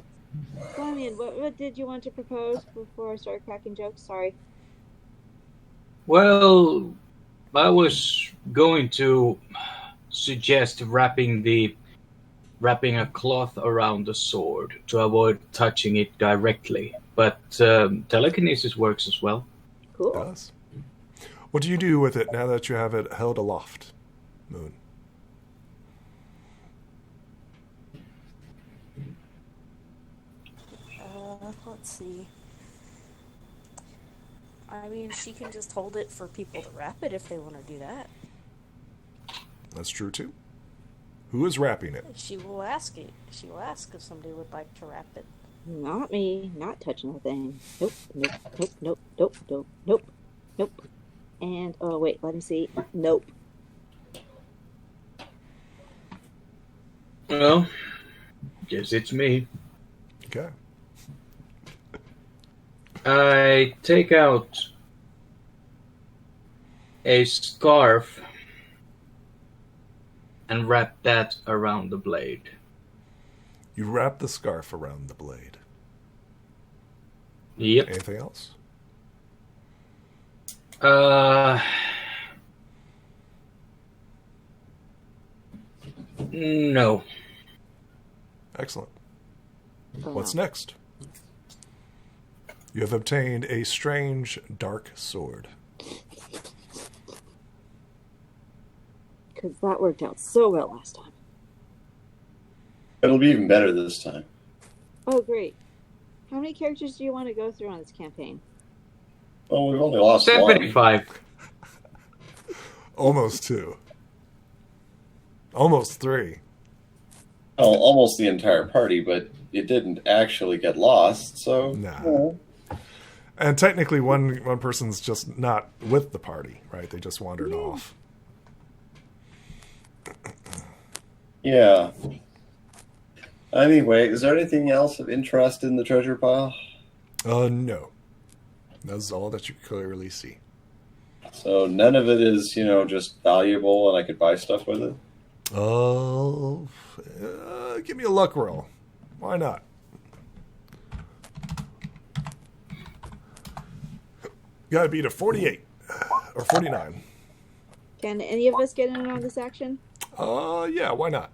Speaker 2: Flamian, what did you want to propose before I start cracking jokes? Sorry.
Speaker 3: Well, I was going to suggest wrapping a cloth around the sword to avoid touching it directly, but telekinesis works as well.
Speaker 2: Cool.
Speaker 1: Does. What do you do with it now that you have it held aloft, Moon?
Speaker 5: Let's see. I mean, she can just hold it for people to wrap it if they want to do that.
Speaker 1: That's true too. Who is wrapping it?
Speaker 5: She will ask it. She will ask if somebody would like to wrap it.
Speaker 2: Not me. Not touching the thing. Nope. Nope. Nope. Nope. Nope. Nope. Nope. Nope. And oh wait, let me see. Nope.
Speaker 3: Well, guess it's me.
Speaker 1: Okay.
Speaker 3: I take out a scarf and wrap that around the blade.
Speaker 1: You wrap the scarf around the blade.
Speaker 3: Yep.
Speaker 1: Anything else?
Speaker 3: No.
Speaker 1: Excellent.
Speaker 2: Oh,
Speaker 1: What's next? You have obtained a strange dark sword.
Speaker 2: because that worked out so well last time.
Speaker 4: It'll be even better this time.
Speaker 2: Oh, great. How many characters do you want to go through on this campaign?
Speaker 4: Well, we've only lost one.
Speaker 3: 75.
Speaker 1: Almost 2. Almost 3.
Speaker 4: Well, almost the entire party, but it didn't actually get lost, so...
Speaker 1: Nah. And technically, one person's just not with the party, right? They just wandered off.
Speaker 4: Yeah. Anyway, is there anything else of interest in the treasure pile?
Speaker 1: No. That's all that you clearly see.
Speaker 4: So none of it is, just valuable and I could buy stuff with it?
Speaker 1: Oh, give me a luck roll. Why not? Got to beat a 48 or 49.
Speaker 2: Can any of us get in on this action?
Speaker 1: Yeah, why not?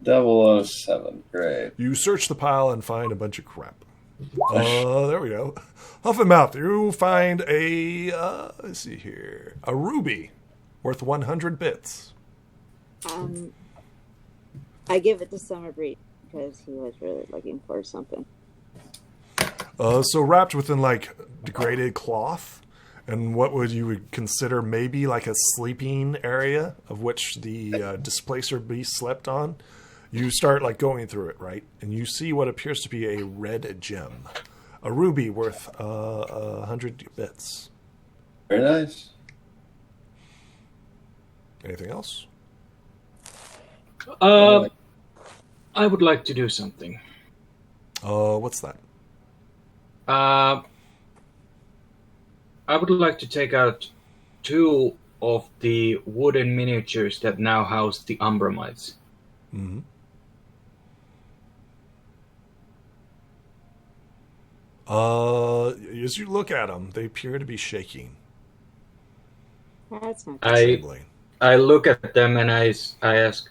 Speaker 4: 007, great.
Speaker 1: You search the pile and find a bunch of crap. There we go. Huff and Mouth, you find a, let's see here, a ruby worth 100 bits.
Speaker 2: I give it to Summer Breeze because he was really looking for something.
Speaker 1: So wrapped within like degraded cloth, and what you would consider maybe like a sleeping area of which the displacer beast slept on. You start like going through it, right? And you see what appears to be a red gem. A ruby worth 100 bits.
Speaker 4: Very nice.
Speaker 1: Anything else?
Speaker 3: I I would like to do something.
Speaker 1: What's that?
Speaker 3: I would like to take out 2 of the wooden miniatures that now house the Umbramites.
Speaker 1: Mm-hmm. As you look at them, they appear to be shaking.
Speaker 2: That's not
Speaker 1: Trembling.
Speaker 3: I look at them and I ask,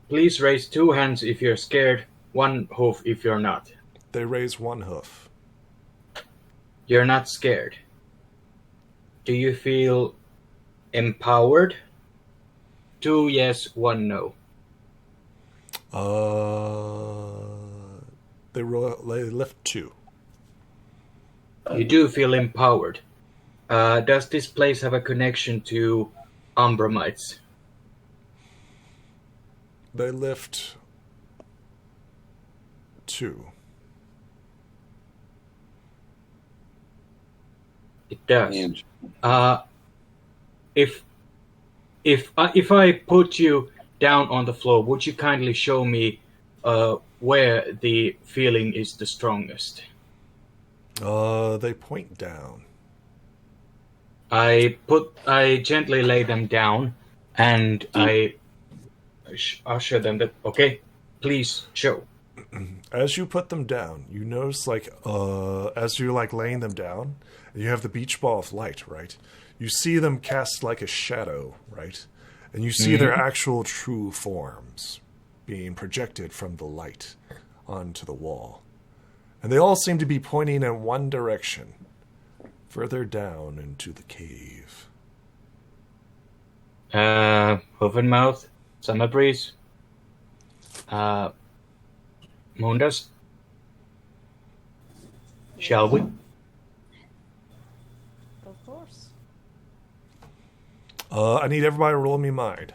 Speaker 3: please raise 2 hands if you're scared, 1 hoof if you're not.
Speaker 1: They raise 1 hoof.
Speaker 3: You're not scared. Do you feel empowered? 2 yes, 1 no.
Speaker 1: They lift 2.
Speaker 3: You do feel empowered. Does this place have a connection to Umbramites?
Speaker 1: They lift 2.
Speaker 3: It does. If I put you down on the floor, would you kindly show me where the feeling is the strongest?
Speaker 1: They point down.
Speaker 3: I gently lay them down, and I usher them that, okay, please show.
Speaker 1: As you put them down, you notice, as you're, laying them down, and you have the beach ball of light, right? You see them cast like a shadow, right? And you see their actual true forms being projected from the light onto the wall. And they all seem to be pointing in one direction, further down into the cave.
Speaker 3: Hoof and Mouth, Summer Breeze, Moondust. Shall we?
Speaker 5: Of course.
Speaker 1: I need everybody to roll me mind.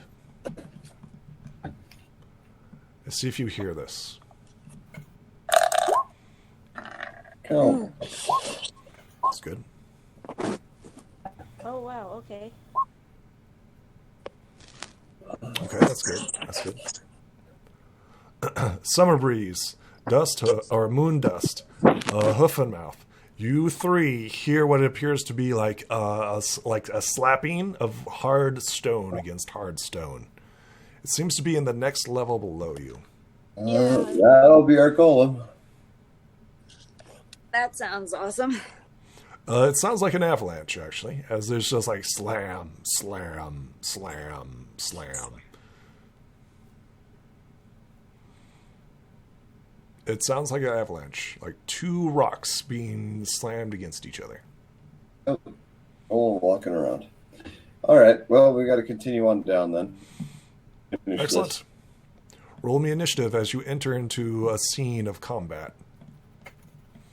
Speaker 1: Let's see if you hear this.
Speaker 4: Oh.
Speaker 1: That's good.
Speaker 5: Oh wow, okay.
Speaker 1: Okay, that's good. That's good. Summer Breeze, Dust, or Moon Dust, Hoof and Mouth. You 3 hear what appears to be like a slapping of hard stone against hard stone. It seems to be in the next level below you.
Speaker 4: That'll be our golem.
Speaker 2: That sounds awesome.
Speaker 1: It sounds like an avalanche, actually, as there's just slam, slam, slam, slam. It sounds like an avalanche, like 2 rocks being slammed against each other.
Speaker 4: Oh, walking around. All right, well, we got to continue on down then. Finish
Speaker 1: Excellent.
Speaker 4: this.
Speaker 1: Roll me initiative as you enter into a scene of combat.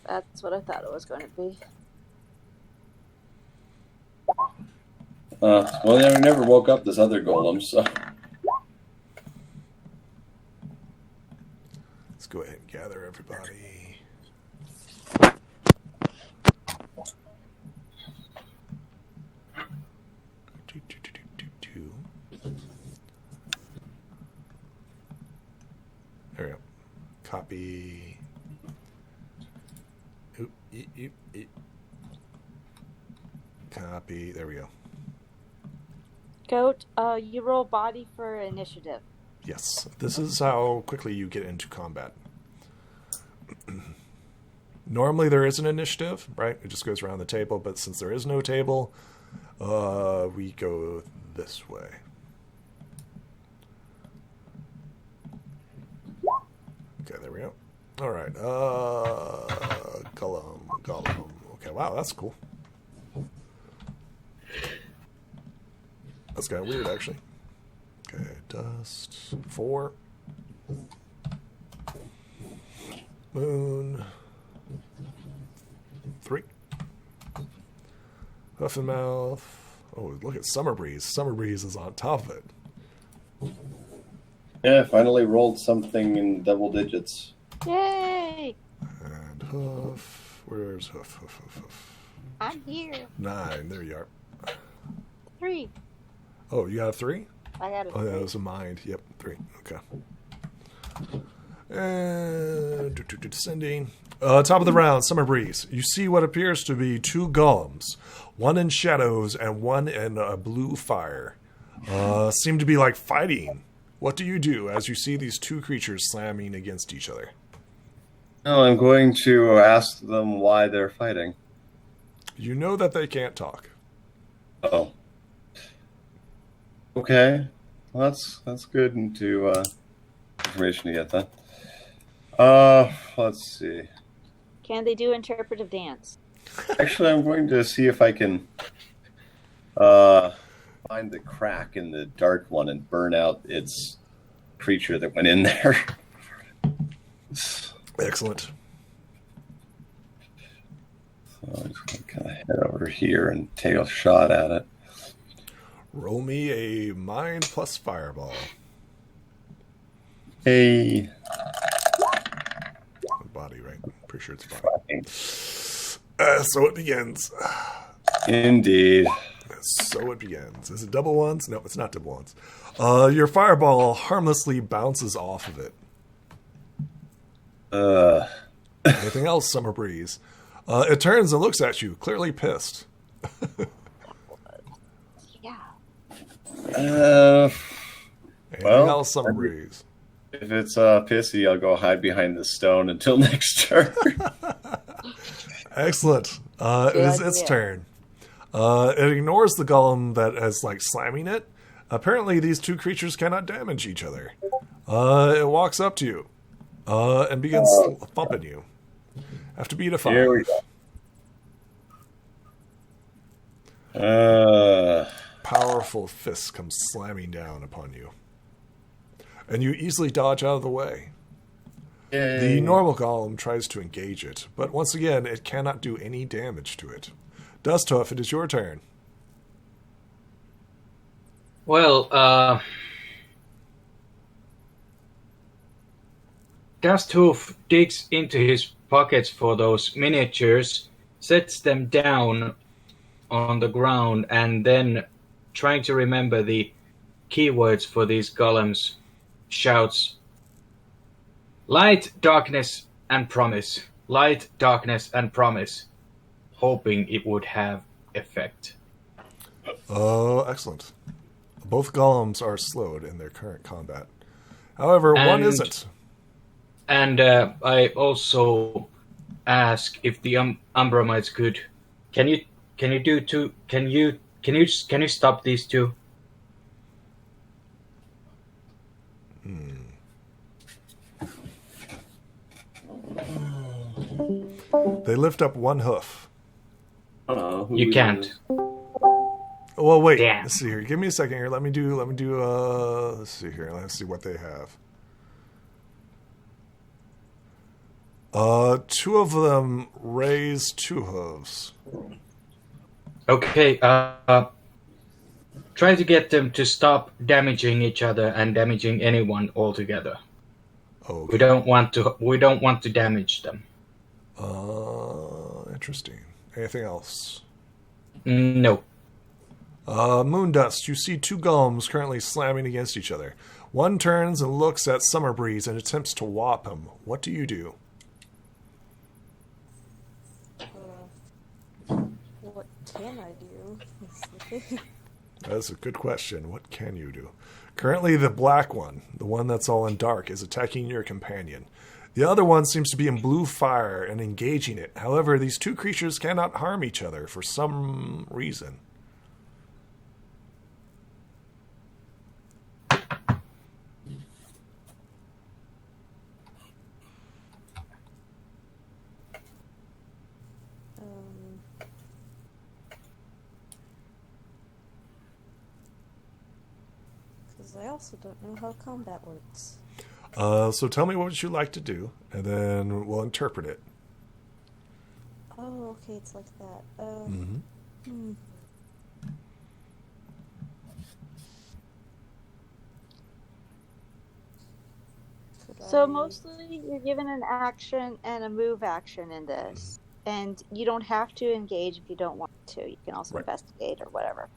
Speaker 2: That's what I thought it was going to be.
Speaker 4: Well, we never woke up this other golem, so.
Speaker 1: Let's go ahead and gather everybody. There we go. Copy. Oop, eep. Copy. There we go.
Speaker 2: Goat, you roll body for initiative.
Speaker 1: Yes, this is how quickly you get into combat. Normally there is an initiative, right? It just goes around the table, but since there is no table, we go this way. Okay, there we go. All right, Gollum. Okay, wow, that's cool. That's kind of weird, actually. Okay, Dust, 4. Moon, 3. Hoof and Mouth. Oh, look at Summer Breeze. Summer Breeze is on top of it.
Speaker 4: Yeah, finally rolled something in double digits.
Speaker 2: Yay!
Speaker 1: And Hoof. Where's Hoof?
Speaker 2: I'm here.
Speaker 1: 9. There you are.
Speaker 2: 3.
Speaker 1: Oh, you got a 3?
Speaker 2: I got a
Speaker 1: Oh,
Speaker 2: 3.
Speaker 1: that was a mind. Yep, 3. Okay. And descending. Top of the round, Summer Breeze. You see what appears to be two golems, one in shadows and one in a blue fire. Seem to be like fighting. What do you do as you see these two creatures slamming against each other?
Speaker 4: No, I'm going to ask them why they're fighting.
Speaker 1: You know that they can't talk.
Speaker 4: Oh. Okay. Well, that's good information to get then. Let's see.
Speaker 2: Can they do interpretive dance?
Speaker 4: Actually, I'm going to see if I can find the crack in the dark one and burn out its creature that went in there.
Speaker 1: Excellent.
Speaker 4: So I'm just going to kind of head over here and take a shot at it.
Speaker 1: Roll me a mind plus fireball.
Speaker 4: Hey.
Speaker 1: Body, right? Pretty sure it's body.
Speaker 4: Fine.
Speaker 1: So it begins.
Speaker 4: Indeed.
Speaker 1: So it begins. Is it double ones? No, it's not double ones. Your fireball harmlessly bounces off of it. Anything else, Summer Breeze? It turns and looks at you, clearly pissed.
Speaker 2: Yeah.
Speaker 1: Anything else, Summer Breeze?
Speaker 4: If it's pissy, I'll go hide behind the stone until next turn.
Speaker 1: Excellent. It is its turn. It ignores the golem that is like slamming it. Apparently, these two creatures cannot damage each other. It walks up to you and begins thumping you. Have to beat a 5.
Speaker 4: Here we go.
Speaker 1: Powerful fists come slamming down upon you. And you easily dodge out of the way.
Speaker 4: Yay.
Speaker 1: The normal golem tries to engage it, but once again, it cannot do any damage to it. Dusthoof, it is your turn.
Speaker 3: Well, Dusthoof digs into his pockets for those miniatures, sets them down on the ground, and then, trying to remember the keywords for these golems, shouts, "Light, darkness, and promise. Light, darkness, and promise," hoping it would have effect.
Speaker 1: Excellent. Both golems are slowed in their current combat. However, one isn't.
Speaker 3: And I also ask if the Umbramites could. Can you do two? Can you stop these two?
Speaker 1: They lift up one hoof.
Speaker 3: You can't.
Speaker 1: Well, wait.
Speaker 3: Damn.
Speaker 1: Let's see here. Give me a second here. Let me do. Let's see here. Let's see what they have. Two of them raise 2 hooves.
Speaker 3: Okay. Try to get them to stop damaging each other and damaging anyone altogether.
Speaker 1: Okay.
Speaker 3: We don't want to damage them.
Speaker 1: Interesting. Anything else?
Speaker 3: No.
Speaker 1: Moondust, you see 2 golems currently slamming against each other. One turns and looks at Summer Breeze and attempts to whop him. What do you do?
Speaker 5: What can I do? That's the thing.
Speaker 1: That's a good question. What can you do? Currently, the black one, the one that's all in dark, is attacking your companion. The other one seems to be in blue fire and engaging it. However, these 2 creatures cannot harm each other for some reason.
Speaker 5: Because I also don't know how combat works.
Speaker 1: So tell me what you'd like to do, and then we'll interpret it.
Speaker 5: Oh, okay, it's like that.
Speaker 2: So mostly you're given an action and a move action in this. And you don't have to engage if you don't want to. You can also investigate or whatever.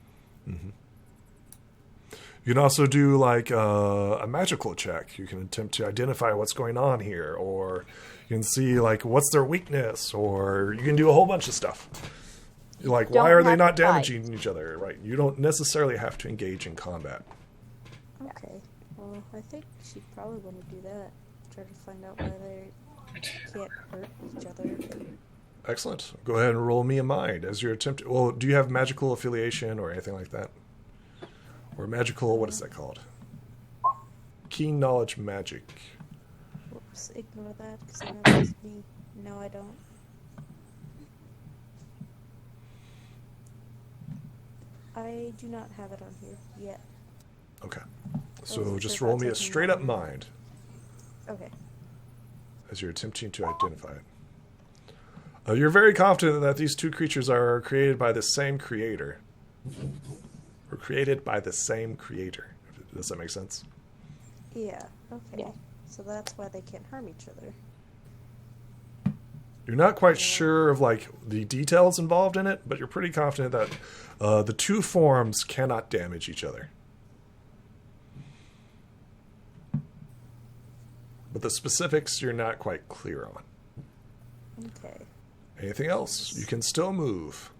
Speaker 1: You can also do like a magical check. You can attempt to identify what's going on here, or you can see like what's their weakness, or you can do a whole bunch of stuff. Like, why
Speaker 2: Don't
Speaker 1: are they
Speaker 2: have
Speaker 1: not
Speaker 2: to fight.
Speaker 1: damaging each other? Right? You don't necessarily have to engage in combat.
Speaker 5: Okay. Well, I think she'd probably want to do that. Try to find out why they can't hurt each other.
Speaker 1: Excellent. Go ahead and roll me a mind as your attempt. Well, do you have magical affiliation or anything like that? Or magical, what is that called? Keen knowledge magic.
Speaker 5: Whoops, ignore that, because I know that's me. No, I don't. I do not have it on here yet.
Speaker 1: Okay.
Speaker 5: was
Speaker 1: So
Speaker 5: the
Speaker 1: just
Speaker 5: first
Speaker 1: roll
Speaker 5: one
Speaker 1: me a
Speaker 5: taking
Speaker 1: straight up
Speaker 5: one.
Speaker 1: mind
Speaker 5: Okay.
Speaker 1: as you're attempting to identify it. You're very confident that these two creatures are created by the same creator. Or created by the same creator. Does that make sense?
Speaker 5: Yeah, okay.
Speaker 2: Yeah.
Speaker 5: So that's why they can't harm each other.
Speaker 1: You're not quite sure of like the details involved in it, but you're pretty confident that the two forms cannot damage each other. But the specifics you're not quite clear on.
Speaker 5: Okay.
Speaker 1: Anything else? You can still move.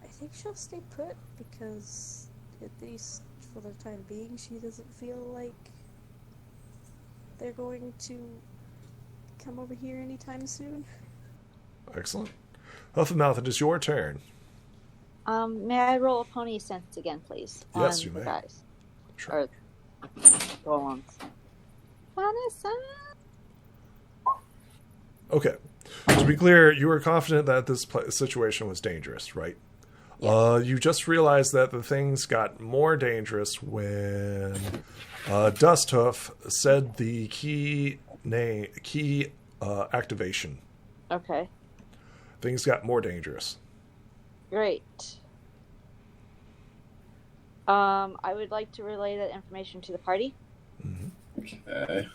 Speaker 5: I think she'll stay put because at least for the time being she doesn't feel like they're going to come over here anytime soon.
Speaker 1: Excellent. Huffmouth, it is your turn.
Speaker 2: May I roll a pony sense again, please?
Speaker 1: Yes,
Speaker 2: on
Speaker 1: you
Speaker 2: the
Speaker 1: may.
Speaker 2: Guys.
Speaker 1: Sure.
Speaker 2: Or golems. Pony sense.
Speaker 1: Okay. To be clear, you were confident that this situation was dangerous, right?
Speaker 2: Yes.
Speaker 1: You just realized that the things got more dangerous when Dusthoof said the key activation.
Speaker 2: Okay.
Speaker 1: Things got more dangerous.
Speaker 2: Great. I would like to relay that information to the party.
Speaker 4: Okay.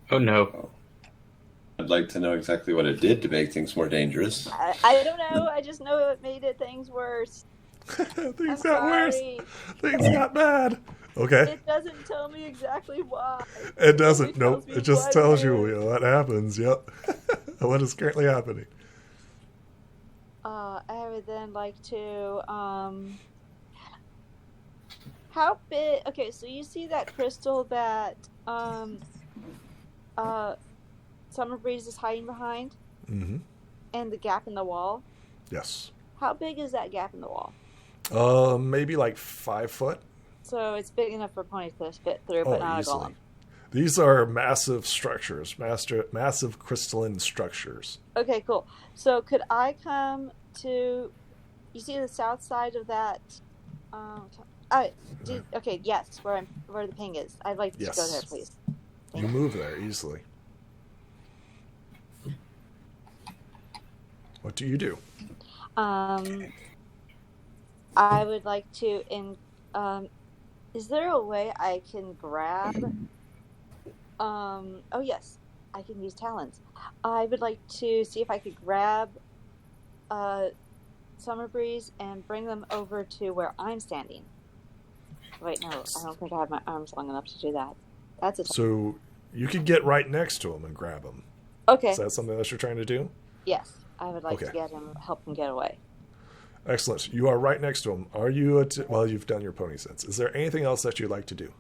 Speaker 3: Oh no.
Speaker 4: I'd like to know exactly what it did to make things more dangerous.
Speaker 2: I don't know. I just know it made things worse.
Speaker 1: Things
Speaker 2: I'm
Speaker 1: got worse.
Speaker 2: sorry.
Speaker 1: Things got bad. Okay.
Speaker 2: It doesn't tell me exactly why.
Speaker 1: It doesn't.
Speaker 2: only
Speaker 1: Nope.
Speaker 2: tells me
Speaker 1: It just
Speaker 2: what
Speaker 1: tells
Speaker 2: it
Speaker 1: you
Speaker 2: is.
Speaker 1: what happens. Yep. What is currently happening.
Speaker 2: I would then like to how big? Okay, so you see that crystal that Summer Breeze is hiding behind,
Speaker 1: Mm-hmm.
Speaker 2: and the gap in the wall.
Speaker 1: Yes.
Speaker 2: How big is that gap in the wall?
Speaker 1: Maybe like 5 foot.
Speaker 2: So it's big enough for ponies to fit through, but not
Speaker 1: easily.
Speaker 2: a golem.
Speaker 1: These are massive structures, massive crystalline structures.
Speaker 2: Okay, cool. So could I come to? You see the south side of that? Okay, yes, where the ping is. I'd like to
Speaker 1: Yes.
Speaker 2: go there, please.
Speaker 1: You move there easily. What do you do?
Speaker 2: I would like to. Is there a way I can grab? Oh yes, I can use talons. I would like to see if I could grab Summer Breeze and bring them over to where I'm standing. Wait, no, I don't think I have my arms long enough to do that. That's it.
Speaker 1: So you could get right next to him and grab him.
Speaker 2: Okay.
Speaker 1: Is that something that you're trying to do?
Speaker 2: Yes, I would like to
Speaker 1: Okay.
Speaker 2: help him get away.
Speaker 1: Excellent. You are right next to him. Are you? Well, you've done your pony sense. Is there anything else that you'd like to do?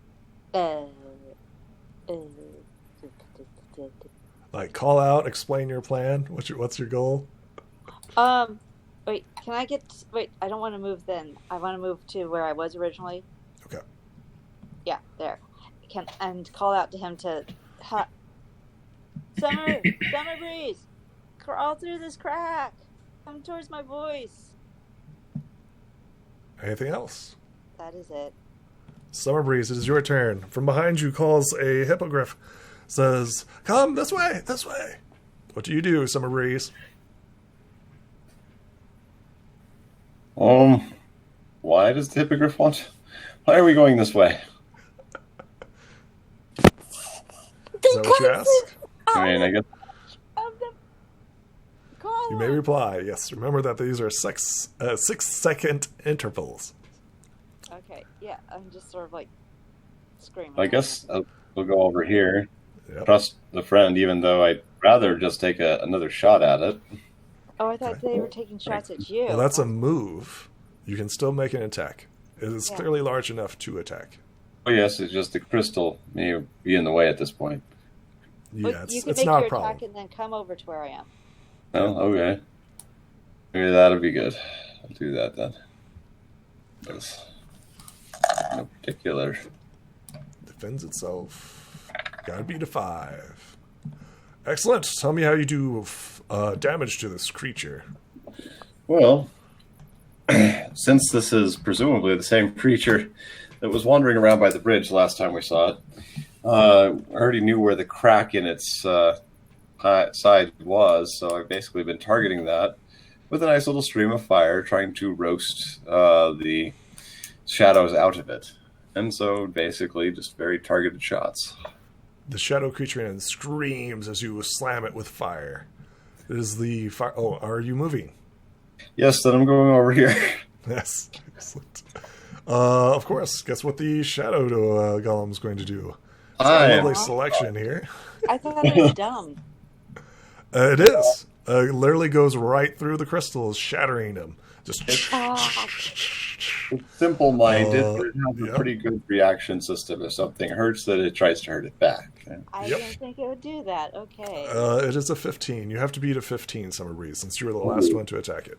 Speaker 1: Like call out, explain your plan. What's your goal?
Speaker 2: Wait, can I get? Wait, I don't want to move then. I want to move to where I was originally.
Speaker 1: Okay.
Speaker 2: Yeah, there. And call out to him to. Summer Breeze, crawl through this crack. Come towards my voice.
Speaker 1: Anything else?
Speaker 2: That is it.
Speaker 1: Summer Breeze, it is your turn. From behind you calls a hippogriff. Says, "Come this way, this way." What do you do, Summer Breeze?
Speaker 4: Why does the hippogriff want? Why are we going this way?
Speaker 1: Is that what you ask?
Speaker 4: I mean, I guess
Speaker 2: Of the
Speaker 1: may reply. Yes, remember that these are 6-second intervals.
Speaker 2: Okay, yeah, I'm just sort of like screaming.
Speaker 4: I guess we'll go over here.
Speaker 1: Yep.
Speaker 4: Trust the friend, even though I'd rather just take another shot at it.
Speaker 2: Oh, I thought they were taking shots at you.
Speaker 1: Well, that's a move. You can still make an attack. It is
Speaker 2: Yeah.
Speaker 1: clearly large enough to attack.
Speaker 4: Oh yes, it's just the crystal may be in the way at this point.
Speaker 1: Yeah,
Speaker 2: But you
Speaker 1: it's
Speaker 2: can make
Speaker 1: not
Speaker 2: your
Speaker 1: a problem.
Speaker 2: attack and then come over to where I am.
Speaker 4: Oh, okay. Maybe that'll be good. I'll do that then. Because no particular.
Speaker 1: Defends itself. Gotta beat a 5. Excellent. Tell me how you do damage to this creature.
Speaker 4: Well, since this is presumably the same creature that was wandering around by the bridge last time we saw it, I already knew where the crack in its side was, so I've basically been targeting that with a nice little stream of fire, trying to roast the shadows out of it. And so basically just very targeted shots.
Speaker 1: The shadow creature in screams as you slam it with fire. It is the fire. Oh, are you moving?
Speaker 4: Yes, then I'm going over here.
Speaker 1: Yes. Excellent. Of course. Guess what the shadow golem's going to do? It's a lovely selection here.
Speaker 2: I thought it was dumb.
Speaker 1: It is. Literally goes right through the crystals, shattering them. Just.
Speaker 4: It's simple-minded, but it has a pretty good reaction system. If something hurts it, it tries to hurt it back.
Speaker 2: I
Speaker 1: Yep.
Speaker 2: didn't think it would do that. Okay.
Speaker 1: It is a 15. You have to beat a 15, Summer Breeze, since you were the last one to attack it.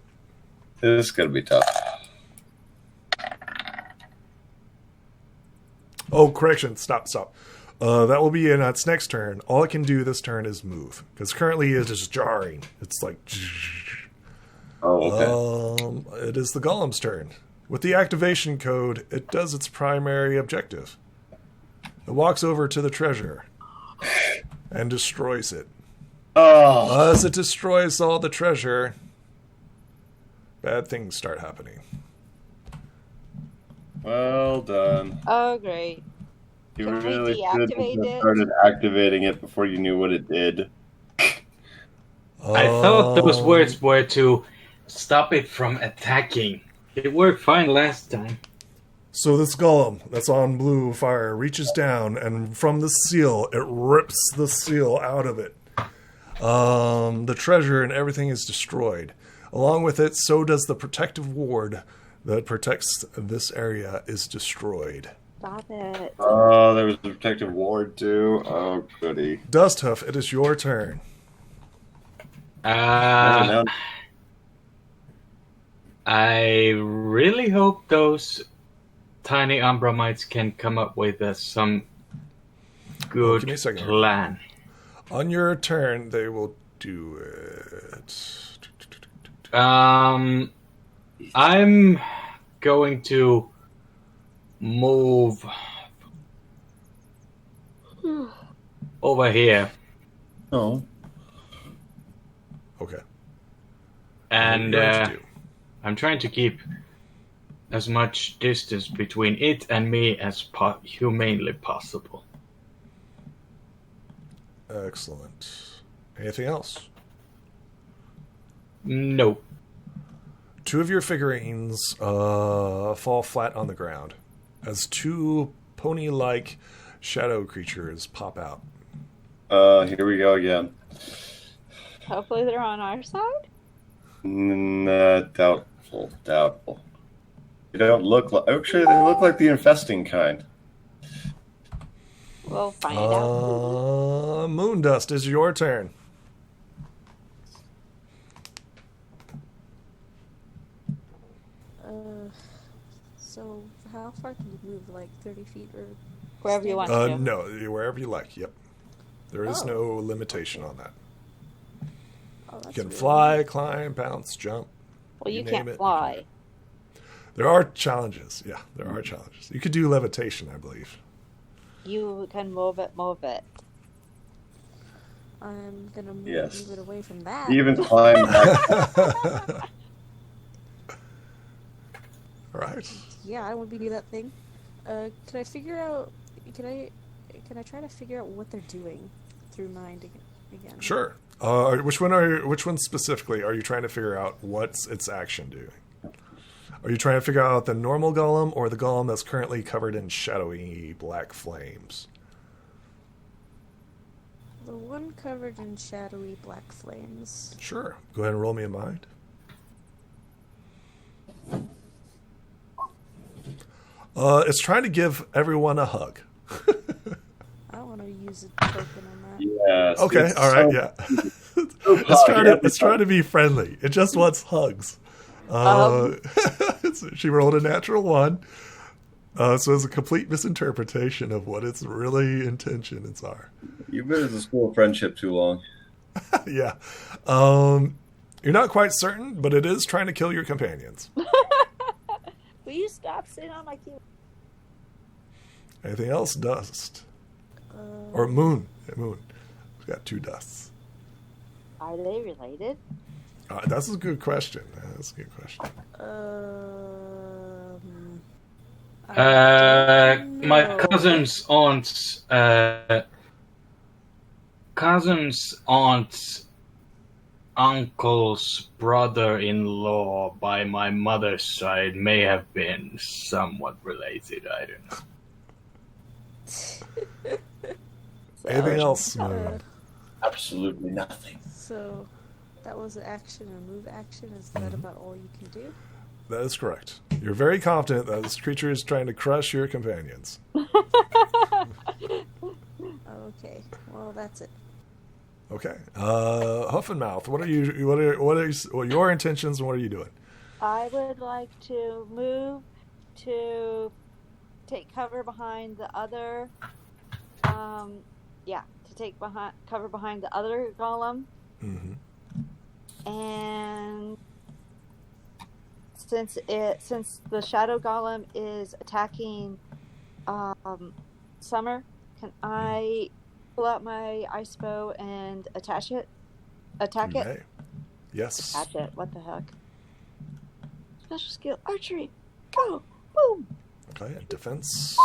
Speaker 4: This is going to be tough.
Speaker 1: Oh, correction. Stop. That will be in its next turn. All it can do this turn is move. Because currently it is jarring. It's like...
Speaker 4: Oh, okay.
Speaker 1: It is the golem's turn. With the activation code, it does its primary objective. It walks over to the treasure and destroys it.
Speaker 4: Oh,
Speaker 1: As it destroys all the treasure, bad things start happening.
Speaker 4: well done.
Speaker 2: Oh, great.
Speaker 4: You
Speaker 2: Can we
Speaker 4: really should
Speaker 2: deactivate
Speaker 4: have
Speaker 2: it?
Speaker 4: started activating it before you knew what it did.
Speaker 3: I thought those words were to stop it from attacking. It worked fine last time.
Speaker 1: So this golem that's on blue fire reaches down, and from the seal, it rips the seal out of it. The treasure and everything is destroyed. Along with it, so does the protective ward that protects this area is destroyed.
Speaker 2: Stop it.
Speaker 4: Oh, there was a protective ward too. Oh, goody.
Speaker 1: Dusthoof, it is your turn.
Speaker 4: Now-
Speaker 3: I really hope those tiny Umbra mites can come up with some good
Speaker 1: give me a second.
Speaker 3: plan.
Speaker 1: On your turn, they will do it.
Speaker 3: I'm going to move over here,
Speaker 4: Oh,
Speaker 1: Okay.
Speaker 3: and
Speaker 1: What are you going to do?
Speaker 3: I'm trying to keep as much distance between it and me as humanely possible.
Speaker 1: Excellent. Anything else?
Speaker 3: No.
Speaker 1: 2 of your figurines fall flat on the ground as 2 pony-like shadow creatures pop out.
Speaker 4: here we go again.
Speaker 2: Hopefully they're on our side.
Speaker 4: Doubtful. They don't look like. Actually, they look like the infesting kind.
Speaker 2: We'll find out.
Speaker 1: Moondust, is your turn.
Speaker 5: So how far can you move? Like 30 feet or
Speaker 2: Wherever you want to.
Speaker 1: No, wherever you like. Yep. There is
Speaker 5: Oh.
Speaker 1: no limitation on that.
Speaker 5: Oh, that's
Speaker 1: You can
Speaker 5: really
Speaker 1: fly, climb, bounce, jump.
Speaker 2: Well, you
Speaker 1: you
Speaker 2: can't
Speaker 1: name it.
Speaker 2: fly.
Speaker 1: There are challenges. Yeah, there are challenges. You could do levitation, I believe.
Speaker 2: You can move it, move it.
Speaker 5: I'm gonna
Speaker 4: Yes.
Speaker 5: move it away from that.
Speaker 4: Even climb.
Speaker 1: All right.
Speaker 5: Yeah, I want to do that thing. Can I figure out? Can I try to figure out what they're doing through mind? again.
Speaker 1: Sure. Which one specifically are you trying to figure out what's its action doing? Are you trying to figure out the normal golem or the golem that's currently covered in shadowy black flames?
Speaker 5: The one covered in shadowy black flames.
Speaker 1: Sure. Go ahead and roll me a mind. It's trying to give everyone a hug.
Speaker 5: I want to use a token on that.
Speaker 4: Yes.
Speaker 1: Okay.
Speaker 4: it's
Speaker 1: All right.
Speaker 4: so-
Speaker 1: Yeah.
Speaker 4: so
Speaker 1: It's trying to be friendly. It just wants hugs. She rolled a natural 1. So it's a complete misinterpretation of what its really intentions are.
Speaker 4: You've been at the school of friendship too long.
Speaker 1: Yeah. You're not quite certain, but it is trying to kill your companions.
Speaker 2: Will you stop sitting on my keyboard?
Speaker 1: Anything else? Dust. Or moon. Moon. We've got 2 dusts.
Speaker 2: Are they related?
Speaker 1: That's a good question. That's a good question.
Speaker 3: My
Speaker 5: No.
Speaker 3: cousin's aunt's uncle's brother-in-law by my mother's side may have been somewhat related. I don't know.
Speaker 1: Anything else, Moon?
Speaker 4: Absolutely nothing.
Speaker 5: So that was an action and move action. Is that about all you can do?
Speaker 1: That is correct. You're very confident that this creature is trying to crush your companions.
Speaker 5: Okay. Well, that's it.
Speaker 1: Okay. Huff and Mouth. What are your intentions and what are you doing?
Speaker 2: I would like to move to take cover behind the other. To take cover behind the other golem.
Speaker 1: Mm-hmm.
Speaker 2: And since the shadow golem is attacking Summer, can I pull out my ice bow and attack it?
Speaker 1: May. Yes.
Speaker 2: Attach it. What the heck? Special skill archery. Go. Boom.
Speaker 1: Okay. Defense.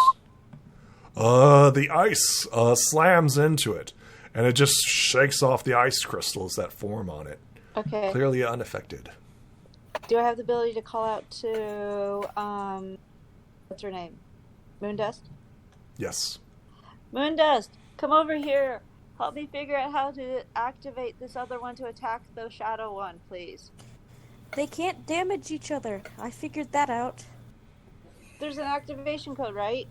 Speaker 1: The ice slams into it, and it just shakes off the ice crystals that form on it.
Speaker 2: Okay.
Speaker 1: Clearly unaffected.
Speaker 2: Do I have the ability to call out to what's her name? Moondust?
Speaker 1: Yes.
Speaker 2: Moondust, come over here. Help me figure out how to activate this other one to attack the shadow one, please.
Speaker 5: They can't damage each other. I figured that out.
Speaker 2: There's an activation code, right?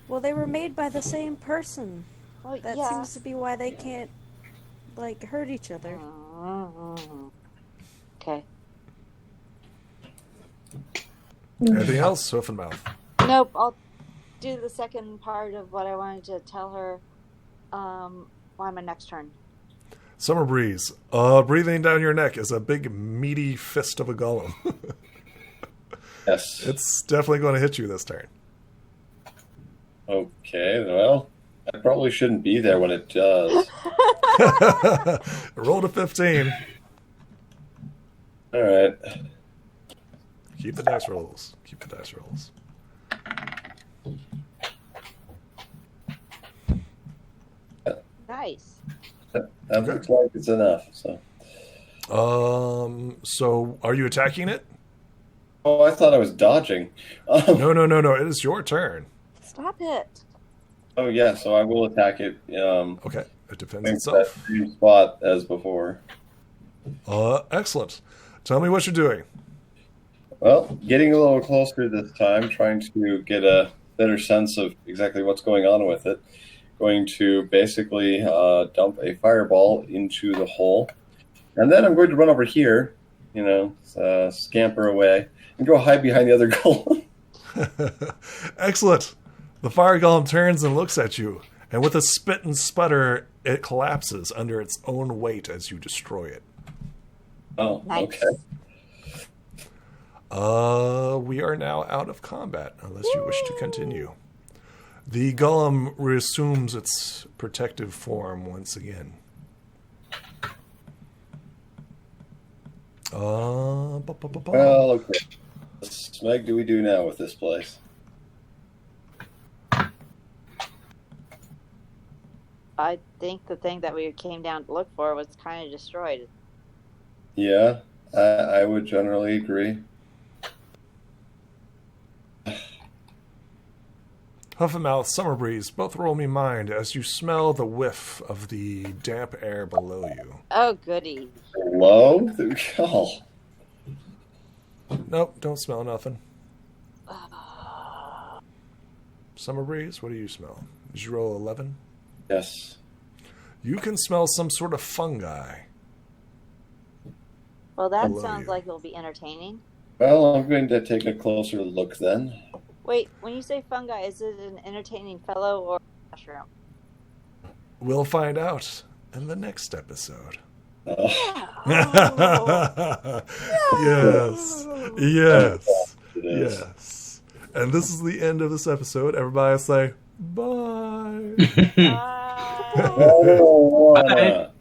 Speaker 5: Well, they were made by the same person.
Speaker 2: Well,
Speaker 5: That
Speaker 2: yeah.
Speaker 5: seems to be why they can't, hurt each other.
Speaker 2: Okay.
Speaker 1: Anything else? Hoof and Mouth.
Speaker 2: Nope, I'll do the second part of what I wanted to tell her on my next turn.
Speaker 1: Summer Breeze. Breathing down your neck is a big meaty fist of a golem.
Speaker 4: Yes.
Speaker 1: It's definitely going to hit you this turn.
Speaker 4: Okay, well, I probably shouldn't be there when it does.
Speaker 1: Roll to 15.
Speaker 4: All right.
Speaker 1: Keep the dice rolls.
Speaker 2: Nice.
Speaker 4: That looks like it's enough. So.
Speaker 1: So are you attacking it?
Speaker 4: Oh, I thought I was dodging.
Speaker 1: No. It is your turn.
Speaker 2: Stop it.
Speaker 4: Oh, yeah, so I will attack it.
Speaker 1: Okay. It defends
Speaker 4: That
Speaker 1: itself.
Speaker 4: same spot as before.
Speaker 1: Excellent. Tell me what you're doing.
Speaker 4: Well, getting a little closer this time, trying to get a better sense of exactly what's going on with it. Going to basically dump a fireball into the hole. And then I'm going to run over here, scamper away, and go hide behind the other golem.
Speaker 1: Excellent. The fire golem turns and looks at you, and with a spit and sputter, it collapses under its own weight as you destroy it.
Speaker 4: Oh,
Speaker 2: Nice.
Speaker 4: okay.
Speaker 1: We are now out of combat, unless you wish to continue. The golem reassumes its protective form once again.
Speaker 4: Well, okay. What smeg do we do now with this place?
Speaker 2: I think the thing that we came down to look for was kind of destroyed.
Speaker 4: Yeah, I would generally agree.
Speaker 1: Huff and Mouth, Summer Breeze, both roll me mind as you smell the whiff of the damp air below you.
Speaker 2: Oh, goody.
Speaker 4: Hello? Oh.
Speaker 1: Nope, don't smell nothing. Summer Breeze, what do you smell? Did you roll 11?
Speaker 4: Yes.
Speaker 1: You can smell some sort of fungi.
Speaker 2: Well, that
Speaker 1: Below
Speaker 2: sounds
Speaker 1: you.
Speaker 2: like it'll be entertaining.
Speaker 4: Well, I'm going to take a closer look then.
Speaker 2: Wait, when you say fungi, is it an entertaining fellow or a mushroom?
Speaker 1: We'll find out in the next episode.
Speaker 4: Oh,
Speaker 1: Yes. Yes.
Speaker 4: it is.
Speaker 1: Yes. And this is the end of this episode. Everybody say bye.
Speaker 2: Bye.
Speaker 4: I don't wanna.